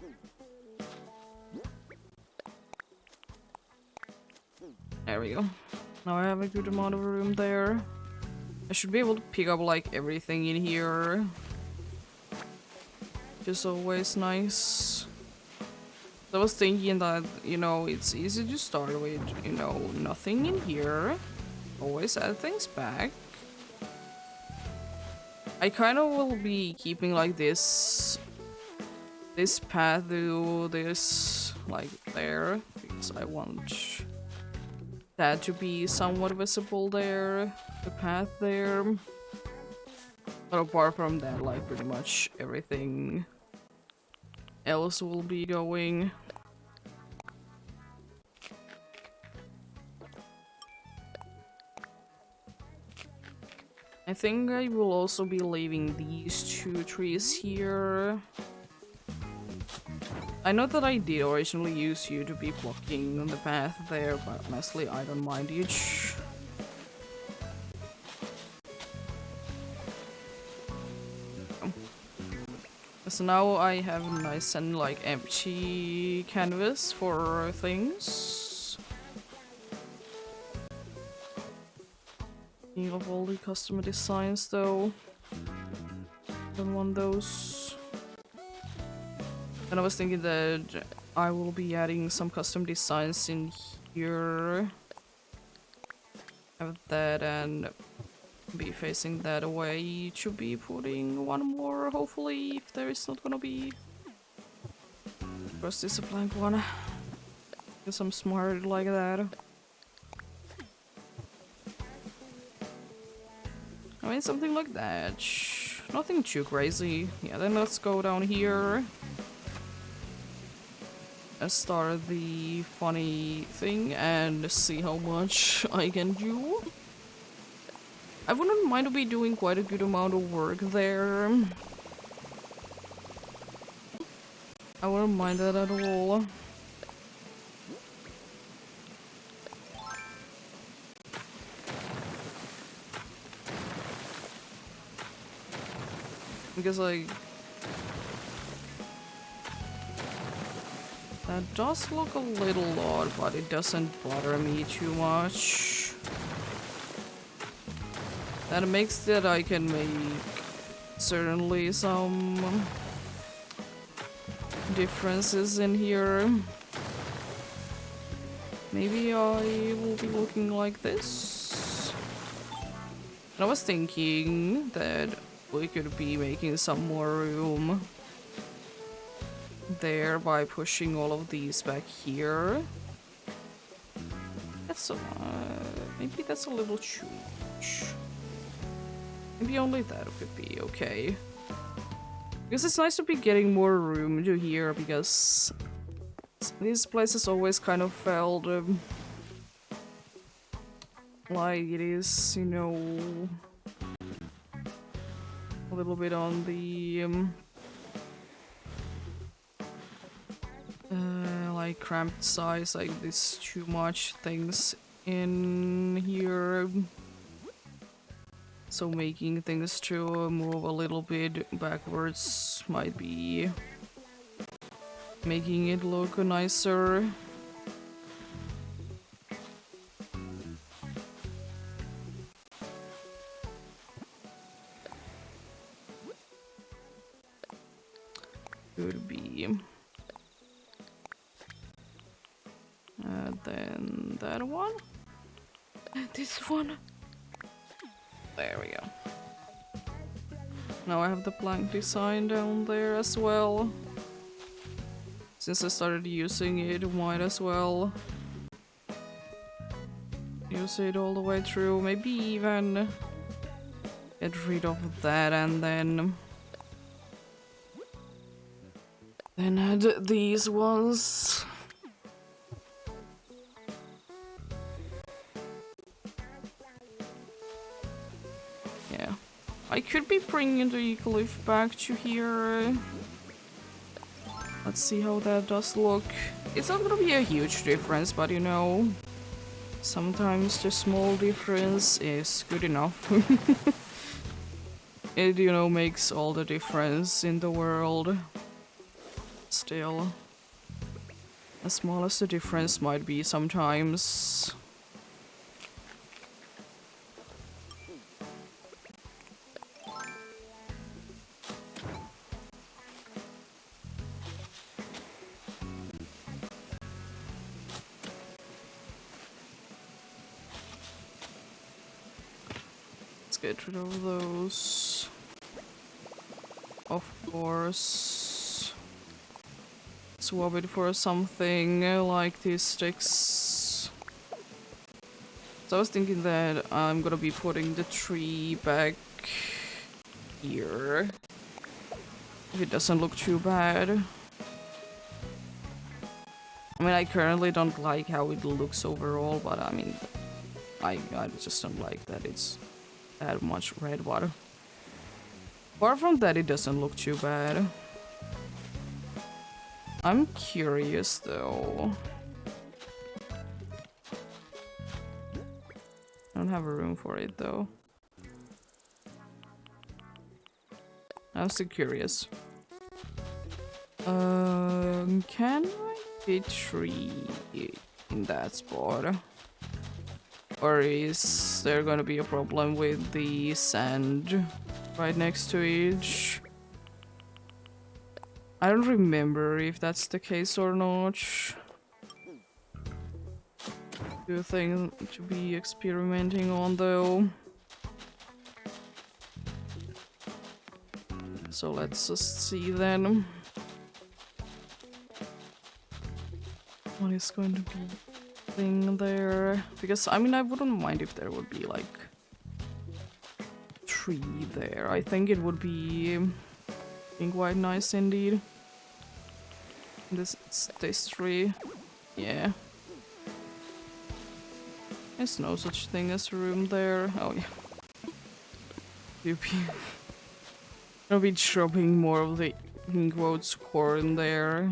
There we go. Now I have a good amount of room there. I should be able to pick up like everything in here. Which is always nice. I was thinking that, you know, it's easy to start with, you know, nothing in here. Always add things back. I kind of will be keeping like this path to this like there because I want that to be somewhat visible there, the path there. But apart from that, like pretty much everything else will be going. I think I will also be leaving these 2 trees here. I know that I did originally use you to be blocking the path there, but honestly I don't mind each. So now I have nice and like empty canvas for things. Thinking of all the custom designs though. Don't want those. And I was thinking that I will be adding some custom designs in here. Have that and be facing that away. Should be putting one more, hopefully, if there is not gonna be. First is a blank one. Because I'm smart like that. I mean, something like that. Nothing too crazy. Yeah, then let's go down here. And start the funny thing and see how much I can do. I wouldn't mind to be doing quite a good amount of work there. I wouldn't mind that at all. Because like... that does look a little odd, but it doesn't bother me too much. That makes that I can make certainly some differences in here. Maybe I will be looking like this. And I was thinking that we could be making some more room there by pushing all of these back here. That's maybe that's a little too much. Maybe only that could be okay. Because it's nice to be getting more room to here, because these places always kind of felt like it is, you know, a little bit on the like cramped size, like there's too much things in here. So making things to move a little bit backwards might be making it look nicer. Could be. Then that one. This one. There we go. Now I have the plank design down there as well. Since I started using it, might as well use it all the way through. Maybe even get rid of that and then add these ones. Yeah, I could be bringing the cliff back to here. Let's see how that does look. It's not gonna be a huge difference, but you know, sometimes the small difference is good enough. It, you know, makes all the difference in the world. Still, as small as the difference might be sometimes. Let's get rid of those. Of course. Swap it for something like these sticks. So I was thinking that I'm gonna be putting the tree back here. If it doesn't look too bad. I mean, I currently don't like how it looks overall, but I mean, I just don't like that it's that much red water. Apart from that, it doesn't look too bad. I'm curious though. I don't have a room for it though. I'm still curious. Can I fit 3 in that spot? Or is there gonna be a problem with the sand right next to each? I don't remember if that's the case or not. Good thing to be experimenting on though. So let's just see then. What is going to be thing there? Because I mean I wouldn't mind if there would be like tree there. I think it would be quite nice indeed. This tree. Yeah. There's no such thing as a room there. Oh yeah. I'll be dropping more of the in quotes corn there.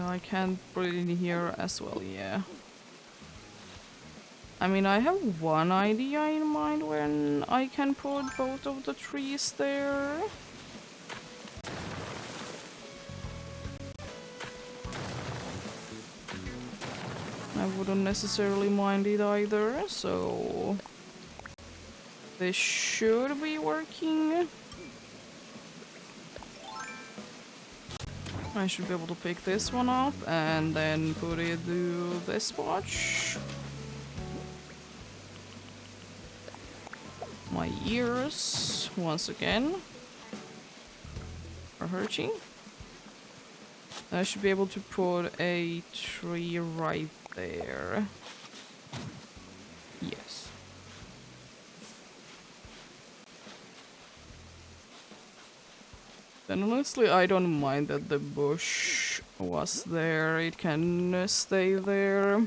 I can't put it in here as well, yeah. I mean, I have one idea in mind when I can put both of the trees there. I wouldn't necessarily mind it either, so this should be working. I should be able to pick this one up and then put it to this spot. My ears, once again, are hurting. I should be able to put a tree right there. Yes. Then honestly, I don't mind that the bush was there. It can stay there.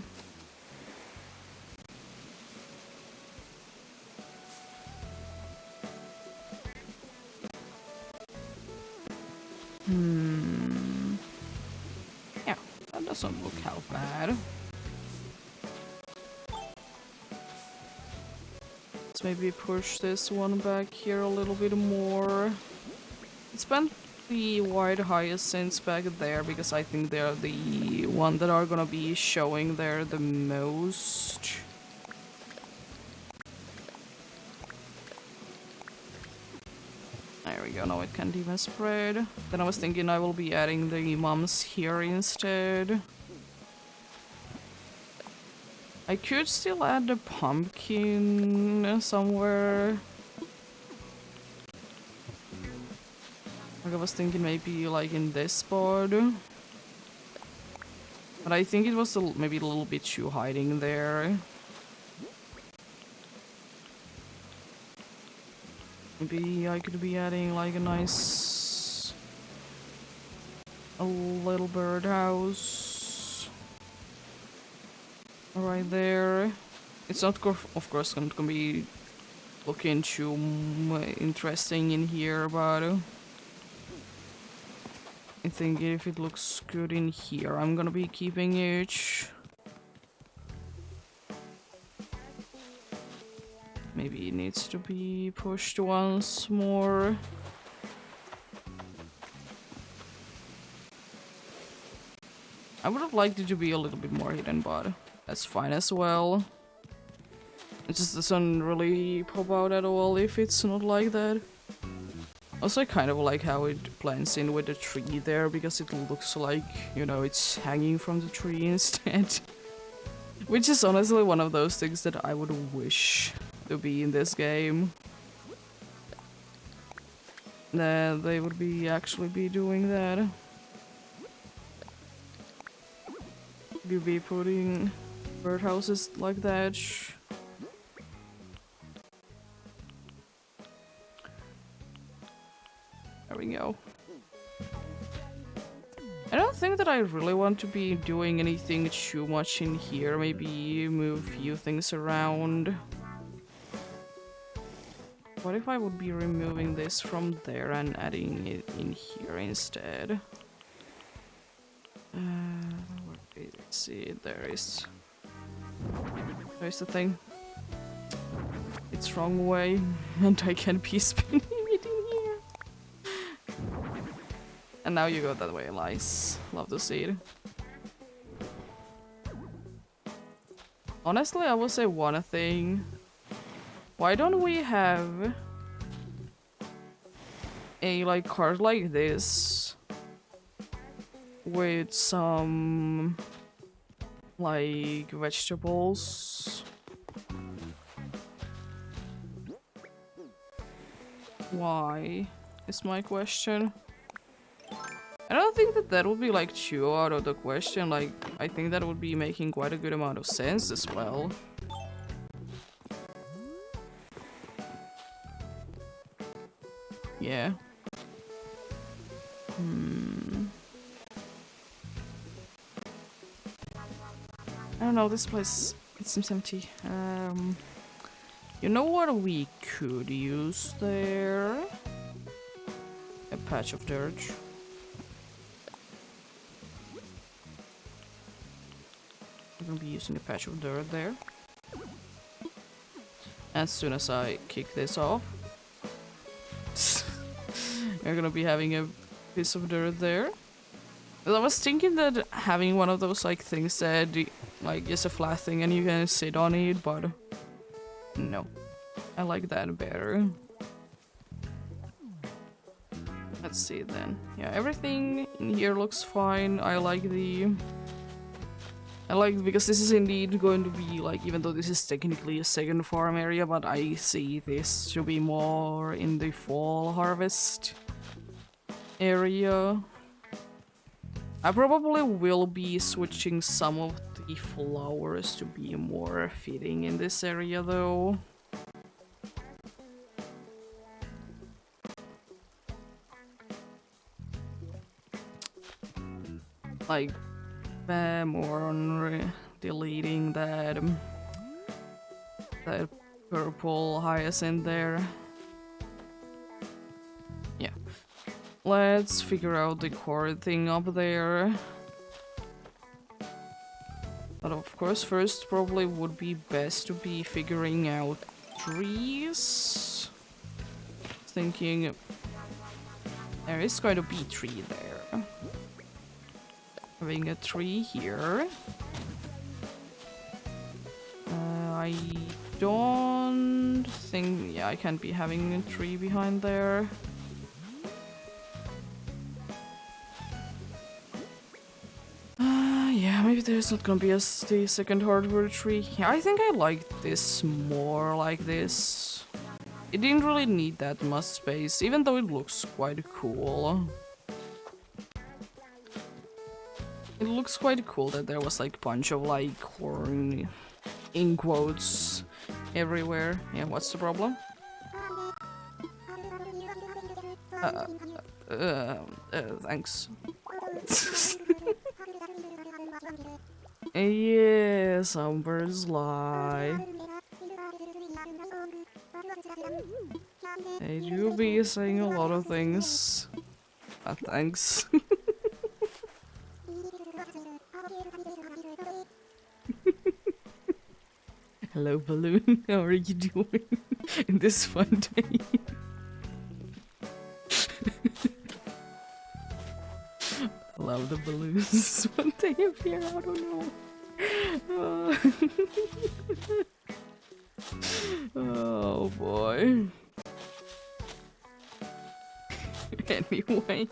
Yeah, that doesn't look how bad. Let's maybe push this one back here a little bit more. Spent the white hyacinths back there because I think they're the one that are gonna be showing there the most. There we go, now it can't even spread. Then I was thinking I will be adding the mums here instead. I could still add the pumpkin somewhere. Like I was thinking maybe like in this spot. But I think it was maybe a little bit too hiding there. Maybe I could be adding like a nice... a little birdhouse. Right there. It's not of course gonna be looking too interesting in here, but... I think if it looks good in here, I'm gonna be keeping it. Maybe it needs to be pushed once more. I would have liked it to be a little bit more hidden, but that's fine as well. It just doesn't really pop out at all if it's not like that. Also, I kind of like how it blends in with the tree there, because it looks like, you know, it's hanging from the tree instead. Which is honestly one of those things that I would wish to be in this game. that they would be actually be doing that. You'd be putting birdhouses like that. There we go. I don't think that I really want to be doing anything too much in here. Maybe move a few things around. What if I would be removing this from there and adding it in here instead? Let's see, there's the thing. It's wrong way, and I can't be spinning it in here. And now you go that way, Lice. Love to see it. Honestly, I will say one thing. Why don't we have a like card like this with some like vegetables? Why is my question. I don't think that that would be like too out of the question. Like, I think that would be making quite a good amount of sense as well. Yeah. I don't know, this place, it seems empty. You know what we could use there? A patch of dirt. I'm gonna be using a patch of dirt there. As soon as I kick this off, we're gonna be having a piece of dirt there. I was thinking that having one of those like things that like just a flat thing and you can sit on it, but no, I like that better. Let's see then. Yeah, everything in here looks fine. I like because this is indeed going to be like, even though this is technically a second farm area, but I see this to be more in the fall harvest area. I probably will be switching some of the flowers to be more fitting in this area though. Like, more on deleting that purple hyacinth there. Yeah. Let's figure out the core thing up there. But of course, first probably would be best to be figuring out trees. Thinking there is going to be a tree there. Having a tree here. I don't think... yeah, I can't be having a tree behind there. Yeah, maybe there's not gonna be the second hardwood tree. Yeah, I think I like this more like this. It didn't really need that much space, even though it looks quite cool. It looks quite cool that there was like a bunch of like corn in quotes everywhere. Yeah, what's the problem? Thanks. Yeah, some birds lie. They do be saying a lot of things. Thanks. Hello, Balloon. How are you doing in this fun day? I love the balloons. One day up here, I don't know. Oh boy. Anyway.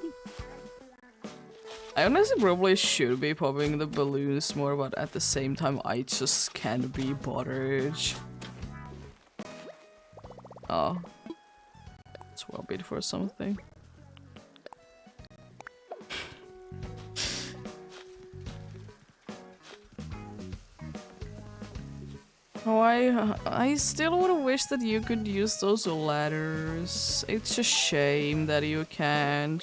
I honestly probably should be popping the balloons more, but at the same time I just can't be bothered. Oh. That's a bit for something. Oh, I still would wish that you could use those ladders. It's a shame that you can't.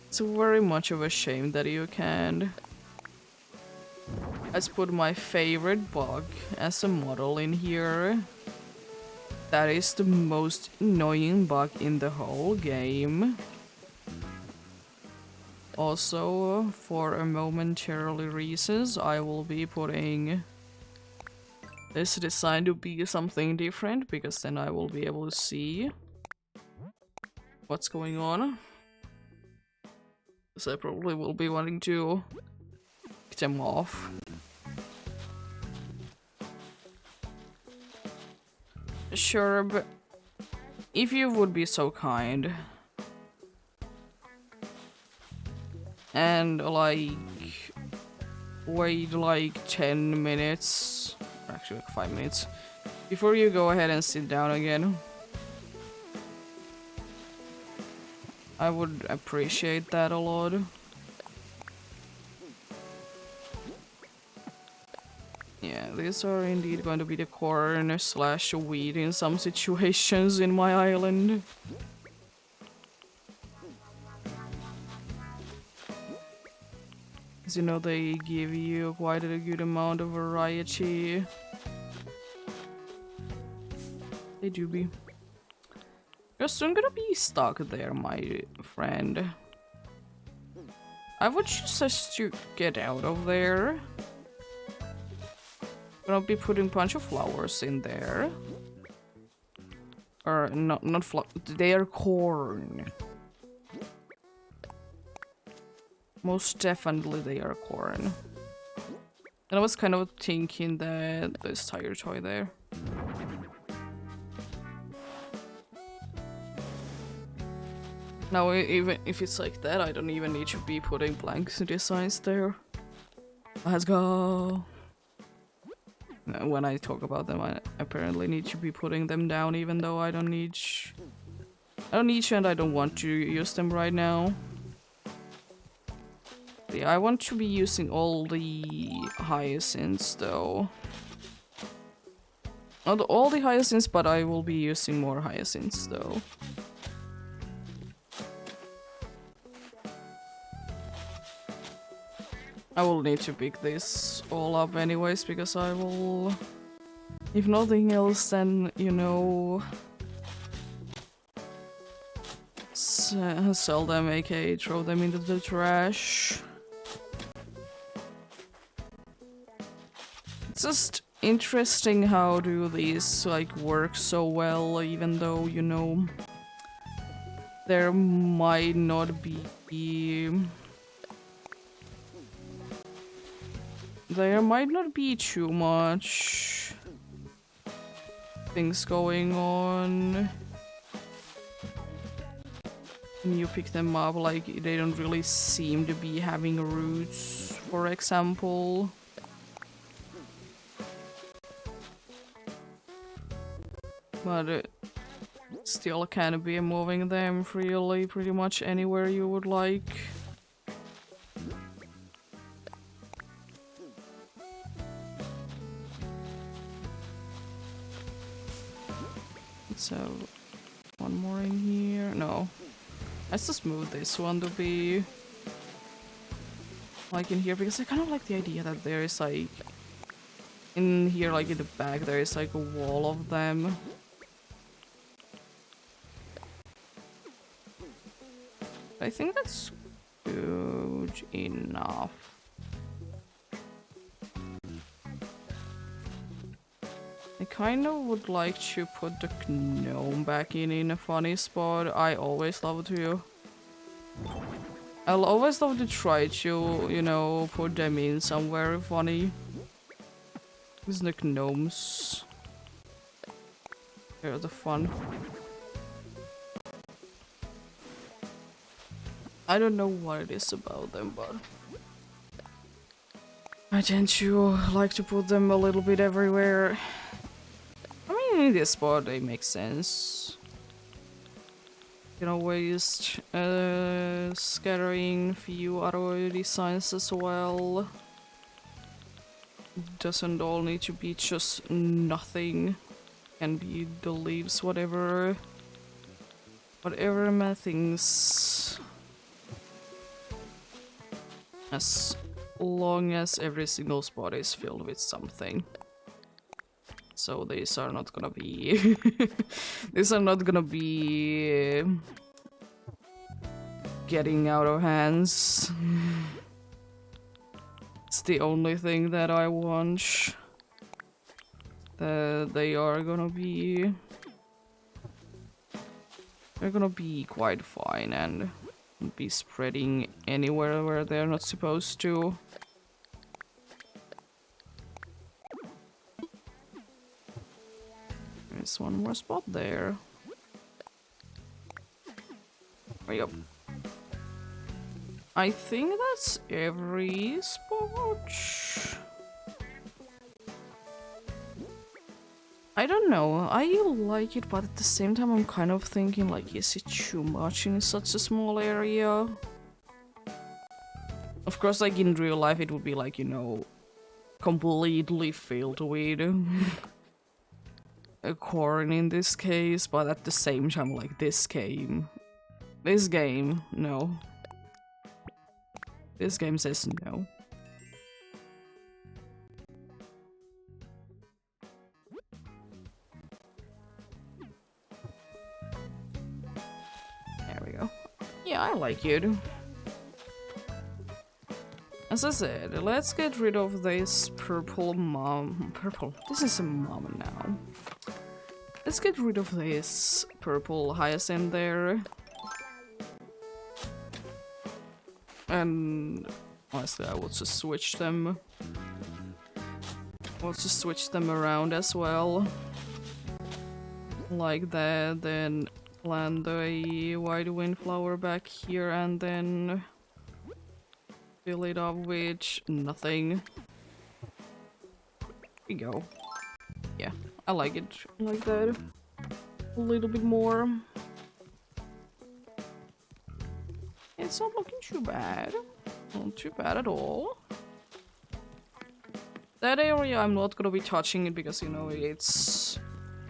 It's very much of a shame that you can't. Let's put my favorite bug as a model in here. That is the most annoying bug in the whole game. Also, for a momentarily reasons, I will be putting this design to be something different, because then I will be able to see what's going on. So I probably will be wanting to get them off. Sure, but if you would be so kind and like wait like 10 minutes, or actually like 5 minutes, before you go ahead and sit down again, I would appreciate that a lot. Yeah, these are indeed going to be the corn slash weed in some situations in my island. As you know, they give you quite a good amount of variety. They do be. You're soon gonna be stuck there, my friend. I would suggest you get out of there. Gonna be putting a bunch of flowers in there. Or not flowers, they are corn. Most definitely they are corn. And I was kind of thinking that there's tire toy there. Now, even if it's like that, I don't even need to be putting blank designs there. Let's go! When I talk about them, I apparently need to be putting them down, even though I don't need and I don't want to use them right now. Yeah, I want to be using all the hyacinths, though. Not all the hyacinths, but I will be using more hyacinths, though. I will need to pick this all up anyways, because I will... If nothing else, then, you know... sell them, aka throw them into the trash. It's just interesting how do these, like, work so well, even though, you know... There might not be... There might not be too much things going on. When you pick them up, like, they don't really seem to be having roots, for example. But it still can be moving them freely pretty much anywhere you would like. So, one more in here. No. Let's just move this one to be like in here, because I kind of like the idea that there is like in here, like in the back, there is like a wall of them. I think that's good enough. I kind of would like to put the gnome back in a funny spot. I always love to. I'll always love to try to, you know, put them in somewhere funny. These are the gnomes. They're the fun. I don't know what it is about them, but I tend to like to put them a little bit everywhere. I mean, in this spot, they make sense. You can always scattering few other designs as well. Doesn't all need to be just nothing. Can be the leaves, whatever. Whatever my things. As long as every single spot is filled with something. So these are not gonna be these are not gonna be getting out of hands. It's the only thing that I want. That they're gonna be quite fine and be spreading anywhere where they're not supposed to. There's one more spot there. There you go. I think that's every spot. I don't know, I like it, but at the same time I'm kind of thinking like, is it too much in such a small area? Of course, like in real life it would be like, you know, completely filled with a corn in this case, but at the same time, like this game, no. This game says no. There we go. Yeah, I like it. As I said, let's get rid of this purple. This is a mom now. Let's get rid of this purple hyacinth there. And honestly, I will just switch them. I'll just switch them around as well. Like that, then plant the white windflower back here and then fill it up with nothing. There we go. Yeah, I like it like that. A little bit more. It's not looking too bad. Not too bad at all. That area I'm not gonna be touching it because, you know, it's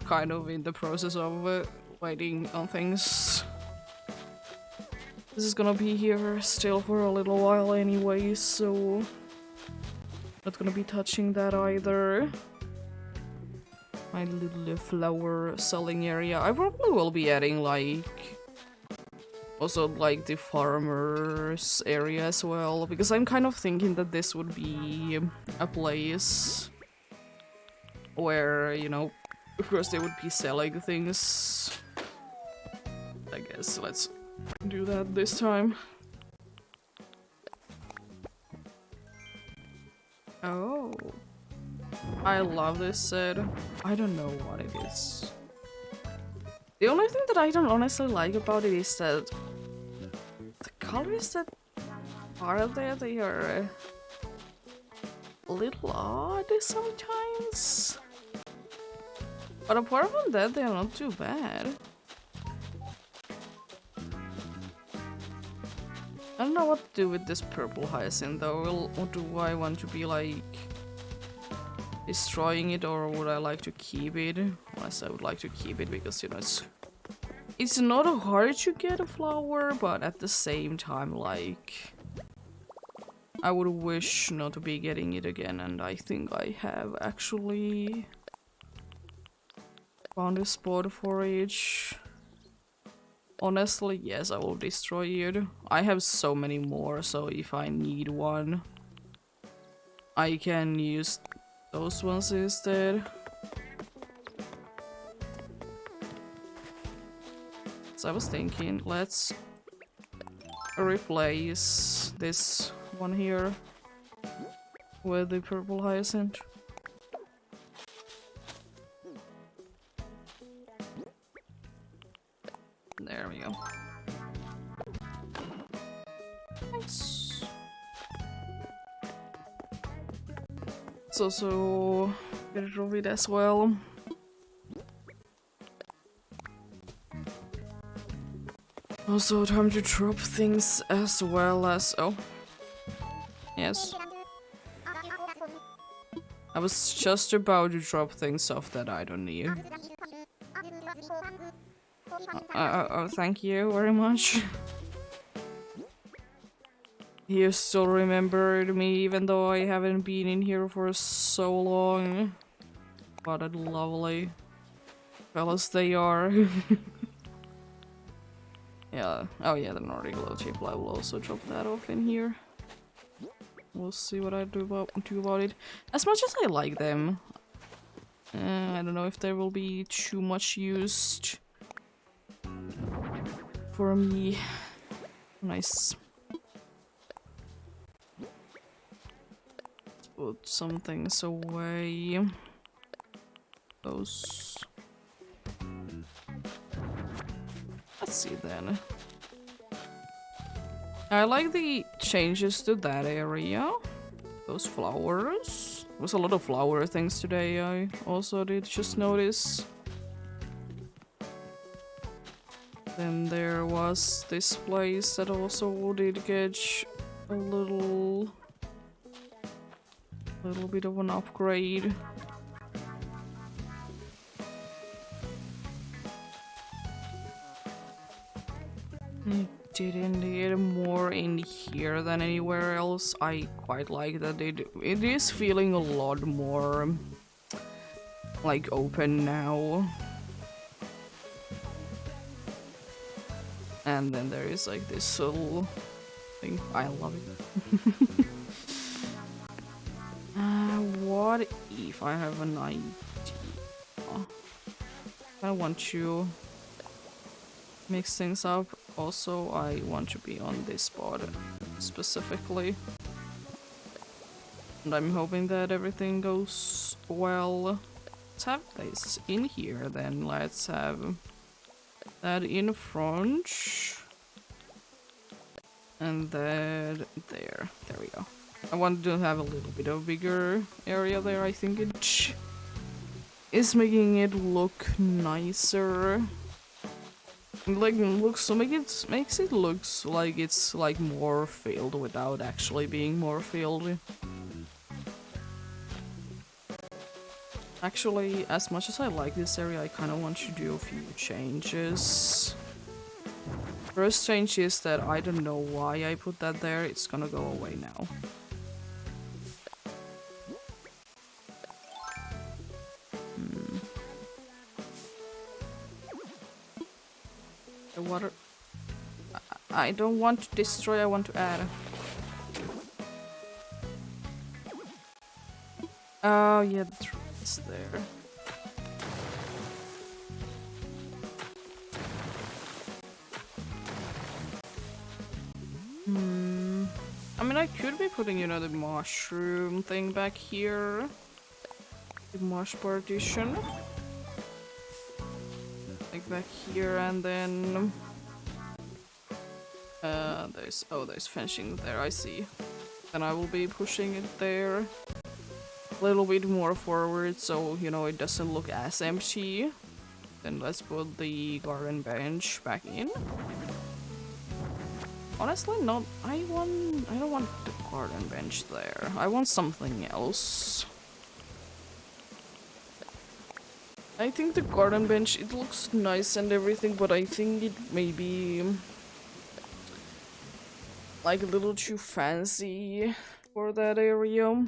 kind of in the process of waiting on things. This is gonna be here still for a little while anyway, so not gonna be touching that either. My little flower selling area. I probably will be adding like also like the farmers area as well, because I'm kind of thinking that this would be a place where, you know, of course they would be selling things. I guess let's do that this time. Oh, I love this set. I don't know what it is. The only thing that I don't honestly like about it is that the colors that are there, they are a little odd sometimes. But apart from that, they're not too bad. I don't know what to do with this purple hyacinth though. Or do I want to be like destroying it, or would I like to keep it? Unless I would like to keep it because, you know, it's not hard to get a flower, but at the same time, like, I would wish not to be getting it again, and I think I have actually found a spot for each. Honestly, yes, I will destroy it. I have so many more, so if I need one, I can use those ones instead. So I was thinking, let's replace this one here with the purple hyacinth. There we go. Nice. Let's also get rid of it as well. Also, time to drop things as well as... Oh. Yes. I was just about to drop things off that I don't need. Oh, thank you very much. You still remembered me even though I haven't been in here for so long. What a lovely fellas they are. Yeah. Oh yeah, the Nordic glow chip. I will also drop that off in here. We'll see what I do about it. As much as I like them, I don't know if there will be too much used for me. Nice. Let's put some things away. Those. Let's see then. I like the changes to that area. Those flowers. There was a lot of flower things today, I also did just notice. Then there was this place that also did get a little bit of an upgrade. Didn't need more in here than anywhere else. I quite like that it is feeling a lot more like open now. And then there is like this little thing. I love it. What if I have an idea? I want to mix things up. Also, I want to be on this spot specifically. And I'm hoping that everything goes well. Let's have this in here then. Let's have that in front. And that there. There we go. I want to have a little bit of a bigger area there. I think it is making it look nicer. Like makes it looks like it's like more filled without actually being more filled. Actually, as much as I like this area, I kind of want to do a few changes. First change is that I don't know why I put that there. It's gonna go away now. The water. I don't want to destroy, I want to add. Oh yeah, the tree is there. I mean, I could be putting, you know, the mushroom thing back here. The marsh partition. Like back here, and then there's fencing there, I see. Then I will be pushing it there a little bit more forward so, you know, it doesn't look as empty. Then let's put the garden bench back in. Honestly, I don't want the garden bench there. I want something else. I think the garden bench, it looks nice and everything, but I think it may be like a little too fancy for that area.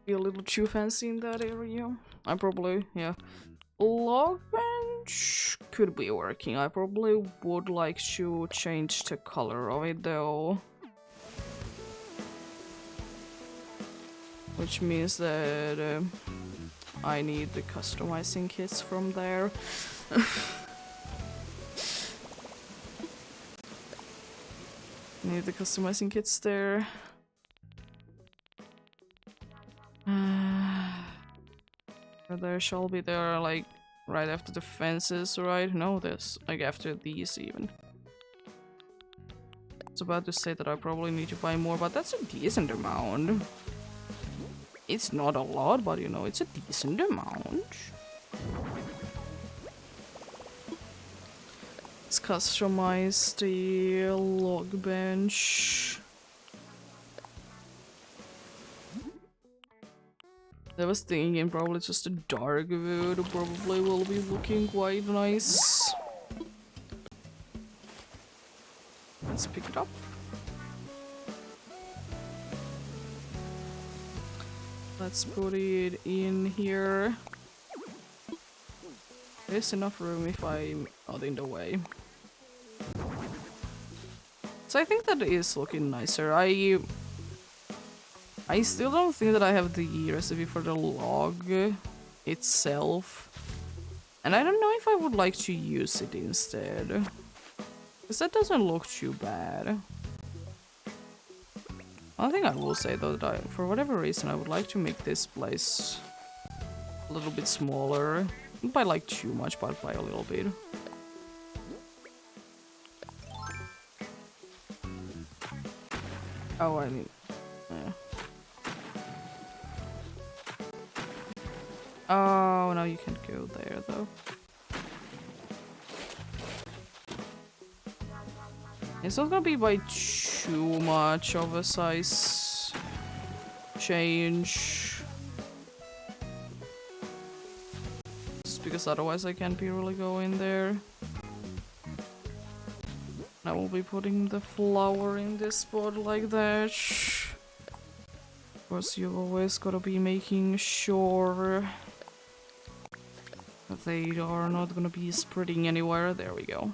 Be a little too fancy in that area. I probably, yeah. Log bench could be working. I probably would like to change the color of it though. Which means that I need the customizing kits from there. Need the customizing kits there. There shall be there, like, right after the fences, right? No, there's, like, after these even. I was about to say that I probably need to buy more, but that's a decent amount. It's not a lot, but you know, it's a decent amount. Let's customize the log bench. I was thinking probably just a dark wood probably will be looking quite nice. Let's pick it up. Let's put it in here. There's enough room if I'm not in the way. So I think that is looking nicer. I still don't think that I have the recipe for the log itself. And I don't know if I would like to use it instead. Because that doesn't look too bad. One thing I will say though, that for whatever reason I would like to make this place a little bit smaller. Not by like too much, but by a little bit. Oh, I mean... yeah. Oh, now you can't go there though. It's not gonna be by too much of a size change. Just because otherwise I can't be really going there. I will be putting the flower in this spot like that. Of course, you always gotta be making sure that they are not gonna be spreading anywhere. There we go.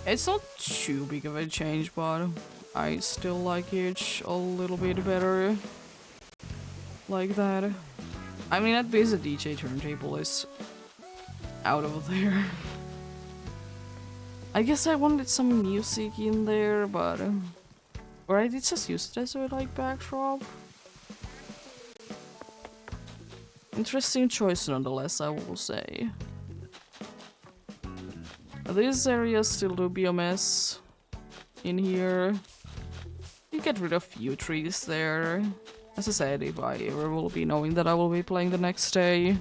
It's not too big of a change, but I still like it a little bit better. Like that. I mean, at least the DJ turntable is out of there. I guess I wanted some music in there, but... or I did just use it as a, like, backdrop. Interesting choice nonetheless, I will say. This area still do be a mess in here. You get rid of few trees there. As I said, if I ever will be knowing that I will be playing the next day,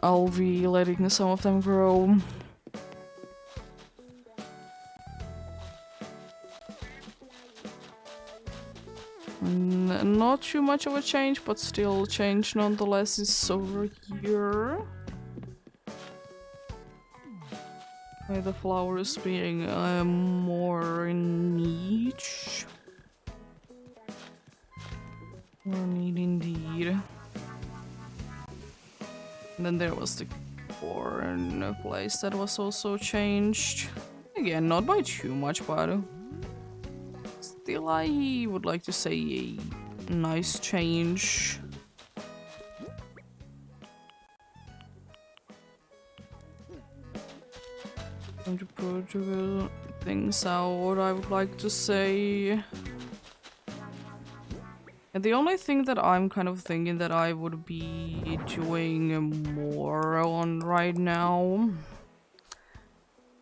I'll be letting some of them grow. Not too much of a change, but still change nonetheless is over here. With the flowers being more niche. More neat indeed. And then there was the corn place that was also changed. Again, not by too much, but still I would like to say a nice change. Time to put things out, I would like to say. And the only thing that I'm kind of thinking that I would be doing more on right now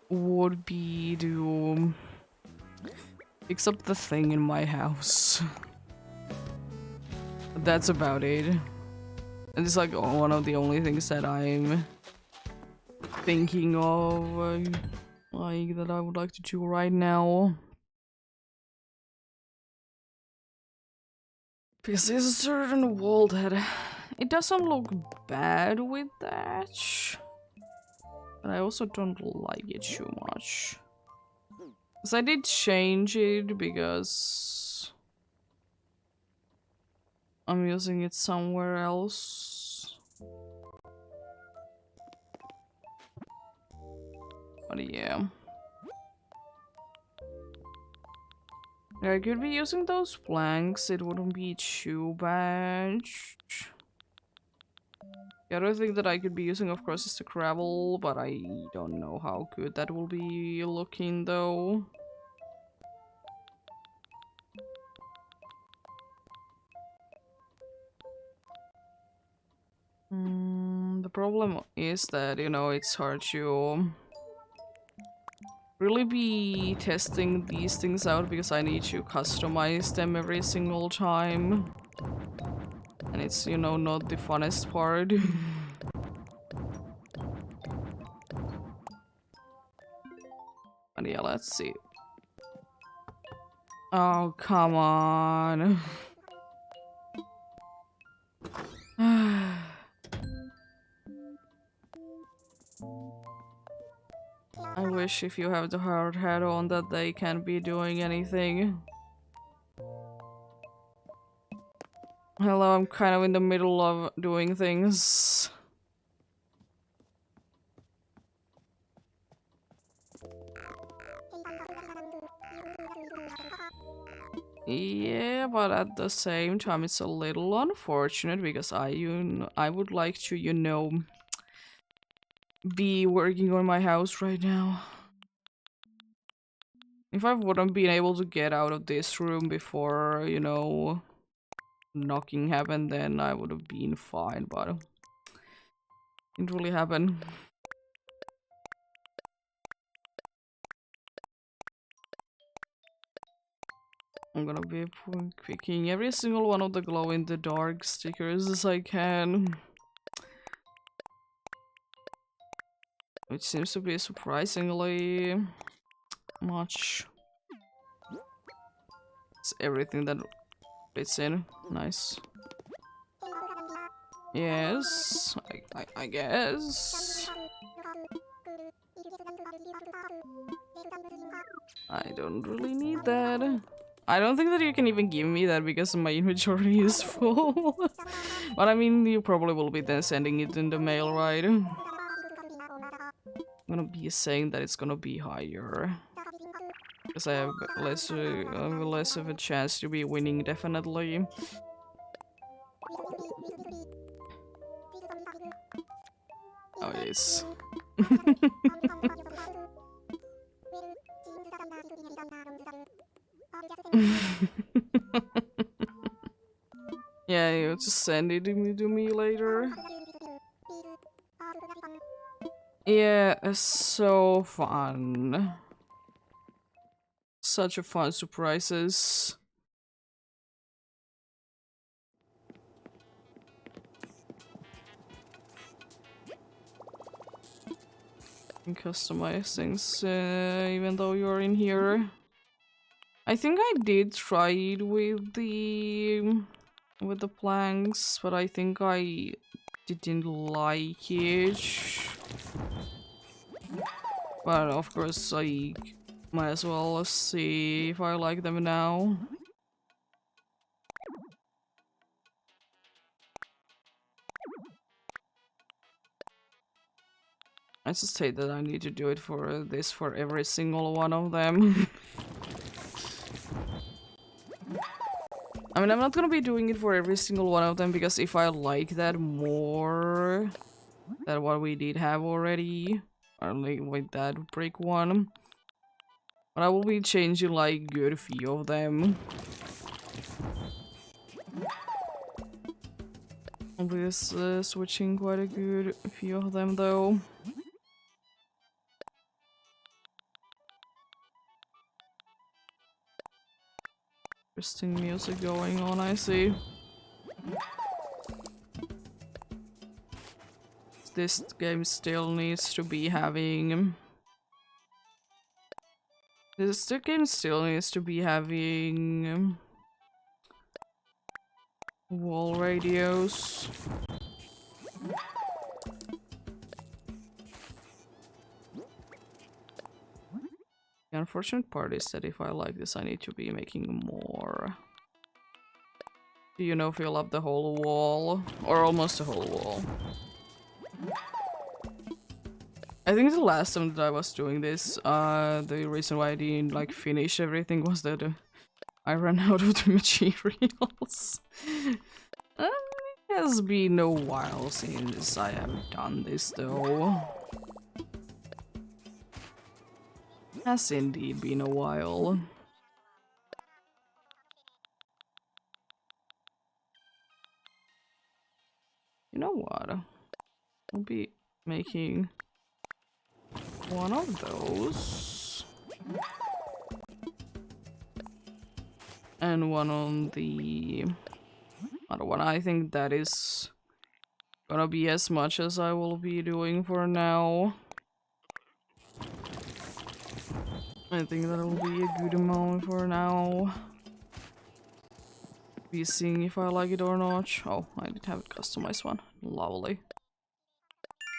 would be to fix up the thing in my house. That's about it. And it's like one of the only things that I'm thinking of, like, that I would like to do right now. Because there's a certain wall that it doesn't look bad with that, but I also don't like it too much. Because I did change it because I'm using it somewhere else. But yeah. I could be using those planks, it wouldn't be too bad. The other thing that I could be using, of course, is the gravel, but I don't know how good that will be looking, though. The problem is that, you know, it's hard to really be testing these things out because I need to customize them every single time. And it's, you know, not the funnest part. let's see. Oh, come on. I wish if you have the hard hat on that they can't be doing anything. Hello, I'm kind of in the middle of doing things. Yeah, but at the same time it's a little unfortunate because I would like to, you know, be working on my house right now. If I wouldn't been able to get out of this room before, you know, knocking happened, then I would have been fine, but it didn't really happen. I'm gonna be picking every single one of the glow-in-the-dark stickers as I can. Which seems to be surprisingly much. It's everything that fits in. Nice. Yes, I guess. I don't really need that. I don't think that you can even give me that because my inventory is full. But I mean, you probably will be then sending it in the mail, right? I'm gonna be saying that it's gonna be higher. Because I have less of a chance to be winning, definitely. Oh, yes. Yeah, you just send it to me later. Yeah, it's so fun. Such a fun surprises. And customize things even though you're in here. I think I did try it with the planks, but I think I didn't like it. But of course I might as well see if I like them now. I just hate that I need to do it for this for every single one of them. I mean, I'm not gonna be doing it for every single one of them because if I like that more than what we did have already, only with that break one, but I will be changing like good few of them. I'll be switching quite a good few of them though. Interesting music going on, I see. This game still needs to be having... This game still needs to be having... wall radios. The unfortunate part is that if I like this, I need to be making more. Do you know, fill up the whole wall? Or almost the whole wall. I think the last time that I was doing this, the reason why I didn't like finish everything was that I ran out of the materials. It has been a while since I have done this though. Has indeed been a while. You know what? I'll be making one of those. And one on the other one. I think that is gonna be as much as I will be doing for now. I think that'll be a good amount for now. Be seeing if I like it or not. Oh, I did have it customized one. Lovely.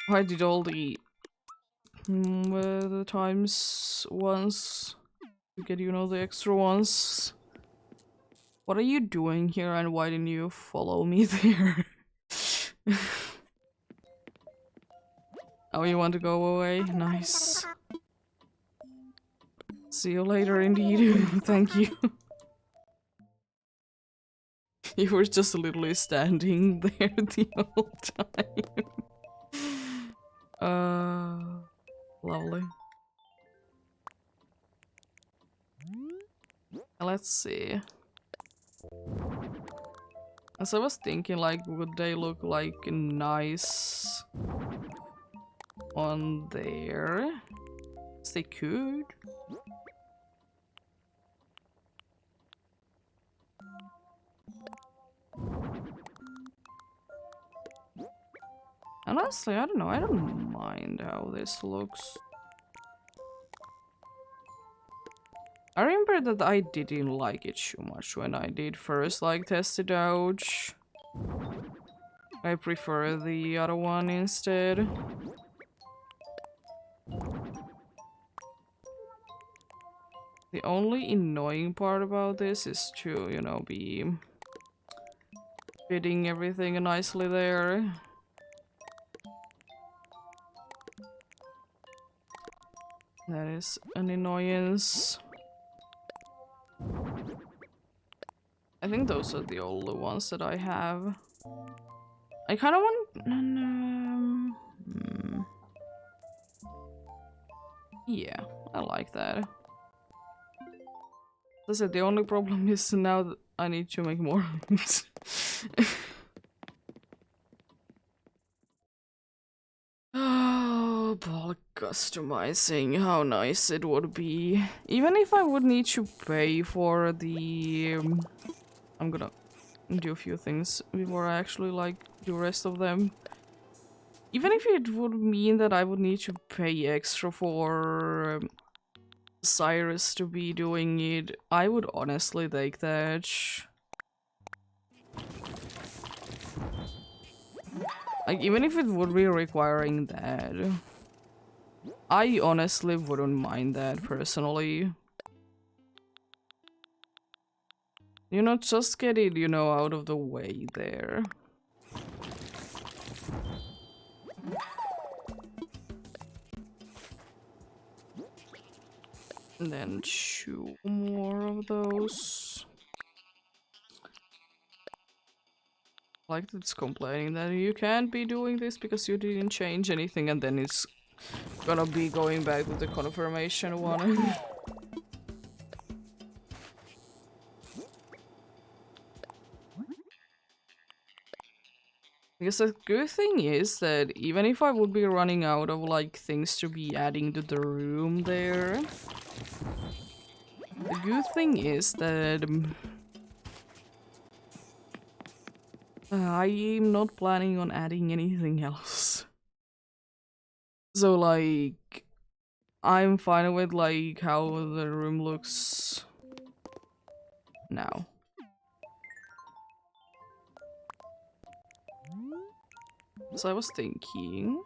I did all the times once to get, you know, the extra ones. What are you doing here and why didn't you follow me there? Oh, you want to go away? Nice. See you later indeed. Thank you. You were just literally standing there the whole time. Lovely. Let's see. As I was thinking, like, would they look like nice on there? Yes, they could. Honestly, I don't know. I don't mind how this looks. I remember that I didn't like it too much when I did first, like, test it out. I prefer the other one instead. The only annoying part about this is to, you know, be fitting everything nicely there. That is an annoyance. I think those are the only ones that I have. I kind of want... yeah, I like that. As I said, the only problem is now that I need to make more. Oh, bulk customizing, how nice it would be. Even if I would need to pay for the... I'm gonna do a few things before I actually like the rest of them. Even if it would mean that I would need to pay extra for Cyrus to be doing it, I would honestly take that. Like, even if it would be requiring that, I honestly wouldn't mind that personally. You know, just get it, you know, out of the way there. And then 2 more of those. Like, it's complaining that you can't be doing this because you didn't change anything, and then it's gonna be going back with the confirmation one. Because the good thing is that even if I would be running out of, like, things to be adding to the room there, the good thing is that I'm not planning on adding anything else. So, like, I'm fine with, like, how the room looks now. So I was thinking...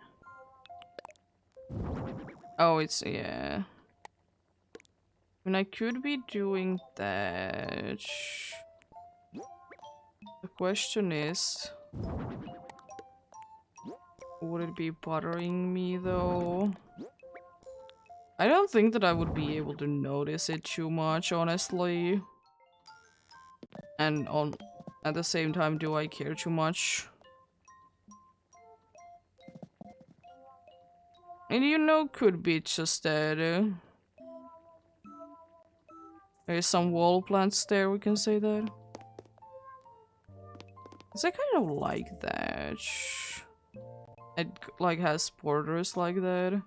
Oh, it's... yeah. I mean, I could be doing that. The question is... would it be bothering me, though? I don't think that I would be able to notice it too much, honestly. And at the same time, do I care too much? And you know, could be just that there's some wall plants there, we can say that. 'Cause I kind of like that. It like has borders like that.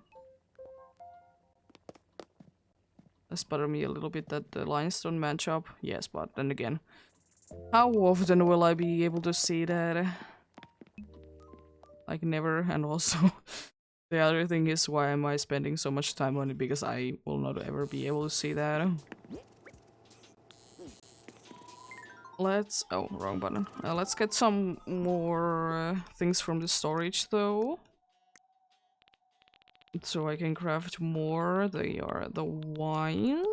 That's bother me a little bit that the lines don't match up. Yes, but then again, how often will I be able to see that? Like never, and also The other thing is, why am I spending so much time on it? Because I will not ever be able to see that. Let's... oh, wrong button. Let's get some more things from the storage, though. So I can craft more. They are the wines.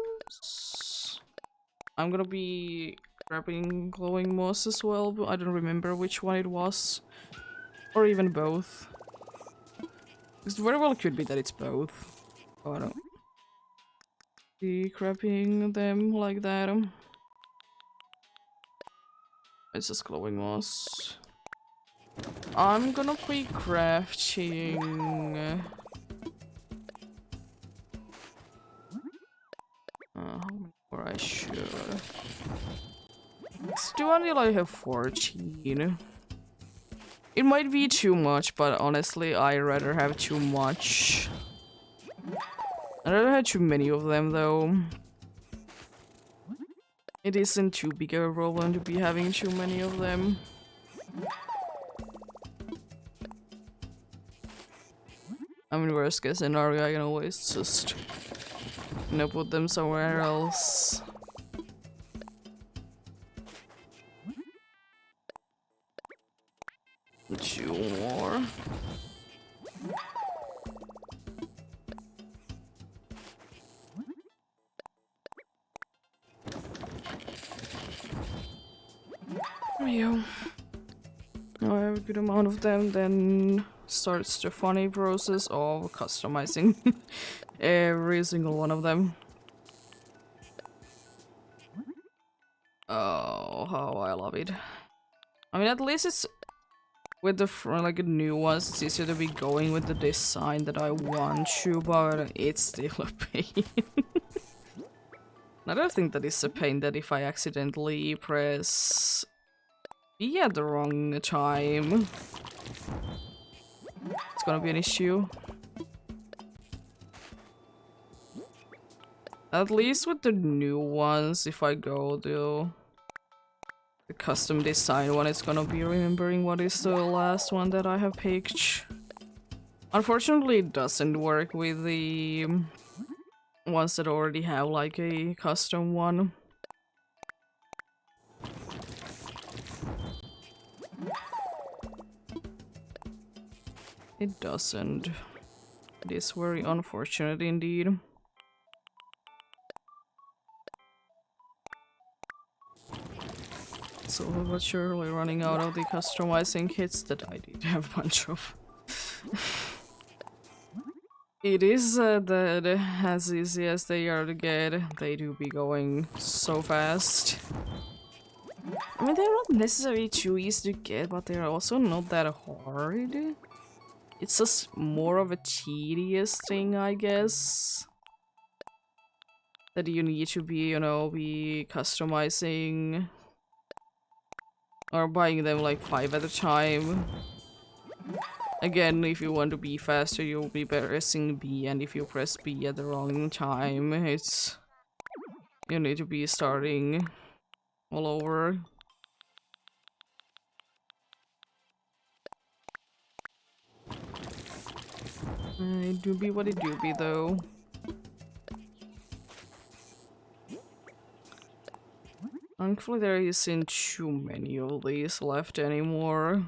I'm gonna be grabbing glowing moss as well, but I don't remember which one it was. Or even both. It very well could be that it's both. Oh no. Be grabbing them like that. It's just glowing moss. I'm gonna be crafting... how many more I should? Do until I have 14. It might be too much, but honestly, I'd rather have too much. I'd rather have too many of them, though. It isn't too big of a problem to be having too many of them. I mean, worst case scenario, I can always just, you know, put them somewhere else. Two more. There we go. Now I have a good amount of them, then starts the funny process of customizing every single one of them. Oh, how I love it. I mean, at least it's with the like new ones, it's easier to be going with the design that I want to, but it's still a pain. I don't think that it's a pain that if I accidentally press B at the wrong time, it's gonna be an issue. At least with the new ones, if I go to the custom design one, it's gonna be remembering what is the last one that I have picked. Unfortunately, it doesn't work with the ones that already have like a custom one. It doesn't. It is very unfortunate indeed. So but surely running out of the customizing kits that I did have a bunch of. It is that as easy as they are to get, they do be going so fast. I mean, they're not necessarily too easy to get, but they're also not that hard. It's just more of a tedious thing, I guess. That you need to be, you know, be customizing or buying them like 5 at a time. Again, if you want to be faster, you'll be pressing B, and if you press B at the wrong time, it's... you need to be starting all over. It do be what it do be, though. Thankfully, there isn't too many of these left anymore.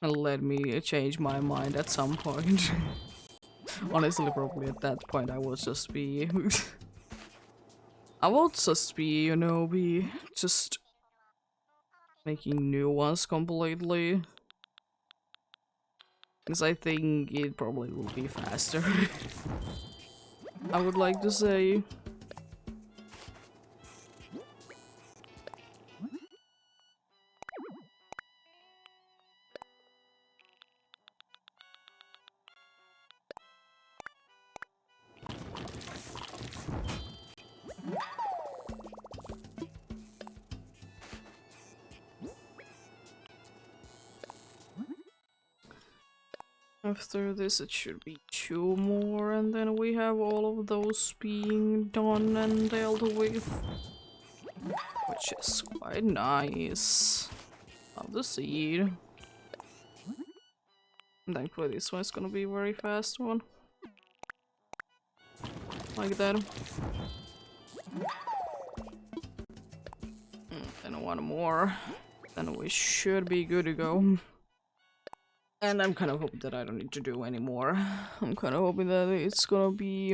And let me change my mind at some point. Honestly, probably at that point I will just be... I will just be, you know, be just making new ones completely. Because I think it probably will be faster. I would like to say. After this it should be 2 more, and then we have all of those being done and dealt with. Which is quite nice. Love the seed. Thankfully this one's gonna be a very fast one. Like that. Then one more. Then we should be good to go. And I'm kind of hoping that I don't need to do any more. I'm kind of hoping that it's gonna be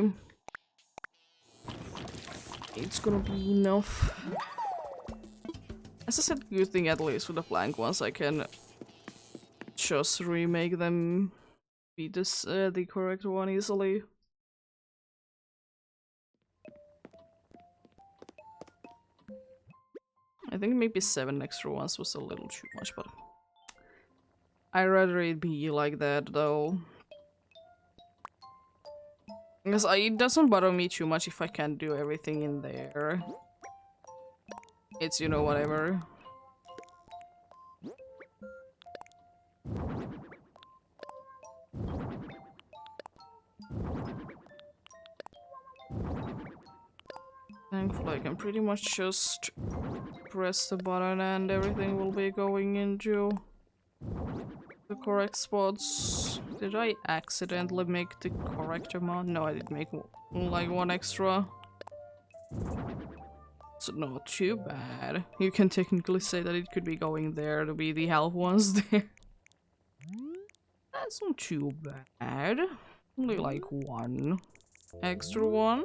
enough. As I said, good thing at least with the flank ones I can just remake them be this the correct one easily. I think maybe 7 extra ones was a little too much, but I'd rather it be like that though. Because it doesn't bother me too much if I can't do everything in there. It's, you know, whatever. Thankfully I can pretty much just press the button and everything will be going into the correct spots. Did I accidentally make the correct amount? No, I did make like 1 extra. It's not too bad. You can technically say that it could be going there to be the health ones there. That's not too bad. Only like 1 extra one.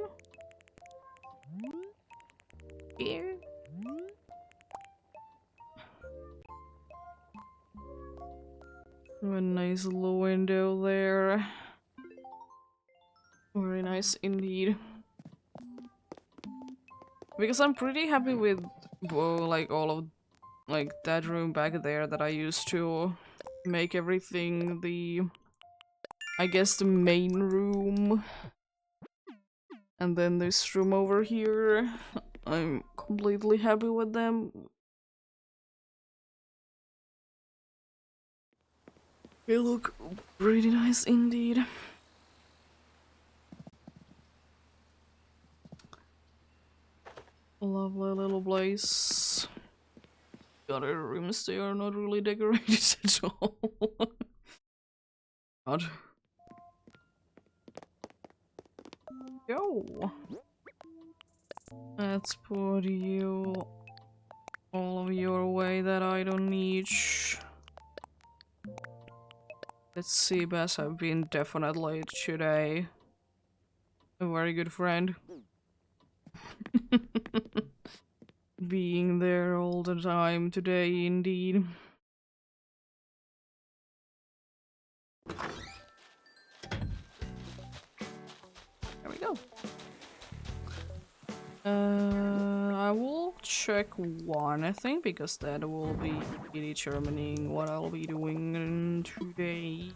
Here. A nice little window there. Very nice indeed. Because I'm pretty happy with like all of like that room back there that I used to make everything the I guess the main room. And then this room over here. I'm completely happy with them. They look pretty nice indeed. Lovely little place. The other rooms, they are not really decorated at all. God. Yo! Let's put you all of your way that I don't need. Let's see, Bass, I've been definitely today a very good friend. Being there all the time today, indeed. There we go. I will check 1, I think, because that will be determining what I'll be doing today.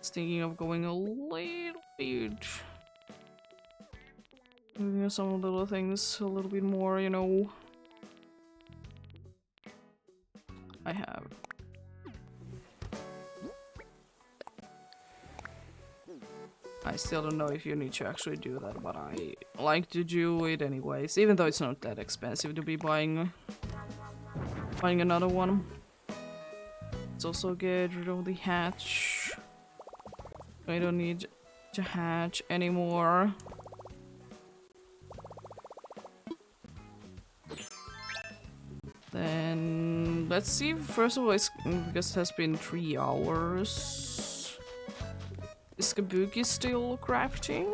Just thinking of going a little bit. Doing some little things a little bit more, you know. I have. I still don't know if you need to actually do that, but I like to do it anyways, even though it's not that expensive to be buying another one. Let's also get rid of the hatch. I don't need to hatch anymore. Then let's see, first of all, because it has been 3 hours. Is Kabuki still crafting?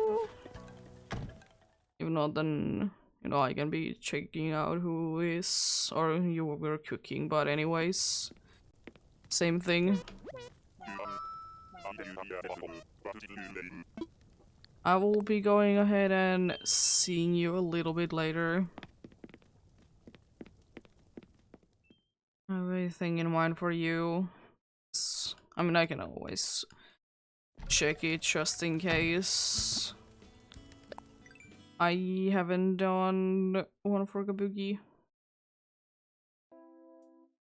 If not, then, you know, I can be checking out who is, or you were cooking, but anyways, same thing. I will be going ahead and seeing you a little bit later. I have anything in mind for you. I mean, I can always check it just in case. I haven't done one for Kabuki.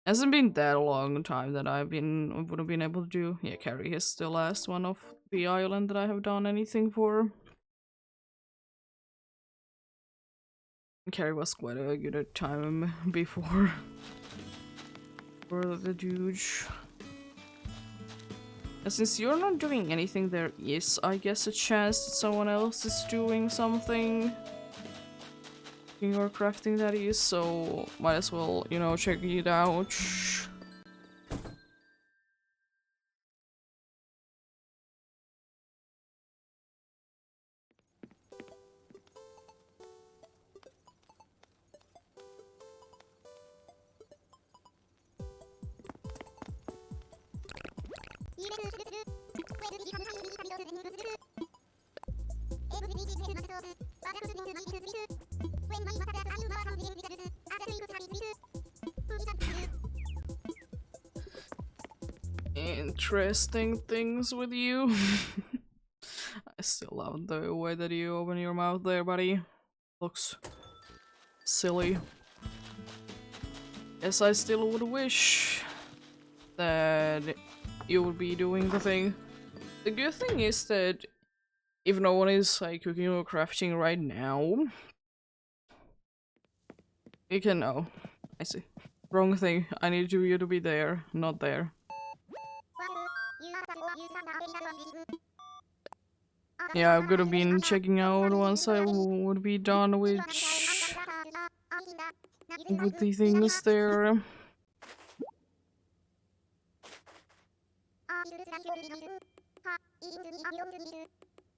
Hasn't been that long time that I would have been able to do. Yeah, Carrie is the last one of the island that I have done anything for. Carrie was quite a good at time before for the dude. And since you're not doing anything, there is, I guess, a chance that someone else is doing something. Or crafting, that is, so might as well, you know, check it out. Interesting things with you. I still love the way that you open your mouth there, buddy. Looks silly. Yes, I still would wish that you would be doing the thing. The good thing is that if no one is like cooking or crafting right now, you can know. I see. Wrong thing. I need you to be there, not there. Yeah, I would have been checking out once I would be done with the things there.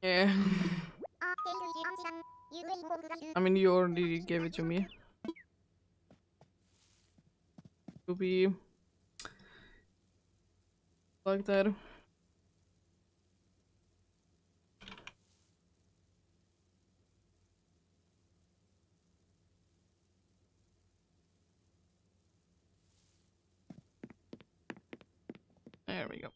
Yeah. I mean, you already gave it to me. To be like that. There we go.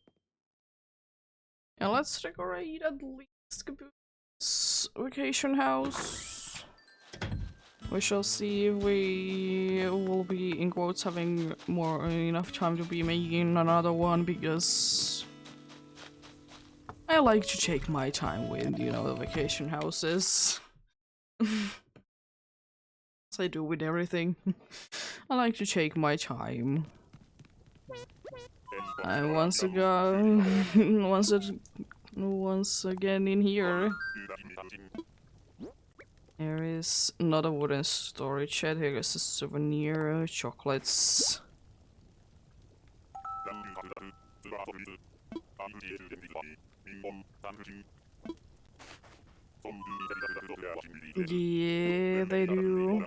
And let's decorate at least Caboose vacation house. We shall see if we will be, in quotes, having enough time to be making another one, because I like to take my time with, you know, the vacation houses. As I do with everything. I like to take my time. And once again in here, there is not a wooden storage shed. Here is a souvenir, chocolates. Yeah, they do.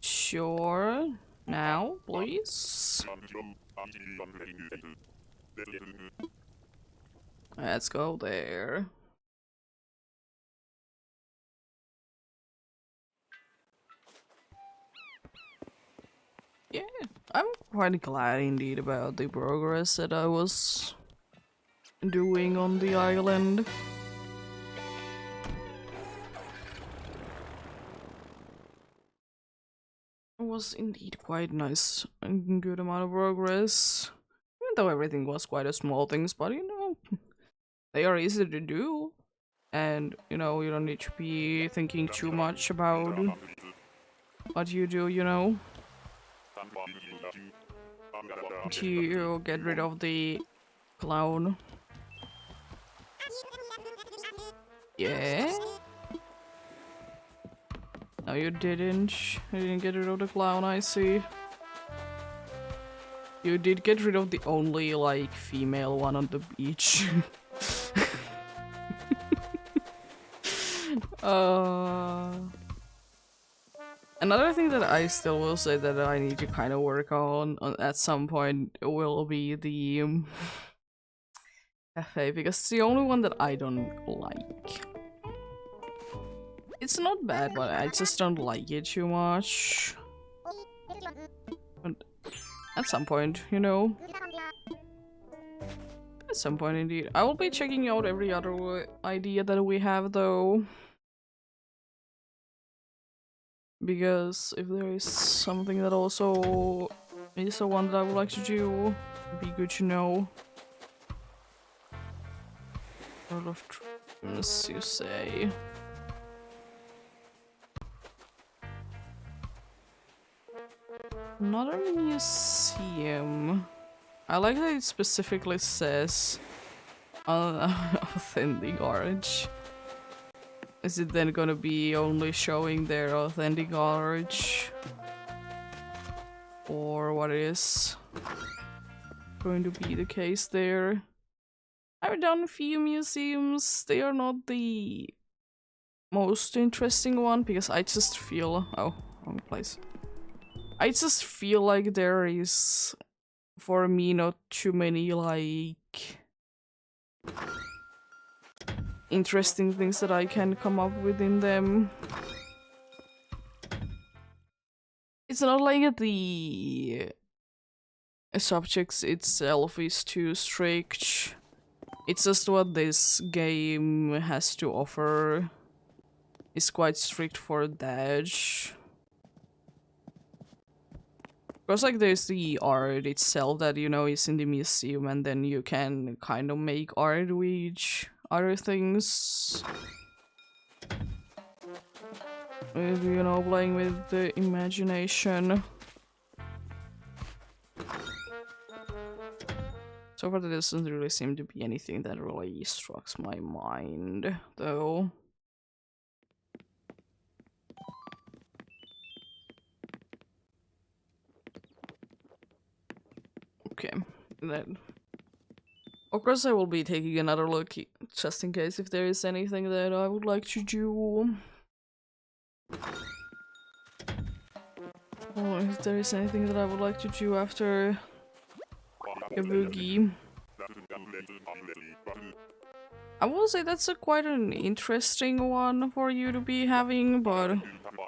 Sure. Now, please. Let's go there. Yeah, I'm quite glad indeed about the progress that I was doing on the island. It was indeed quite nice and good amount of progress. Even though everything was quite a small things, but you know, they are easy to do. And you know, you don't need to be thinking too much about what you do, you know. To get rid of the clown. Yeah? No, you didn't. You didn't get rid of the clown, I see. You did get rid of the only, like, female one on the beach. Another thing that I still will say that I need to kind of work on at some point will be the cafe, because it's the only one that I don't like. It's not bad, but I just don't like it too much. But at some point, you know. At some point, indeed. I will be checking out every other idea that we have, though. Because if there is something that also is the one that I would like to do, it'd be good to know. A lot of dreams, you say. Another museum. I like that it specifically says authentic orange. Is it then gonna be only showing their authentic orange? Or what is going to be the case there? I've done a few museums. They are not the most interesting one because I just feel... oh, wrong place. I just feel like there is, for me, not too many, like, interesting things that I can come up with in them. It's not like the subjects itself is too strict. It's just what this game has to offer is quite strict for that. Because like there's the art itself that, you know, is in the museum, and then you can kind of make art with other things. With, you know, playing with the imagination. So far there doesn't really seem to be anything that really strikes my mind, though. Okay, then. Of course I will be taking another look, just in case if there is anything that I would like to do. Or if there is anything that I would like to do after a boogie. I will say that's quite an interesting one for you to be having, but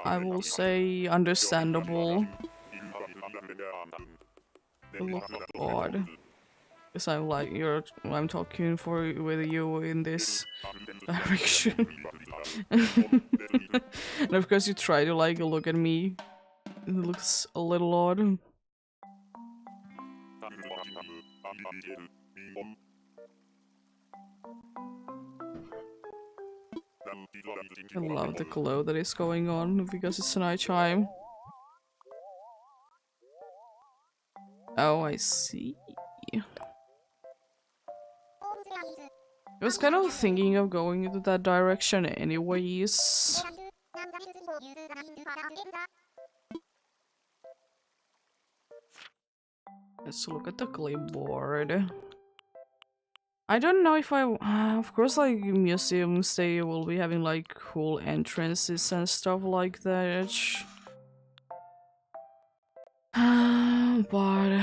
I will say understandable. It looks odd. Because I'm like, I'm talking with you in this direction. And of course you try to like look at me. It looks a little odd. I love the glow that is going on because it's night time. Oh, I see. I was kind of thinking of going into that direction anyways. Let's look at the clipboard. I don't know if of course, like, museums, they will be having, like, cool entrances and stuff like that. But...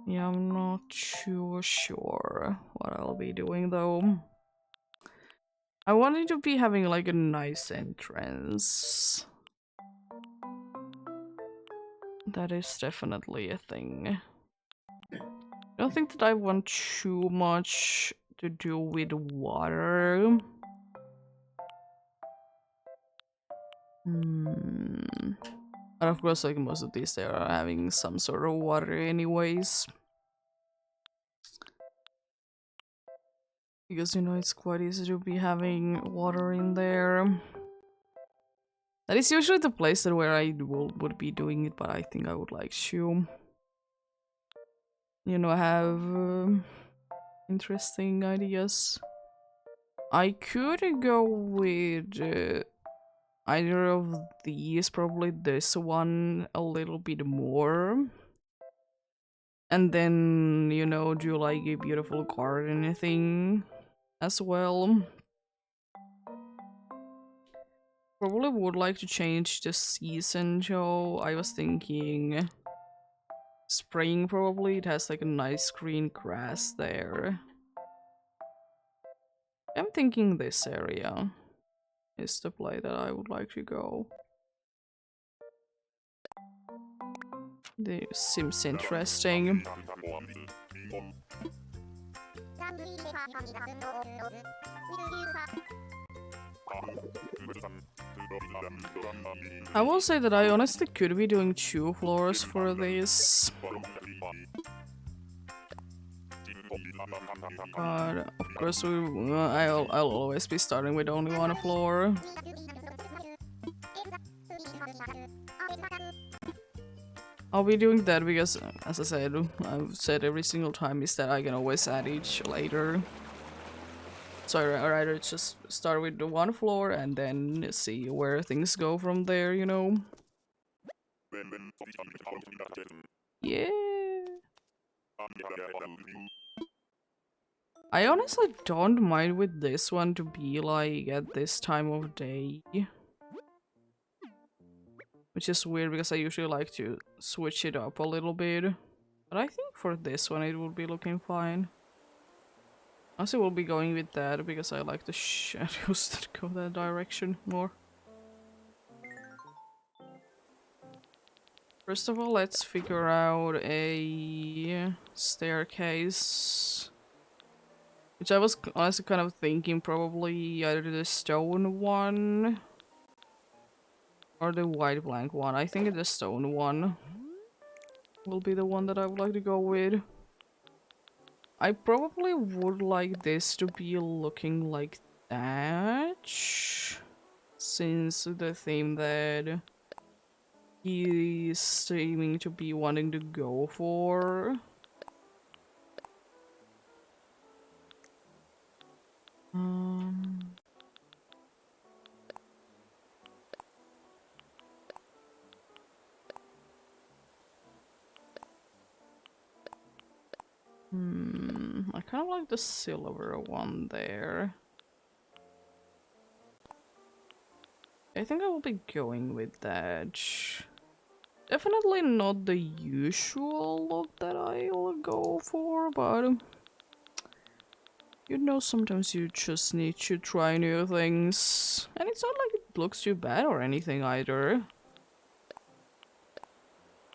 yeah, I'm not too sure what I'll be doing, though. I wanted to be having, like, a nice entrance. That is definitely a thing. I don't think that I want too much to do with water. But of course, like, most of these, they are having some sort of water anyways. Because, you know, it's quite easy to be having water in there. That is usually the place that where I would be doing it, but I think I would like to, you know, have interesting ideas. I could go with either of these, probably this one a little bit more. And then, you know, do like a beautiful garden thing as well. Probably would like to change the season, Joe. I was thinking spring, probably. It has like a nice green grass there. I'm thinking this area is the play that I would like to go. This seems interesting. I will say that I honestly could be doing 2 floors for this. But of course, I'll always be starting with only 1 floor. I'll be doing that because, as I said, I've said every single time is that I can always add each later. So I'd rather just start with the one floor and then see where things go from there, you know? Yeah. I honestly don't mind with this one to be like at this time of day. Which is weird because I usually like to switch it up a little bit. But I think for this one it will be looking fine. Also we'll be going with that because I like the shadows that go that direction more. First of all, let's figure out a staircase. Which I was honestly kind of thinking probably either the stone one or the white blank one. I think the stone one will be the one that I would like to go with. I probably would like this to be looking like that, since the theme that he's seeming to be wanting to go for. I kind of like the silver one there. I think I will be going with that. Definitely not the usual look that I'll go for, but you know, sometimes you just need to try new things. And it's not like it looks too bad or anything either.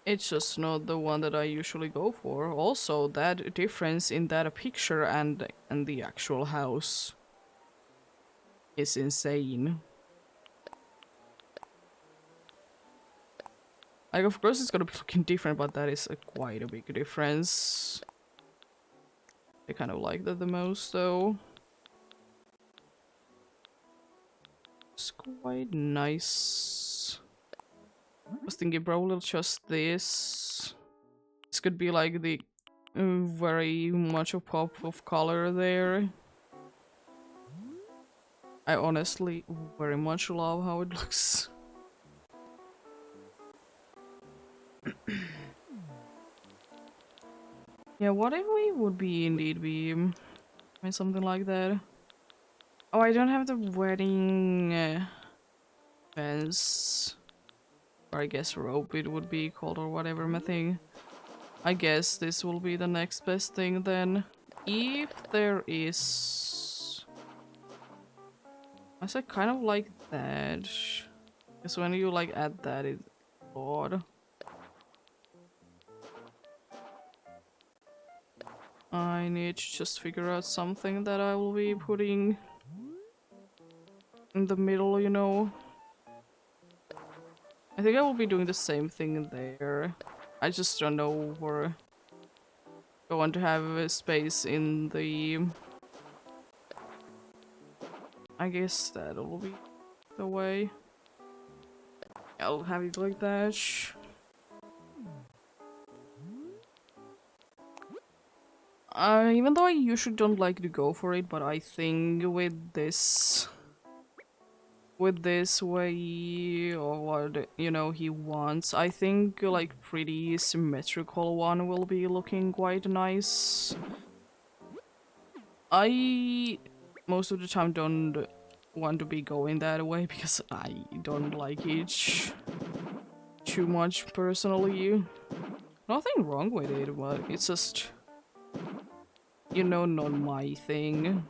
It's just not the one that I usually go for. Also, that difference in that picture and the actual house is insane. Like, of course it's gonna be looking different, but that is quite a big difference. I kind of like that the most, though. It's quite nice. I was thinking probably just this. This could be like the very much a pop of color there. I honestly very much love how it looks. Yeah, what if we would be indeed be something like that? Oh, I don't have the wedding fence. Or I guess rope it would be called or whatever my thing. I guess this will be the next best thing then. If there is... I said kind of like that. Because when you like add that, it's odd. I need to just figure out something that I will be putting in the middle, you know. I think I will be doing the same thing there. I just don't know where I want to have a space in the... I guess that'll be the way. I'll have it like that. Even though I usually don't like to go for it, but I think with this way or what, you know, he wants, I think like pretty symmetrical one will be looking quite nice. I most of the time don't want to be going that way because I don't like it too much personally. Nothing wrong with it, but it's just, you know, not my thing.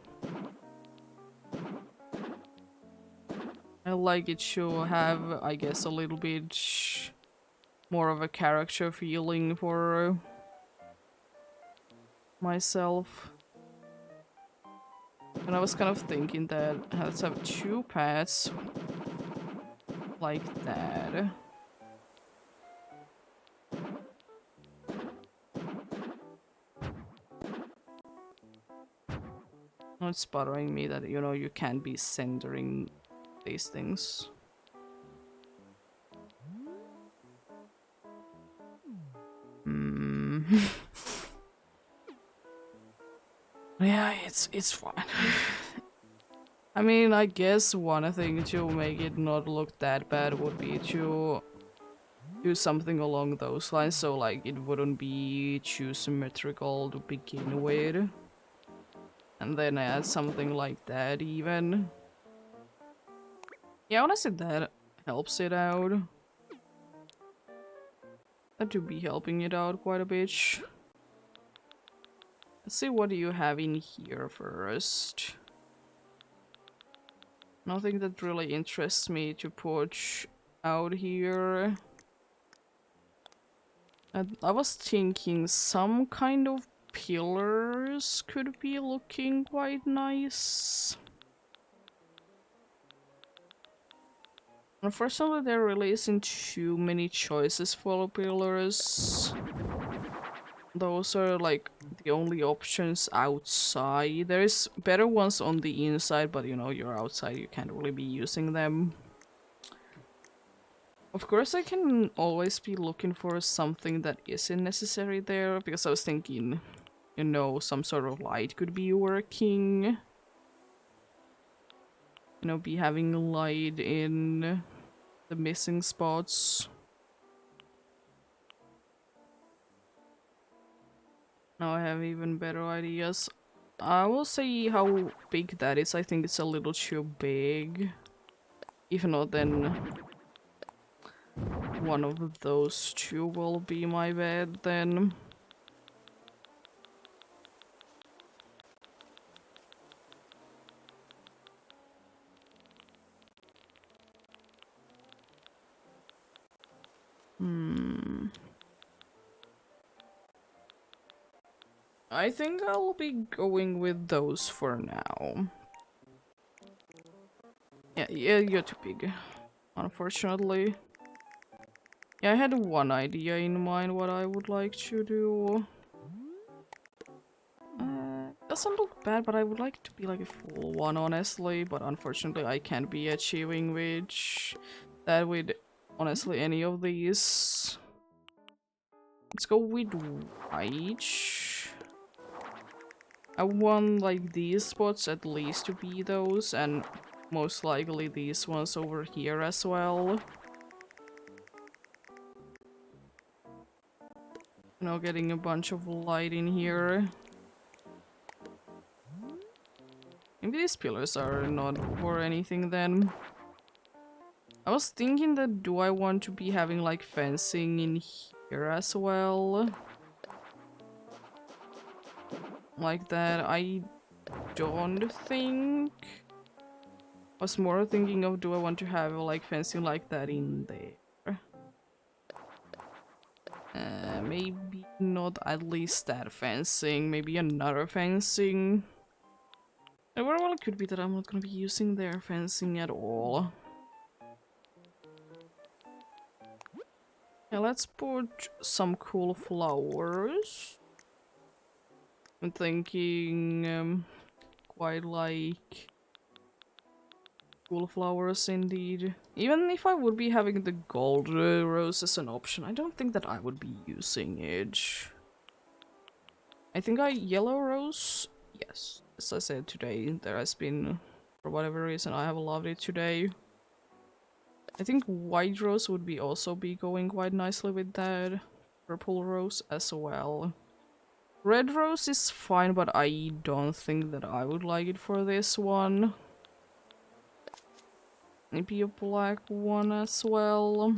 I like it to have, I guess, a little bit more of a character feeling for myself. And I was kind of thinking that let's have two paths like that. Now it's bothering me that, you know, you can't be centering these things. Yeah, it's fine. I mean, I guess one thing to make it not look that bad would be to do something along those lines, so like it wouldn't be too symmetrical to begin with. And then add something like that even. Yeah, honestly that helps it out. That would be helping it out quite a bit. Let's see what you have in here first. Nothing that really interests me to put out here. I was thinking some kind of pillars could be looking quite nice. Unfortunately, there really isn't too many choices for pillars. Those are like the only options outside. There's better ones on the inside, but you know, you're outside, you can't really be using them. Of course, I can always be looking for something that isn't necessary there, because I was thinking, you know, some sort of light could be working. You know, be having light in the missing spots. Now I have even better ideas. I will see how big that is. I think it's a little too big. If not, then one of those two will be my bed then. I think I'll be going with those for now. Yeah, you're too big, unfortunately. Yeah, I had one idea in mind what I would like to do. Doesn't look bad, but I would like to be like a full one, honestly. But unfortunately, I can't be achieving that with honestly any of these. Let's go with white. I want like these spots at least to be those, and most likely these ones over here as well. You know, getting a bunch of light in here. Maybe these pillars are not for anything then. I was thinking that do I want to be having like fencing in here as well? Like that, I don't think. I was more thinking of do I want to have like fencing like that in there? Maybe not at least that fencing, maybe another fencing. It very well could be that I'm not gonna be using their fencing at all. Yeah, let's put some cool flowers. I'm thinking quite like cool flowers indeed. Even if I would be having the gold rose as an option, I don't think that I would be using it. I think yellow rose? Yes. As I said today, there has been, for whatever reason, I have loved it today. I think white rose would be also be going quite nicely with that. Purple rose as well. Red rose is fine, but I don't think that I would like it for this one. Maybe a black one as well.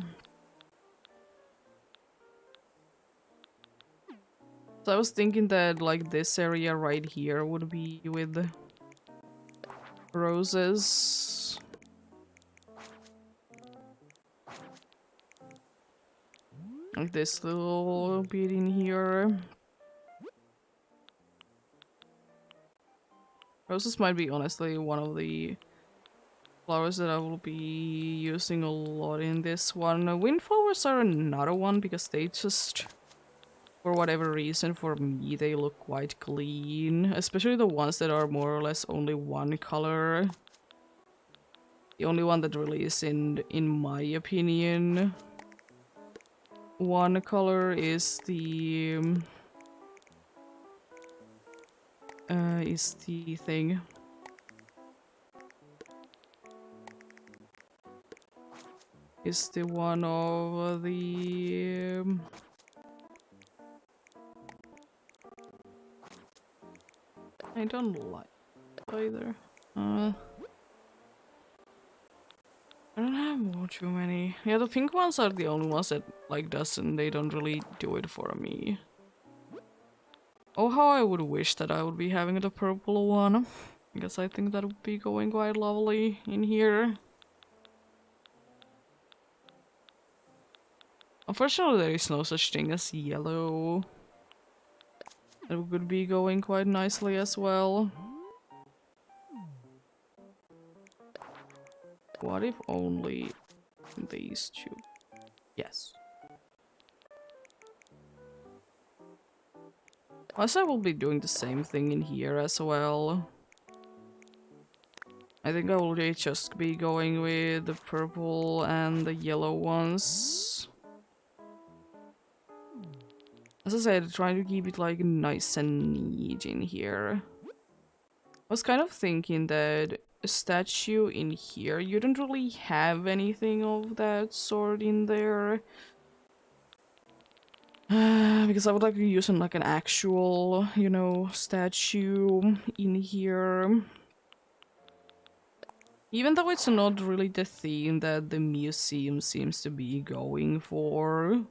So I was thinking that like this area right here would be with roses. Like this little bit in here. Roses might be honestly one of the flowers that I will be using a lot in this one. Windflowers are another one because they just, for whatever reason, for me, they look quite clean. Especially the ones that are more or less only one color. The only one that really is in my opinion, one color is the is the thing. Is the one of the... I don't like either. I don't have more too many. Yeah, the pink ones are the only ones that like doesn't. They don't really do it for me. Oh, how I would wish that I would be having the purple one. Because I think that would be going quite lovely in here. Unfortunately, there is no such thing as yellow. That would be going quite nicely as well. What if only these two? Yes. Also, I will be doing the same thing in here as well. I think I will just be going with the purple and the yellow ones. As I said, trying to keep it like nice and neat in here. I was kind of thinking that a statue in here, you don't really have anything of that sort in there. Because I would like to use like an actual, you know, statue in here. Even though it's not really the theme that the museum seems to be going for.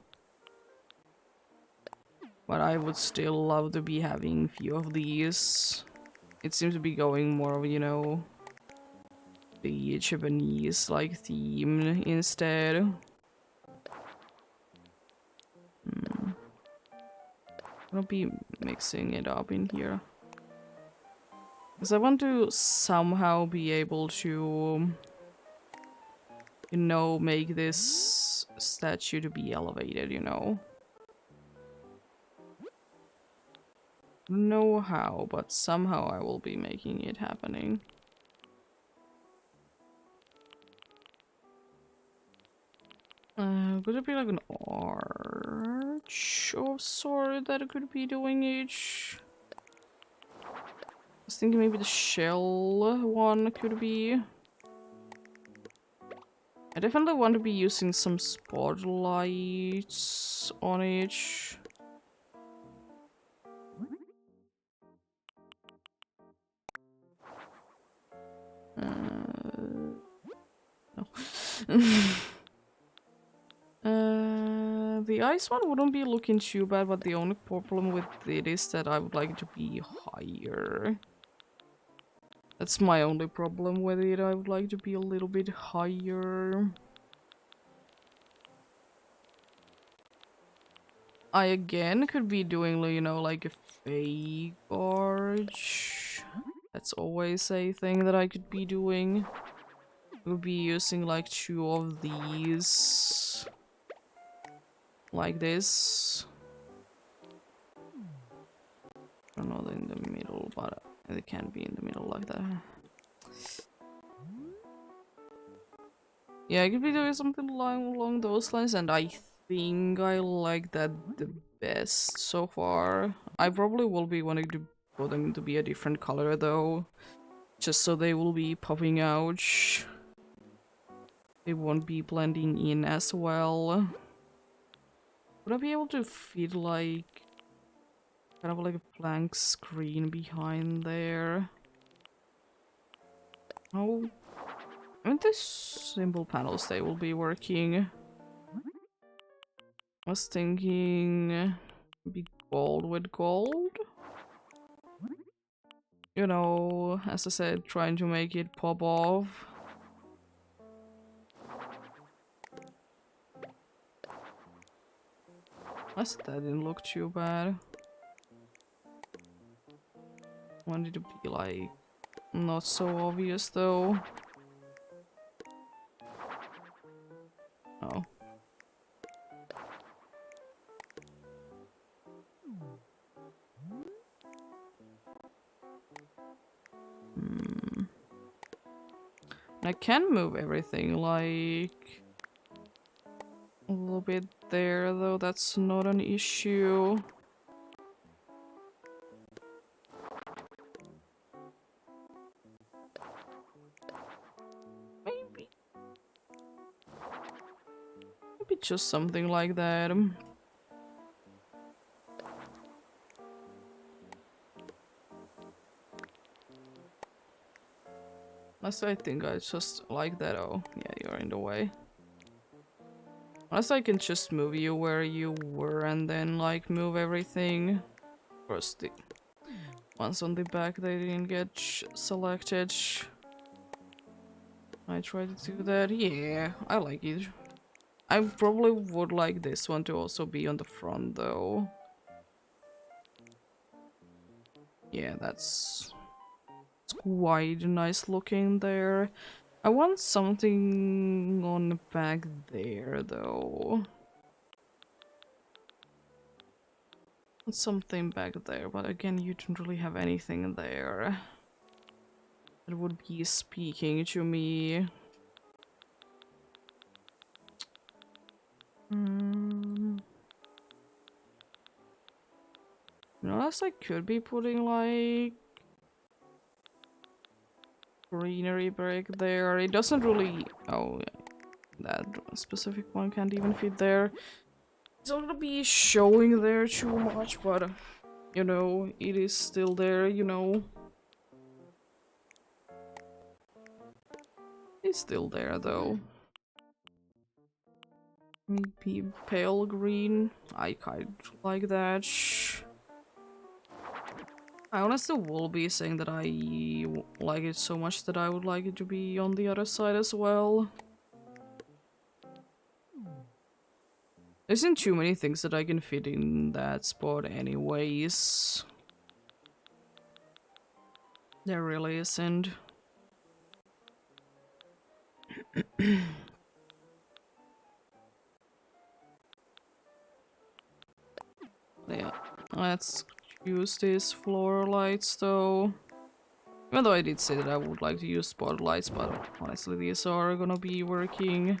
But I would still love to be having a few of these. It seems to be going more of, you know, the Japanese like theme instead. I'll be mixing it up in here. Because I want to somehow be able to, you know, make this statue to be elevated, you know. Know how, but somehow I will be making it happening. Could it be like an arch of sort that it could be doing each? I was thinking maybe the shell one could be. I definitely want to be using some spotlights on each. No. The ice one wouldn't be looking too bad, but the only problem with it is that I would like it to be higher. That's my only problem with it. I would like to be a little bit higher. I again could be doing, you know, like a fake barge. That's always a thing that I could be doing. We'll be using like two of these. Like this. Not in the middle, but it can be in the middle like that. Yeah, I could be doing something along those lines, and I think I like that the best so far. I probably will be wanting to for them to be a different color though, just so they will be popping out. They won't be blending in as well. Would I be able to fit like kind of like a blank screen behind there? Oh, I mean these simple panels, they will be working. I was thinking be gold with gold. You know, as I said, trying to make it pop off. That didn't look too bad. Wanted to be like not so obvious though. Oh. I can move everything like a little bit there though, that's not an issue. be just something like that. Unless I think I just like that. Oh, yeah, you're in the way. Unless I can just move you where you were and then like move everything. Of course, the ones on the back, they didn't get selected. I tried to do that. Yeah, I like it. I probably would like this one to also be on the front though. Yeah, that's quite nice looking there. I want something on the back there though. Want something back there, but again, you don't really have anything there that would be speaking to me. Unless I could be putting like greenery brick there. It doesn't really. Oh, that specific one can't even fit there. It's not gonna be showing there too much, but you know, it is still there, you know. It's still there though. Maybe pale green. I kind of like that. I honestly will be saying that I like it so much that I would like it to be on the other side as well. There isn't too many things that I can fit in that spot anyways. There really isn't. Yeah, let's use these floor lights though. Even though I did say that I would like to use spotlights, but honestly these are gonna be working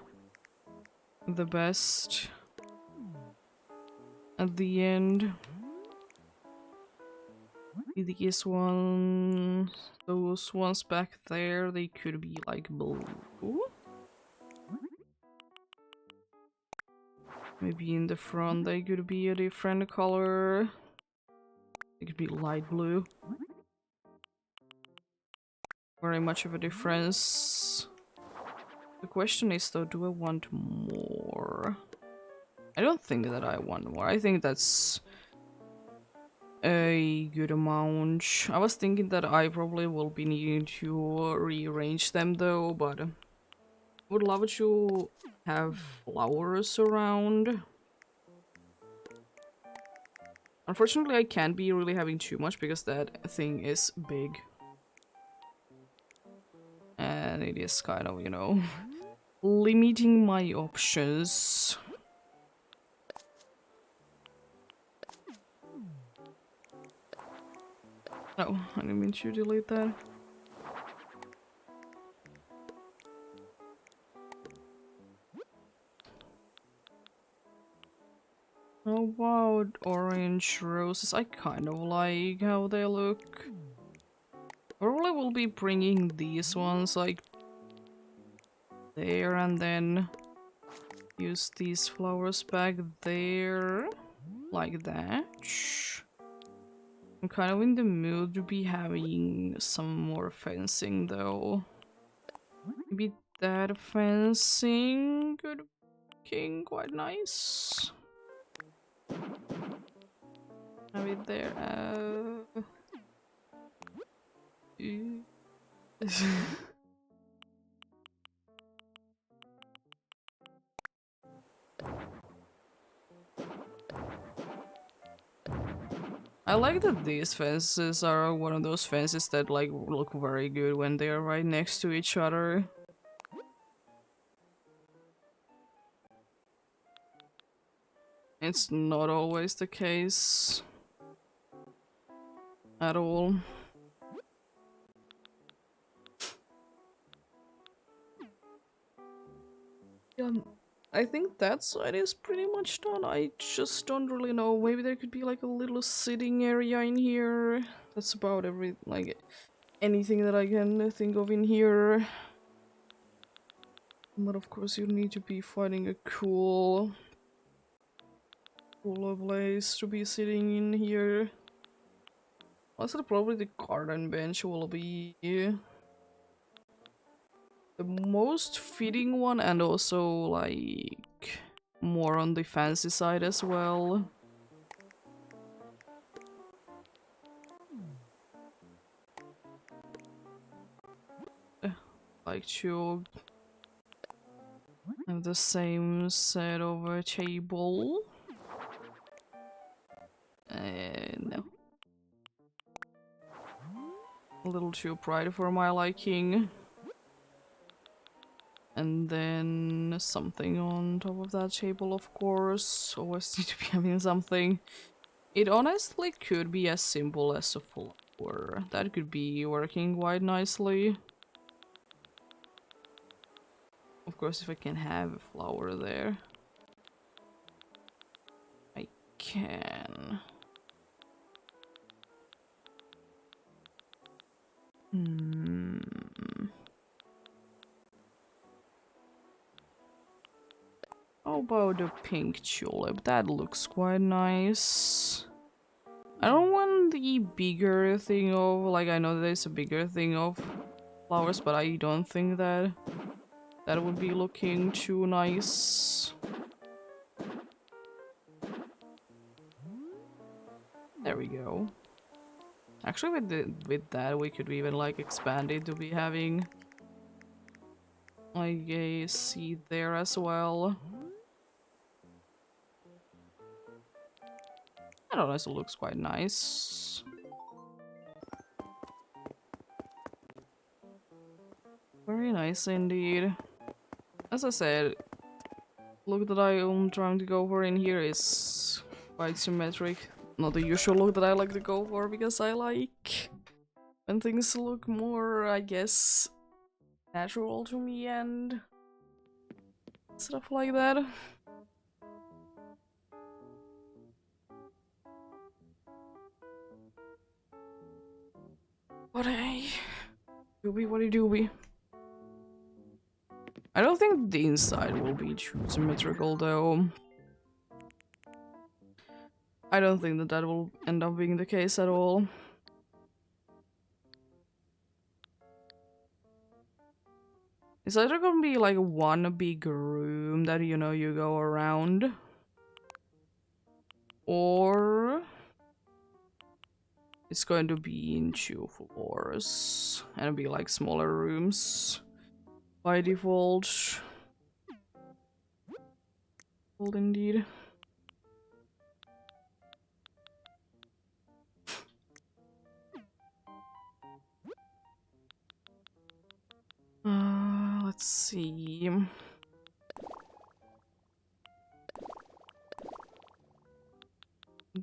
the best at the end. These ones, those ones back there, they could be like blue. Maybe in the front they could be a different color. It could be light blue. Very much of a difference. The question is though, do I want more? I don't think that I want more. I think that's a good amount. I was thinking that I probably will be needing to rearrange them though, but would love to have flowers around. Unfortunately, I can't be really having too much because that thing is big. And it is kind of, you know, limiting my options. No, I didn't mean to delete that. Oh wow, orange roses. I kind of like how they look. Probably will be bringing these ones like there and then use these flowers back there like that. I'm kind of in the mood to be having some more fencing though. Maybe that fencing good looking quite nice. Have it there. I like that these fences are one of those fences that like look very good when they are right next to each other. It's not always the case at all. Yeah, I think that side is pretty much done. I just don't really know. Maybe there could be like a little sitting area in here. That's about anything that I can think of in here. But of course you need to be finding a cooler place to be sitting in here. Also, probably the garden bench will be the most fitting one, and also like more on the fancy side as well. Like to have the same set of a table. No. A little too bright for my liking. And then something on top of that table, of course. Always need to be having something. It honestly could be as simple as a flower. That could be working quite nicely. Of course, if I can have a flower there. I can. How about the pink tulip? That looks quite nice. I don't want the bigger thing of, like, I know there's a bigger thing of flowers, but I don't think that that would be looking too nice. There we go. Actually, with that, we could even like expand it to be having like a seed there as well. That also looks quite nice. Very nice indeed. As I said, look that I am trying to go for in here is quite symmetric. Not the usual look that I like to go for, because I like when things look more, I guess, natural to me and stuff like that. What a doobie, what a doobie. I don't think the inside will be too symmetrical though. I don't think that that will end up being the case at all. It's either gonna be like one big room that, you know, you go around, or it's going to be in 2 floors and it'll be like smaller rooms by default. Well, indeed. Let's see.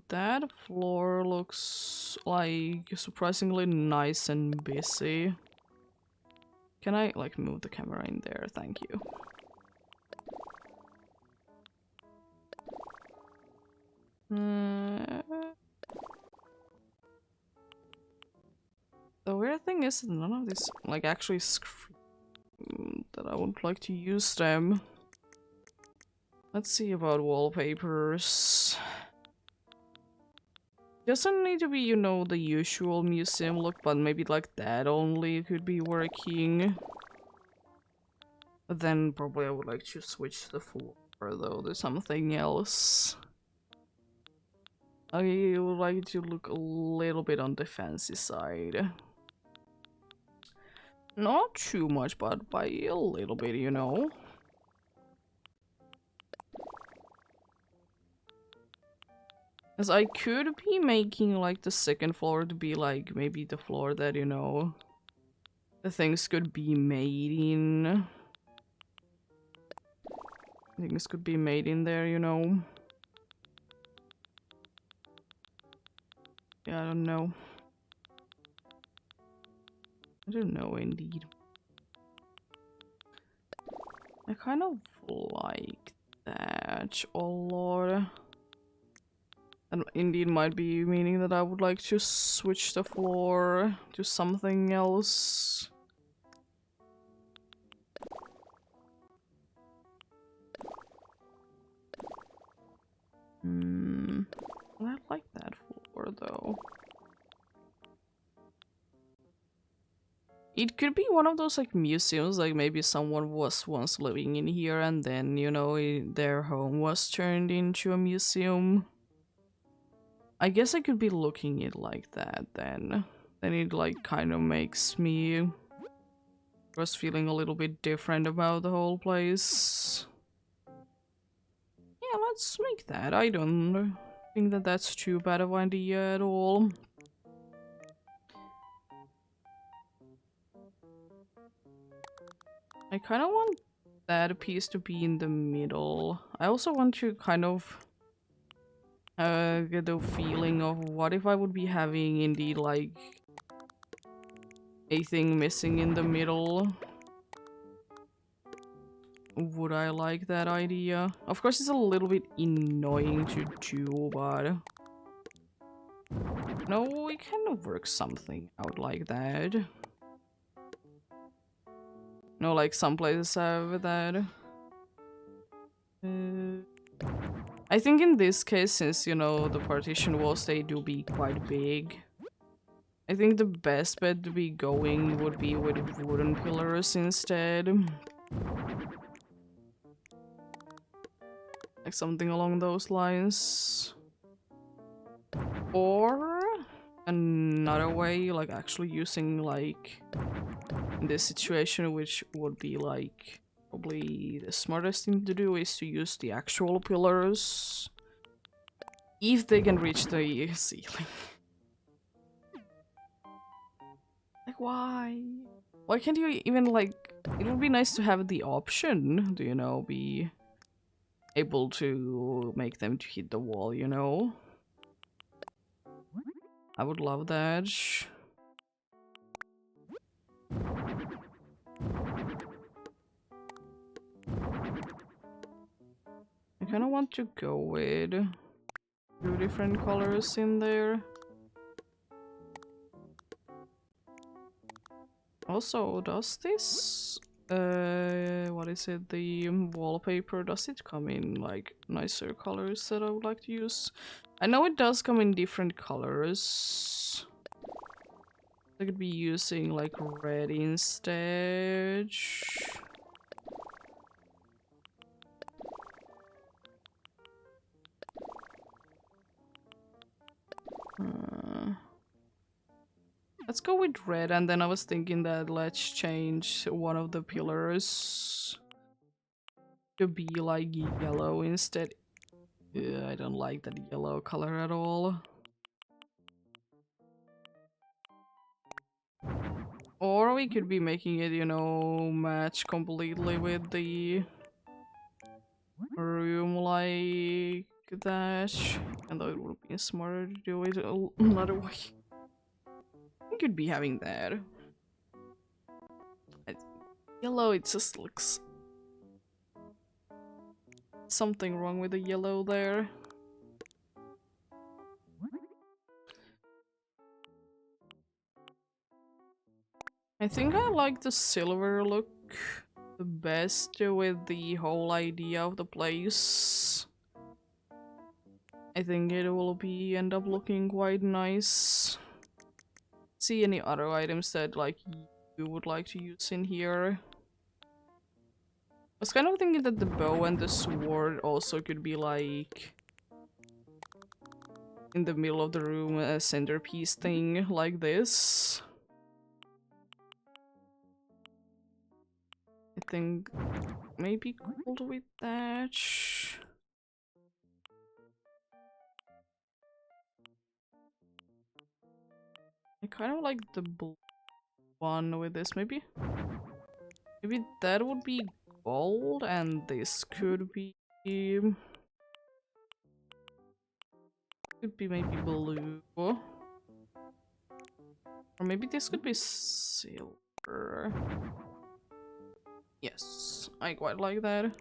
That floor looks like surprisingly nice and busy. Can I like move the camera in there? Thank you. The weird thing is none of these like actually scream that I would like to use them. Let's see about wallpapers. Doesn't need to be, you know, the usual museum look, but maybe like that only could be working. But then probably I would like to switch the floor though to something else. I would like to look a little bit on the fancy side. Not too much, but by a little bit, you know. As I could be making like the second floor to be like maybe the floor that, you know, the things could be made in. Things could be made in there, you know. Yeah, I don't know. I don't know indeed. I kind of like that a lot. And indeed might be meaning that I would like to switch the floor to something else. I like that floor though. It could be one of those like museums, like maybe someone was once living in here and then, you know, their home was turned into a museum. I guess I could be looking it like that then. Then it like kind of makes me just feeling a little bit different about the whole place. Yeah, let's make that. I don't think that that's too bad of an idea at all. I kind of want that piece to be in the middle. I also want to kind of get the feeling of what if I would be having indeed like a thing missing in the middle. Would I like that idea? Of course it's a little bit annoying to do, but no, we can work something out like that. No, like some places have that. I think in this case, since, you know, the partition walls, they do be quite big. I think the best bet to be going would be with wooden pillars instead. Like something along those lines. Or another way, like actually using like in this situation, which would be like probably the smartest thing to do, is to use the actual pillars if they can reach the ceiling. Like why? Why can't you even like, it would be nice to have the option to, you know, be able to make them to hit the wall, you know? I would love that. I kind of want to go with 2 different colors in there. Also, does this, what is it, the wallpaper, does it come in like nicer colors that I would like to use? I know it does come in different colors. I could be using like red instead. Let's go with red, and then I was thinking that let's change one of the pillars to be like yellow instead. I don't like that yellow color at all. Or we could be making it, you know, match completely with the room like that. And though it would be smarter to do it another way. We could be having that. Yellow, it just looks... something wrong with the yellow there. I think I like the silver look the best with the whole idea of the place. I think it will be end up looking quite nice. See any other items that like you would like to use in here? I was kind of thinking that the bow and the sword also could be like in the middle of the room, a centerpiece thing like this. I think maybe gold with that. I kind of like the blue one with this, maybe that would be gold and this could be maybe blue, or maybe this could be silver. Yes, I quite like that.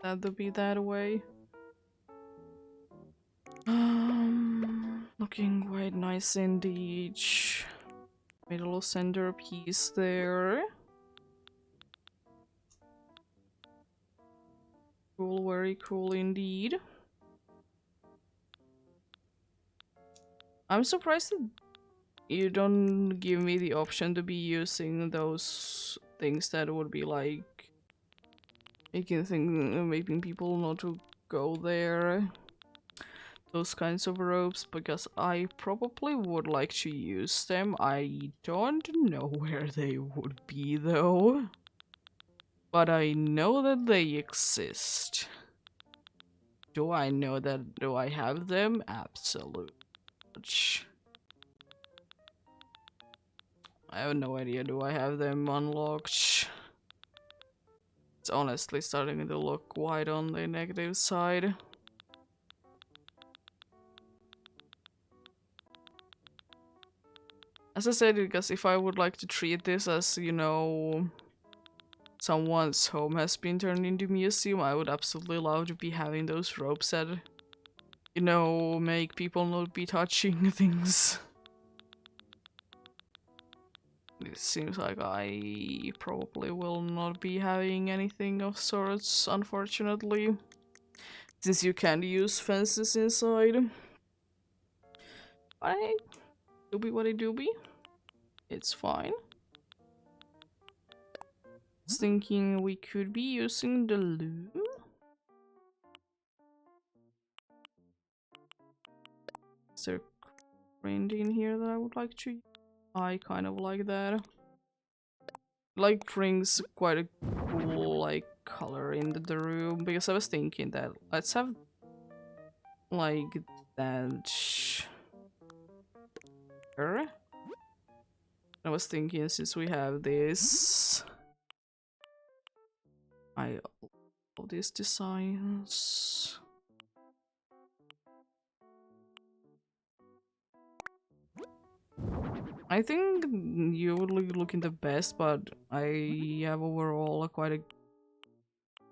That would be that way. Looking quite nice indeed. Middle centerpiece there. cool, very cool indeed. I'm surprised that you don't give me the option to be using those things that would be like making people not to go there. Those kinds of ropes, because I probably would like to use them. I don't know where they would be though. But I know that they exist. Do I know that? Do I have them? Absolutely. I have no idea. Do I have them unlocked? It's honestly starting to look quite on the negative side. As I said, because if I would like to treat this as, you know, someone's home has been turned into a museum, I would absolutely love to be having those ropes that, you know, make people not be touching things. It seems like I probably will not be having anything of sorts, unfortunately. Since you can use fences inside. But hey, doobie what it doobie. It's fine. I was thinking we could be using the loom. Is there a print in here that I would like to use? I kind of like that. Like brings quite a cool like color in the room, because I was thinking that let's have like that. Sure. I was thinking since we have this, I love these designs. I think you would look looking the best, but I have overall quite a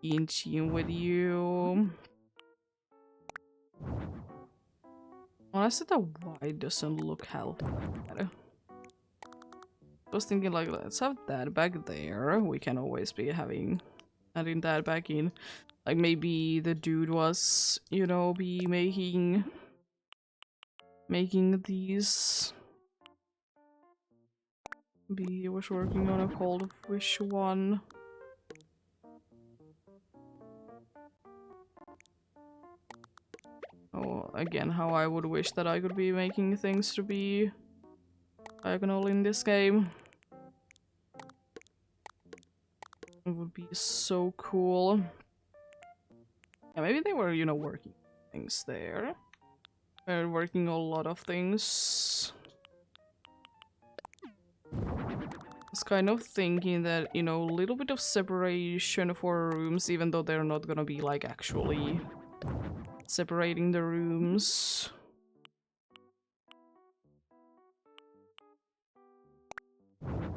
keen team with you. Honestly, the white doesn't look half bad. I was thinking like, let's have that back there. We can always be adding that back in. Like maybe the dude was, you know, be making these. He was working on a cold fish one. Oh, again, how I would wish that I could be making things to be diagonal in this game. It would be so cool. Yeah, maybe they were, you know, working things there. They're working a lot of things. I was kind of thinking that, you know, a little bit of separation for rooms, even though they're not gonna be like actually separating the rooms.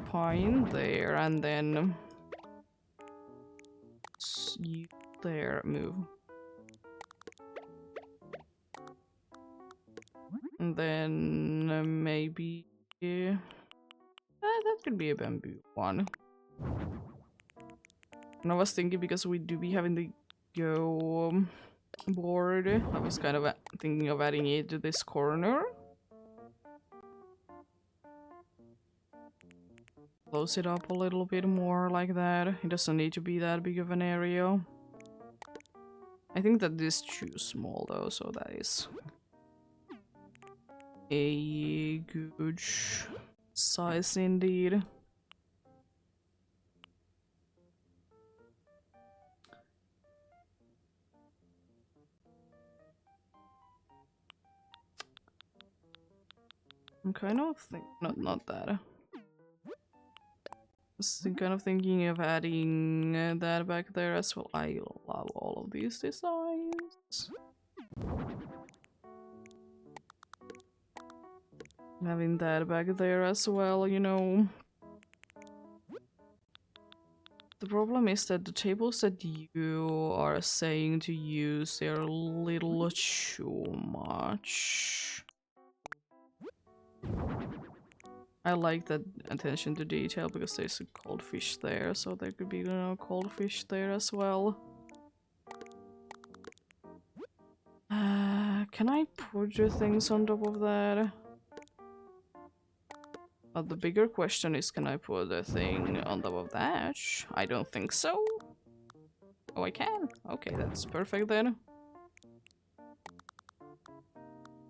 Pine there, and then you there, move. And then maybe that could be a bamboo one. And I was thinking, because we do be having the go board, I was kind of thinking of adding it to this corner. Close it up a little bit more like that. It doesn't need to be that big of an area. I think that this is too small though, so that is a good size indeed. I'm kind of not that. I'm kind of thinking of adding that back there as well. I love all of these designs. Having that back there as well, you know. The problem is that the tables that you are saying to use, they're a little too much. I like that attention to detail, because there's a cold fish there, so there could be, you know, cold fish there as well. can I put the things on top of that? But the bigger question is, can I put the thing on top of that? I don't think so. Oh, I can. Okay, that's perfect then.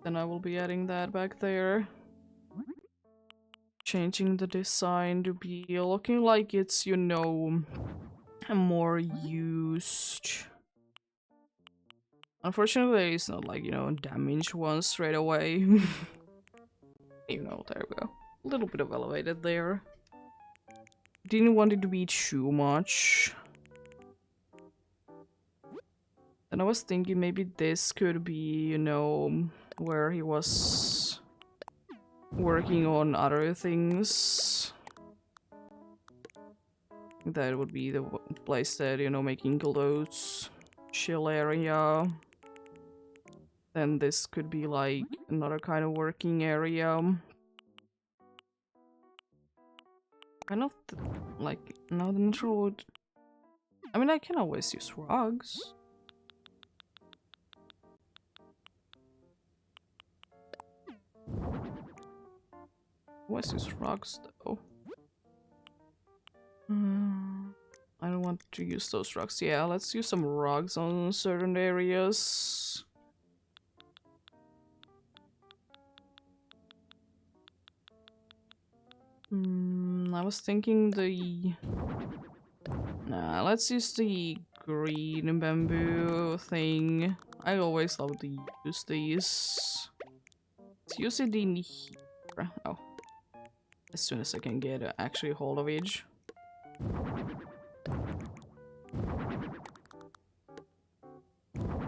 Then I will be adding that back there. Changing the design to be looking like it's, you know, more used. Unfortunately, it's not like, you know, damaged one straight away. You know, there we go. A little bit of elevated there. Didn't want it to be too much. And I was thinking maybe this could be, you know, where he was working on other things. That would be the place that, you know, making clothes, chill area. Then this could be like another kind of working area. Kind of like, no, the natural wood. I mean, I can always use rugs. Always use rugs though. I don't want to use those rugs. Yeah, let's use some rugs on certain areas. I was thinking the... Nah, let's use the green bamboo thing. I always love to use these. Let's use it in here. Oh. As soon as I can get actually hold of it.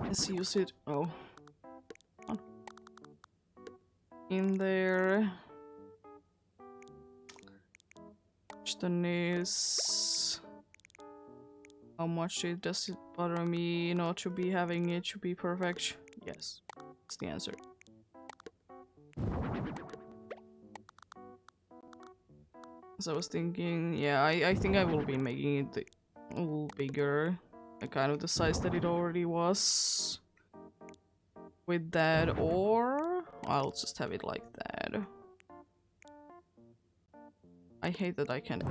Let's use it. Oh. In there. Question is, how much does it bother me not to be having it to be perfect? Yes, that's the answer. So I was thinking, yeah, I think I will be making it a little bigger, kind of the size that it already was. With that, or I'll just have it like that. I hate that I can't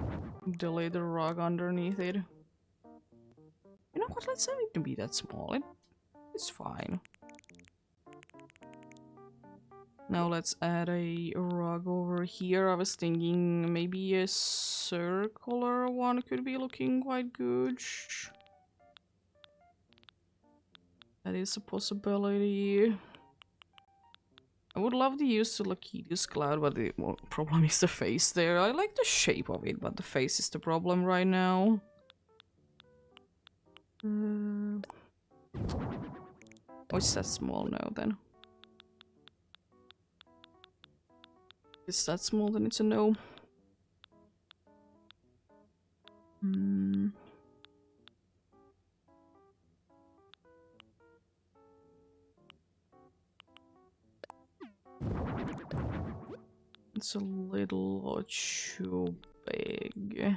delete the rug underneath it. You know what, let's have it to be that small. It's fine. Now let's add a rug over here. I was thinking maybe a circular one could be looking quite good. That is a possibility. I would love to use the Lakitus cloud, but the problem is the face there. I like the shape of it, but the face is the problem right now. Oh, it's that small now then. If it's that small, then it's a no. It's a little too big.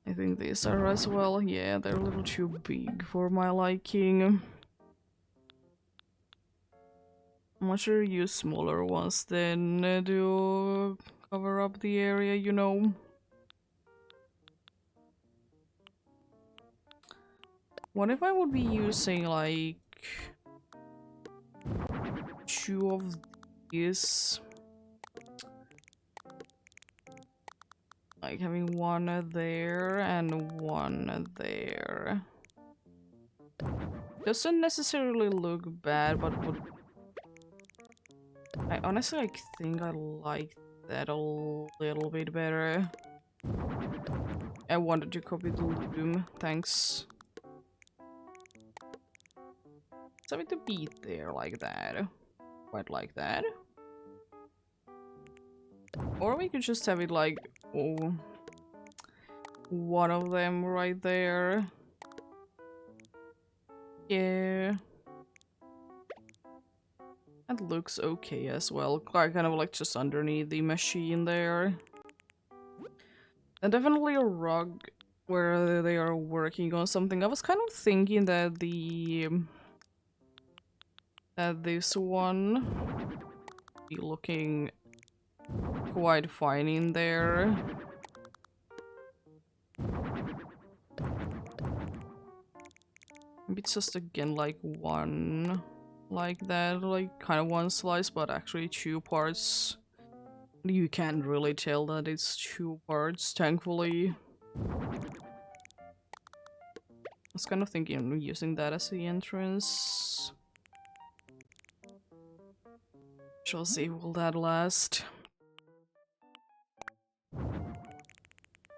I think these are as well. Yeah, they're a little too big for my liking. I'm not sure use smaller ones then to cover up the area, you know. What if I would be using like 2 of these? Like having 1 there and 1 there. Doesn't necessarily look bad, but would... I honestly think I like that a little bit better. I wanted to copy the loom, thanks. So it to be there like that. Quite like that. Or we could just have it like, oh, 1 of them right there. Yeah. That looks okay as well. Kind of like just underneath the machine there. And definitely a rug where they are working on something. I was kind of thinking that the that this one be looking quite fine in there. Maybe it's just again like one like that, like kind of one slice, but actually two parts. You can't really tell that it's two parts, thankfully. I was kind of thinking of using that as the entrance. Shall see, will that last?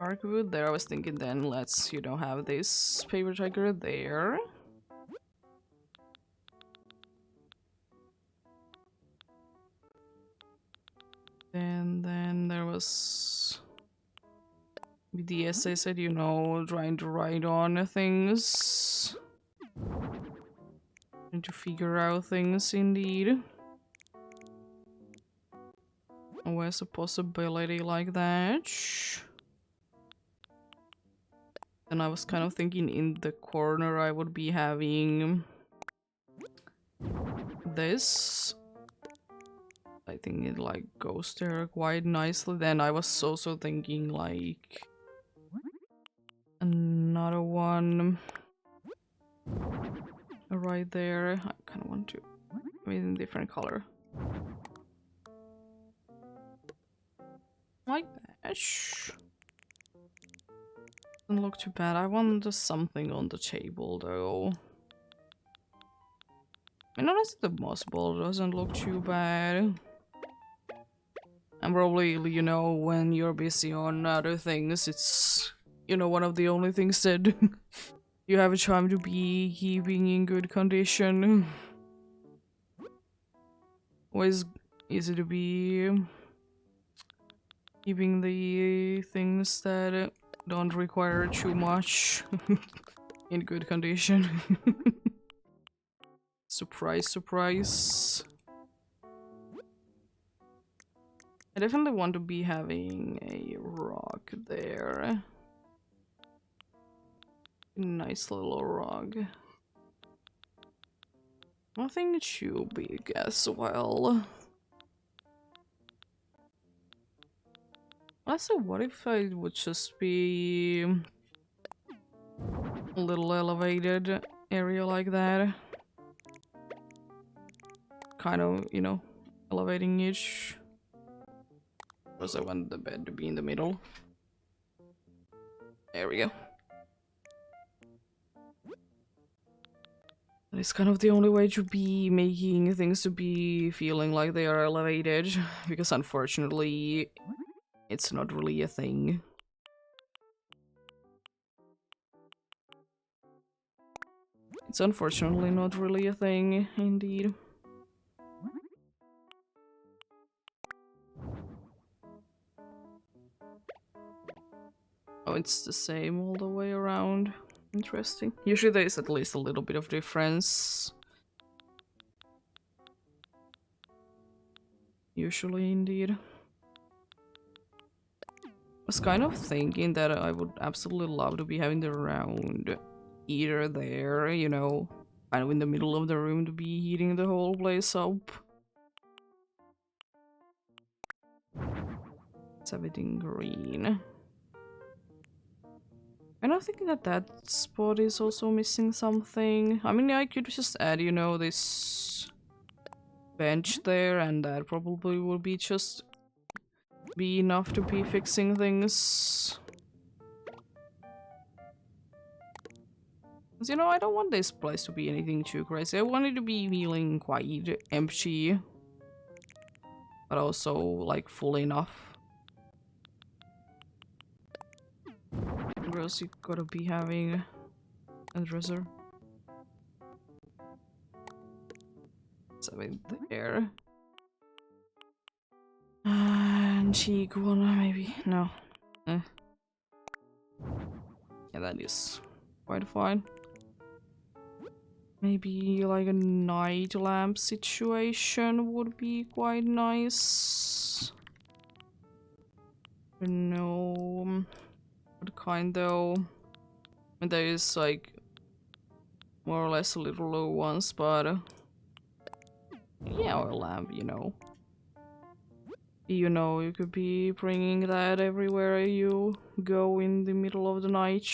Dark wood there, I was thinking then let's, you know, have this paper tiger there. And then there was the essay said, you know, trying to write on things. Trying to figure out things indeed. Where's a possibility like that? And I was kind of thinking in the corner I would be having this. I think it like goes there quite nicely. Then I was also thinking like another one right there. I kind of want to make it in a different color. Like that. Doesn't look too bad. I want just something on the table though. I mean, honestly, the moss ball doesn't look too bad. And probably, you know, when you're busy on other things, it's, you know, one of the only things that you have a time to be keeping in good condition. Always easy to be keeping the things that don't require too much in good condition. Surprise, surprise. I definitely want to be having a rock there. Nice little rock. Nothing too big as well. Also, what if I would just be a little elevated area like that? Kind of, you know, elevating each. Because I want the bed to be in the middle. There we go. That is kind of the only way to be making things to be feeling like they are elevated. Because unfortunately, it's not really a thing. It's unfortunately not really a thing, indeed. Oh, it's the same all the way around. Interesting. Usually there is at least a little bit of difference. Usually, indeed. I was kind of thinking that I would absolutely love to be having the round heater there, you know, kind of in the middle of the room to be heating the whole place up. Let's have it in green. And I think that that spot is also missing something. I mean, I could just add, you know, this bench there, and that probably would be just be enough to be fixing things. Because, you know, I don't want this place to be anything too crazy. I want it to be feeling quite empty, but also, like, full enough. Or else you gotta be having a dresser. So in there. Antique one, maybe. No. Yeah, that is quite fine. Maybe like a night lamp situation would be quite nice. I don't know what kind though. And there is like more or less little low ones, but Yeah, oil lamp, you know. You know, you could be bringing that everywhere you go in the middle of the night.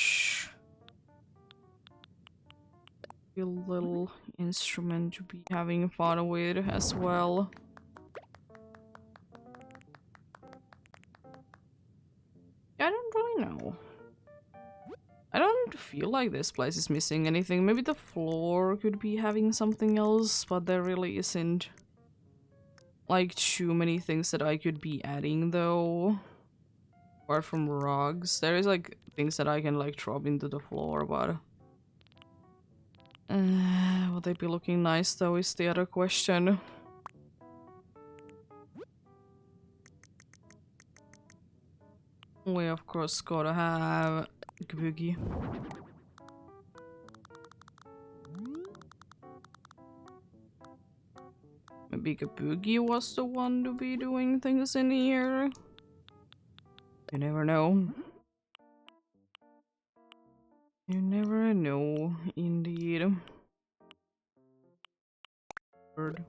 A little instrument to be having fun with as well. I don't really know. I don't feel like this place is missing anything. Maybe the floor could be having something else, but there really isn't like too many things that I could be adding though. Apart from rugs. There is like things that I can like drop into the floor, but would they be looking nice though is the other question. We of course gotta have Boogie. Maybe Boogie was the one to be doing things in here. You never know. You never know, indeed. Bird.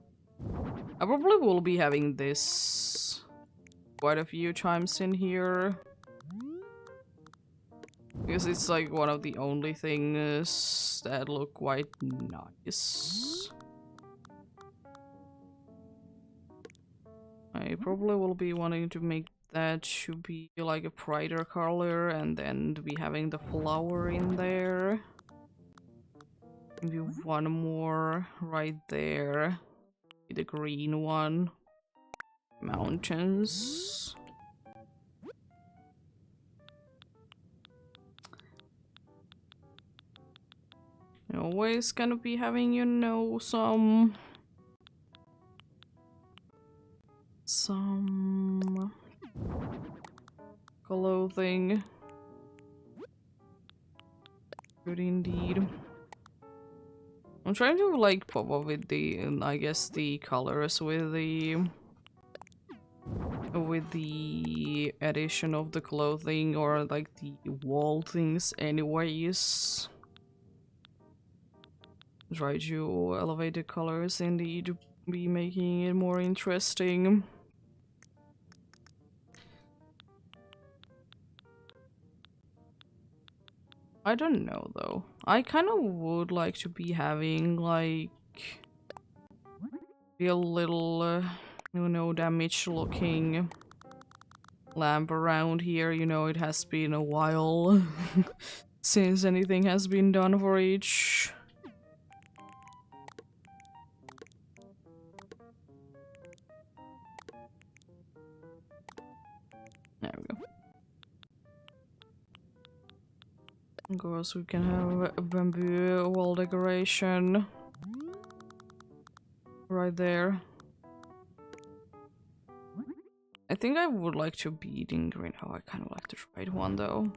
I probably will be having this quite a few times in here. Because it's like one of the only things that look quite nice. I probably will be wanting to make that to be like a brighter color and then to be having the flower in there. Maybe one more right there. The green one. Mountains. You're always gonna be having, you know, some clothing. Good indeed. I'm trying to like pop up with the, I guess the colors with the addition of the clothing or like the wall things anyways. Try to elevate the colors indeed to be making it more interesting. I don't know though. I kind of would like to be having like a little no damage looking lamp around here. You know, it has been a while since anything has been done for each. There we go. Of course, we can have a bamboo wall decoration right there. I think I would like to be eating green. Oh, I kind of like to try one though.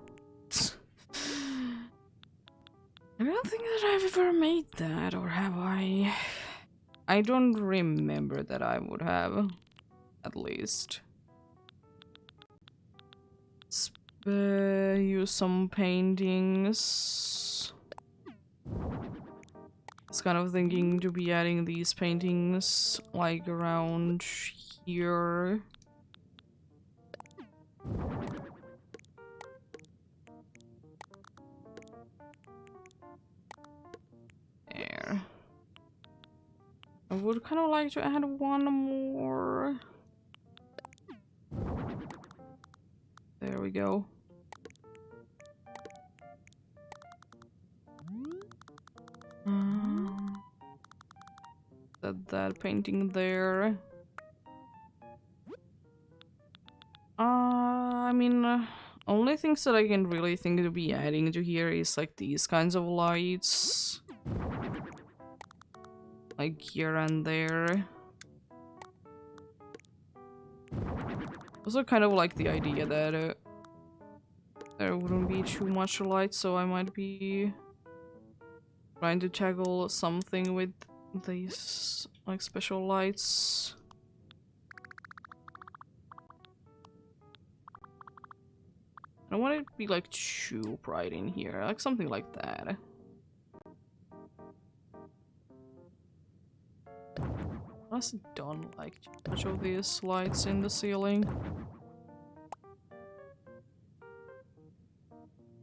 I don't think that I've ever made that, or have I? I don't remember that I would have, at least. Let's use some paintings. I was kind of thinking to be adding these paintings like around here. There. I would kind of like to add one more. There we go. That painting there. I mean, only things that I can really think to be adding to here is like these kinds of lights. Like here and there. Also kind of like the idea that there wouldn't be too much light, so I might be trying to tackle something with these like special lights. I don't want it to be like too bright in here, like something like that. Must have done like too much of these lights in the ceiling.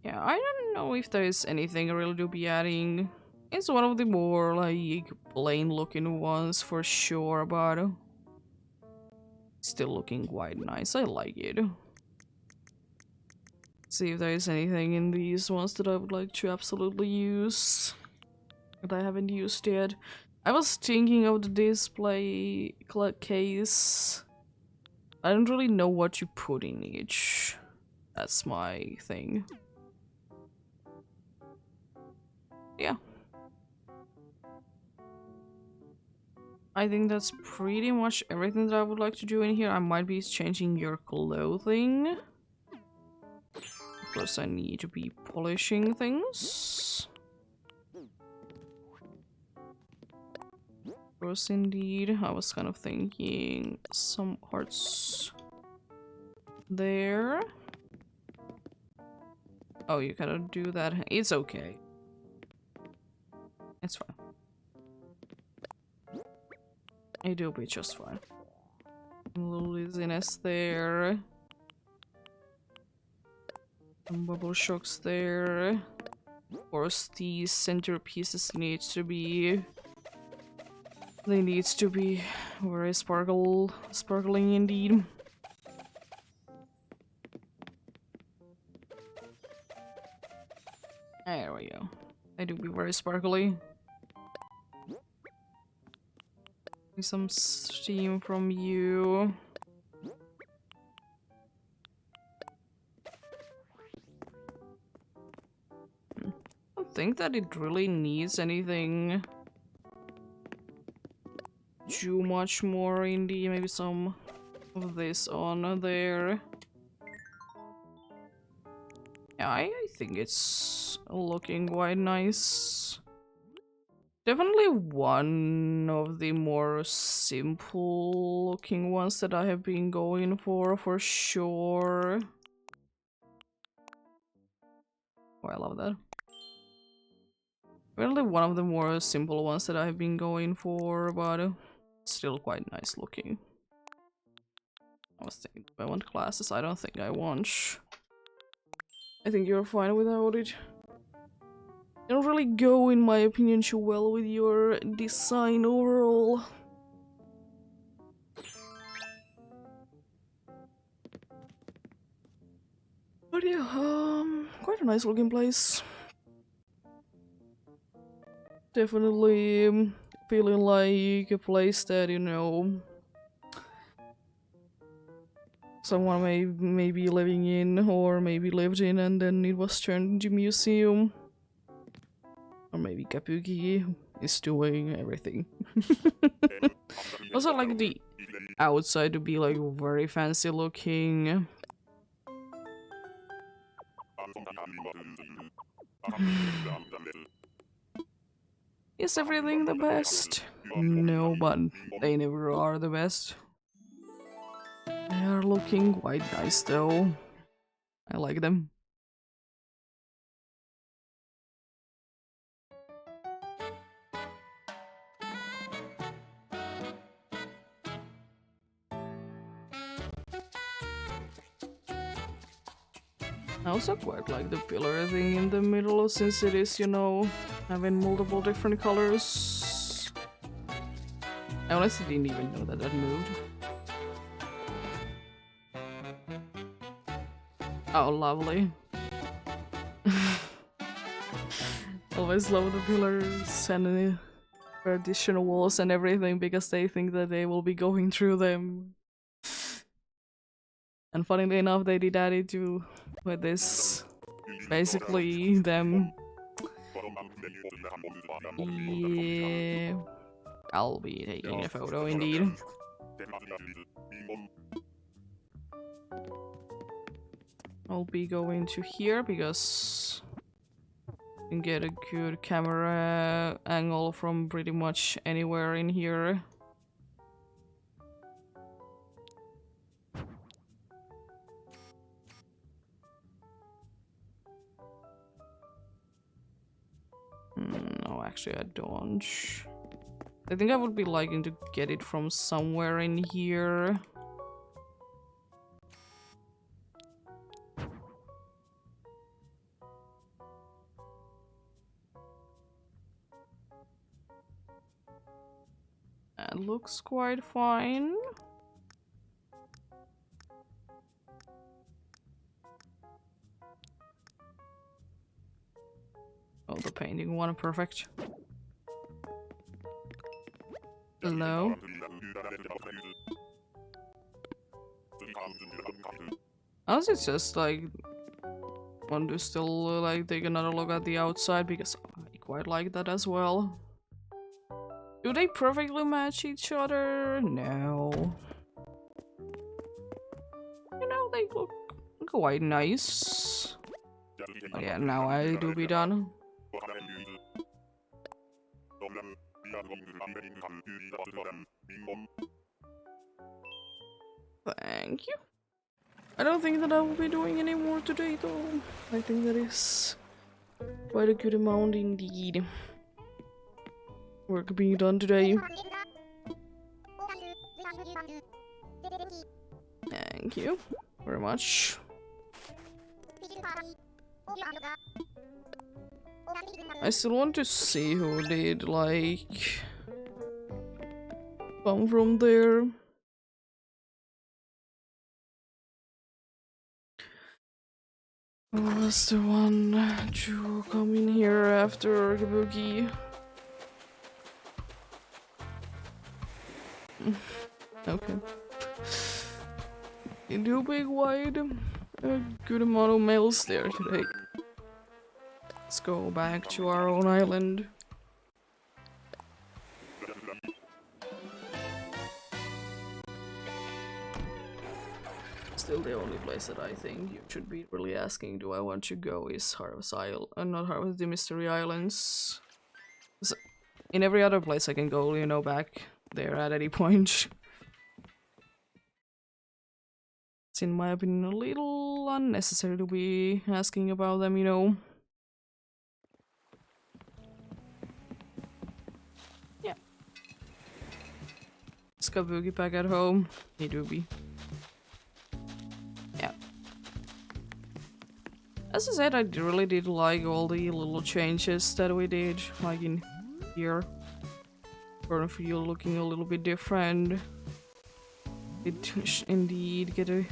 Yeah, I don't know if there is anything really to be adding. It's one of the more like plain looking ones for sure, but still looking quite nice. I like it. See if there is anything in these ones that I would like to absolutely use that I haven't used yet. I was thinking of the display case. I don't really know what you put in each. That's my thing. Yeah. I think that's pretty much everything that I would like to do in here. I might be changing your clothing. Of course, I need to be polishing things. Of course, indeed. I was kind of thinking some hearts there. Oh, you gotta do that. It's okay. It's fine. It'll be just fine. A little dizziness there. Some bubble shocks there. Of course, these centerpieces need to be... They need to be very sparkling indeed. There we go. They do be very sparkly. Some steam from you. I don't think that it really needs anything too much more indie. Maybe some of this on there. Yeah, I think it's looking quite nice. Definitely one of the more simple looking ones that I have been going for sure. Oh, I love that. Definitely one of the more simple ones that I have been going for, but still quite nice looking. I was thinking, do I want glasses? I don't think I want. I think you're fine without it. They don't really go, in my opinion, too well with your design overall. But yeah, quite a nice looking place. Definitely feeling like a place that, you know, someone may be living in, or maybe lived in, and then it was turned into a museum. Or maybe Kabuki is doing everything. Also, like the outside to be like very fancy looking. Is everything the best? No, but they never are the best. They are looking quite nice though. I like them. I also quite like the pillar thing in the middle, since it is, you know, having multiple different colors. I honestly didn't even know that that moved. Oh, lovely. Always love the pillars and the additional walls and everything, because they think that they will be going through them. And funnily enough, they did add it to with this. Basically, them. Yeah. I'll be taking a photo indeed. I'll be going to here because you can get a good camera angle from pretty much anywhere in here. No, actually I don't. I think I would be liking to get it from somewhere in here. That looks quite fine. Oh, the painting one, perfect. Hello? As it just like want to still like take another look at the outside because I quite like that as well. Do they perfectly match each other? No. You know, they look quite nice. Oh yeah, now I do be done. Thank you. I don't think that I will be doing any more today though. I think that is quite a good amount indeed. Work being done today. Thank you very much. I still want to see who did like come from there. Who was the one to come in here after Kabuki? Okay. You do big wide. A good amount of males there today. Let's go back to our own island. Still the only place that I think you should be really asking, do I want to go, is Harvest Isle, not Harvest, the Mystery Islands. So, in every other place I can go, you know, back there at any point. It's in my opinion a little unnecessary to be asking about them, you know. Yeah. Is Kabuki back at home? He do be. Yeah. As I said, I really did like all the little changes that we did, like in here. Feel looking a little bit different. It indeed get a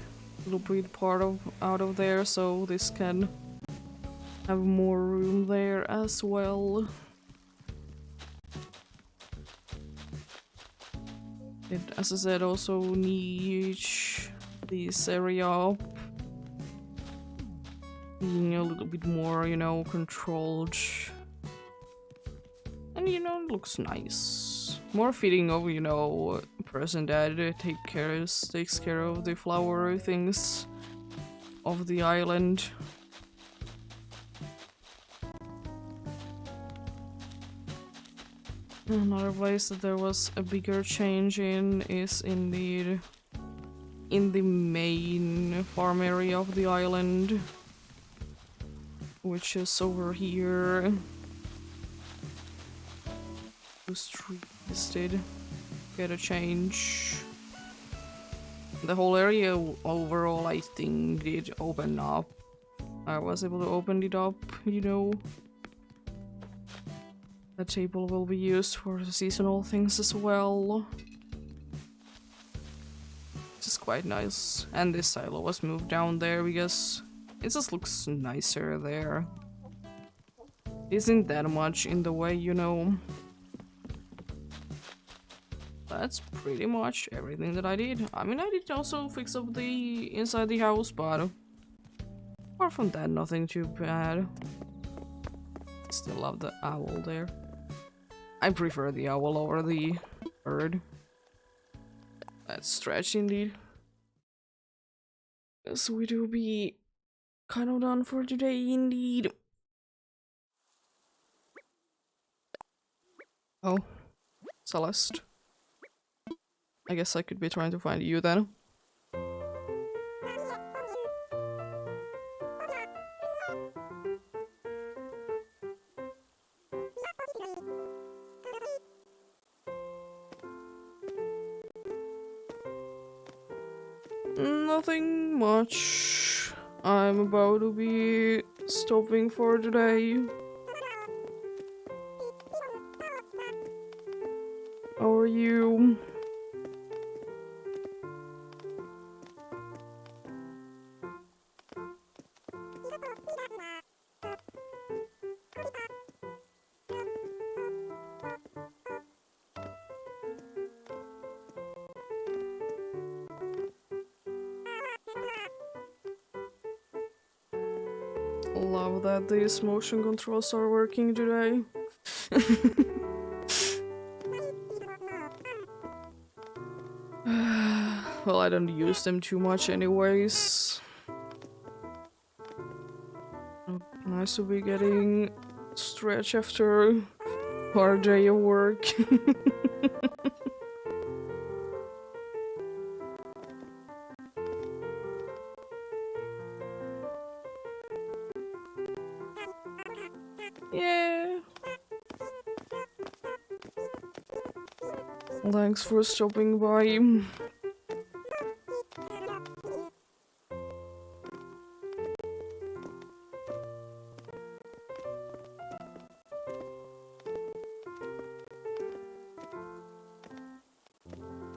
little bit out of there, so this can have more room there as well. It, as I said, also needs this area up, being a little bit more, you know, controlled. And, you know, it looks nice. More fitting of, you know, a person that takes care of the flower things of the island. Another place that there was a bigger change in is indeed in the main farm area of the island, which is over here. Those trees did get a change. The whole area overall, I think, did open up. I was able to open it up, you know. The table will be used for the seasonal things as well. Which is quite nice. And this silo was moved down there because it just looks nicer there. Isn't that much in the way, you know. That's pretty much everything that I did. I mean, I did also fix up the inside the house, but apart from that, nothing too bad. Still love the owl there. I prefer the owl over the bird. That's stretch indeed. So we do be kind of done for today indeed. Oh, Celeste. I guess I could be trying to find you then. Nothing much. I'm about to be stopping for today. How are you? Love that these motion controls are working today. Well, I don't use them too much anyways. Nice to be getting stretch after a hard day of work. Yeah. Thanks for stopping by.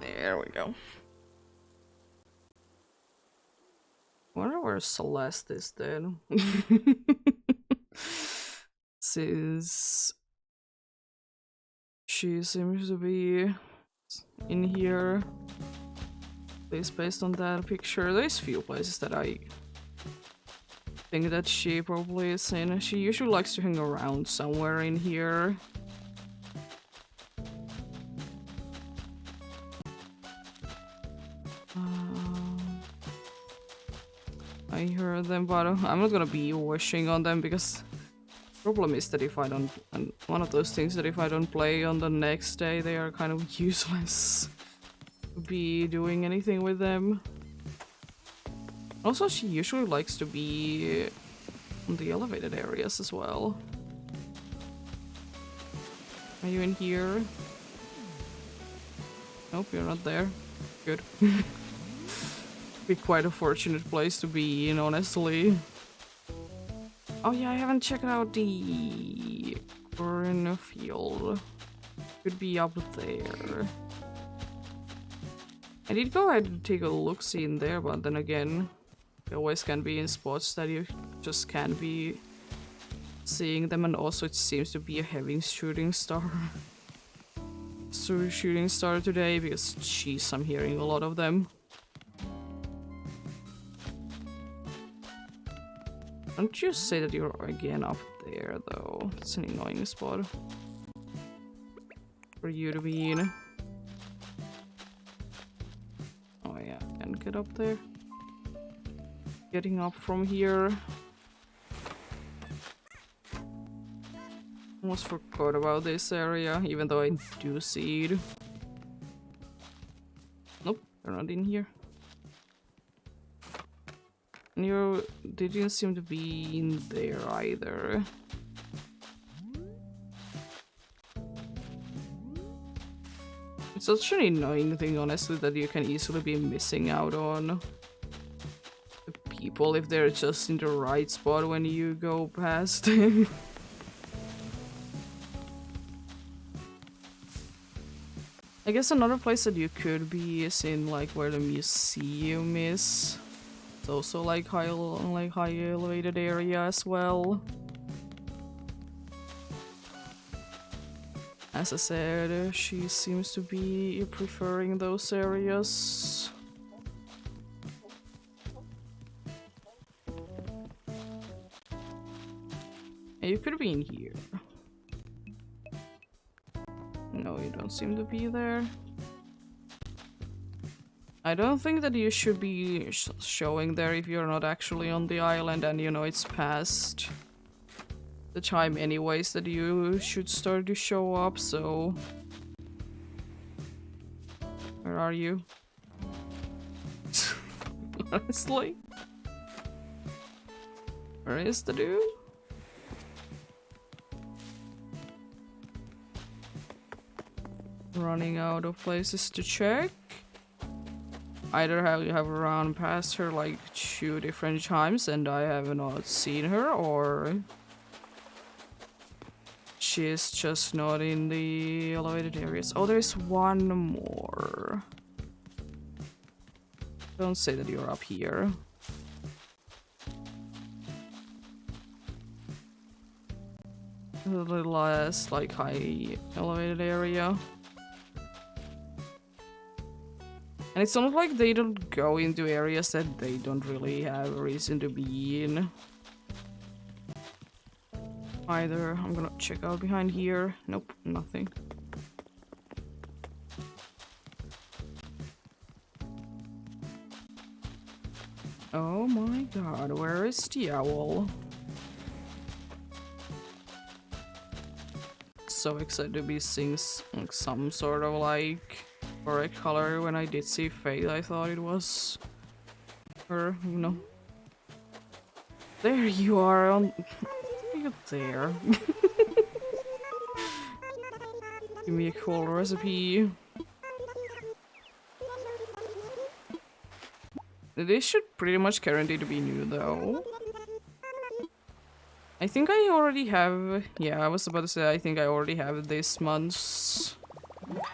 There we go. I wonder where Celeste is then. Since she seems to be in here. At least based on that picture. There's few places that I think that she probably is in. She usually likes to hang around somewhere in here. I heard them, but I'm not gonna be wishing on them because the problem is that if I don't, and one of those things that if I don't play on the next day, they are kind of useless to be doing anything with them. Also, she usually likes to be on the elevated areas as well. Are you in here? Nope, you're not there. Good. Be quite a fortunate place to be in, honestly. Oh yeah, I haven't checked out the cornfield. Could be up there. I did go ahead and take a look-see in there, but then again, you always can be in spots that you just can't be seeing them, and also it seems to be a heavy shooting star. So shooting star today, because jeez, I'm hearing a lot of them. Don't you say that you're again up there, though? It's an annoying spot for you to be in. Oh yeah, I can get up there. Getting up from here. Almost forgot about this area, even though I do see it. Nope, they're not in here. And you didn't seem to be in there either. It's such an annoying thing, honestly, that you can easily be missing out on the people if they're just in the right spot when you go past. I guess another place that you could be is in like where the museum is. It's also like high elevated area as well. As I said, she seems to be preferring those areas. And you could be in here. No, you don't seem to be there. I don't think that you should be showing there if you're not actually on the island and you know it's past the time anyways that you should start to show up, so... Where are you? Honestly? Where is the dude? Running out of places to check. either have run past her like 2 different times and I have not seen her, or she's just not in the elevated areas. Oh, there's one more. Don't say that you're up here. The last, like, high elevated area. And it's not like they don't go into areas that they don't really have a reason to be in. Either. I'm gonna check out behind here. Nope, nothing. Oh my god, where is the owl? So excited to be seeing like some sort of like correct color. When I did see Faith, I thought it was her, you know. There you are on. You're there. Give me a cool recipe. This should pretty much guarantee to be new though. I think I already have, yeah, I was about to say I think I already have this month's,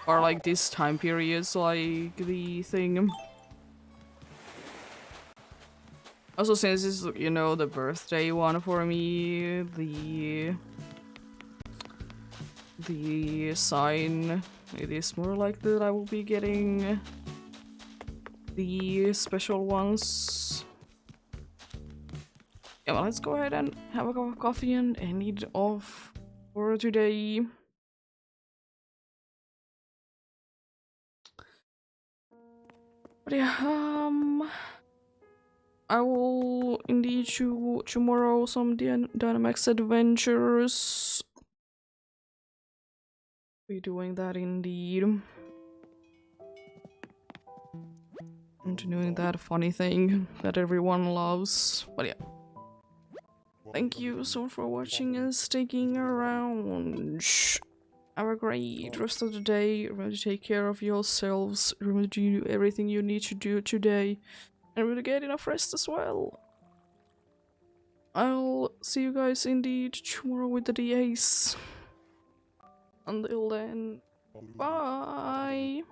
or like this time period's, like the thing. Also, since it's, you know, the birthday one for me, the sign, it is more likely that I will be getting the special ones. Yeah, well, let's go ahead and have a cup of coffee and end it off for today. But yeah, I will indeed show tomorrow some Dynamax adventures. Be doing that indeed. Continuing that funny thing that everyone loves. But yeah. Thank you so much for watching and sticking around. Have a great rest of the day. Remember to take care of yourselves. Remember to do everything you need to do today. And remember to get enough rest as well. I'll see you guys indeed tomorrow with the DAs. Until then, bye!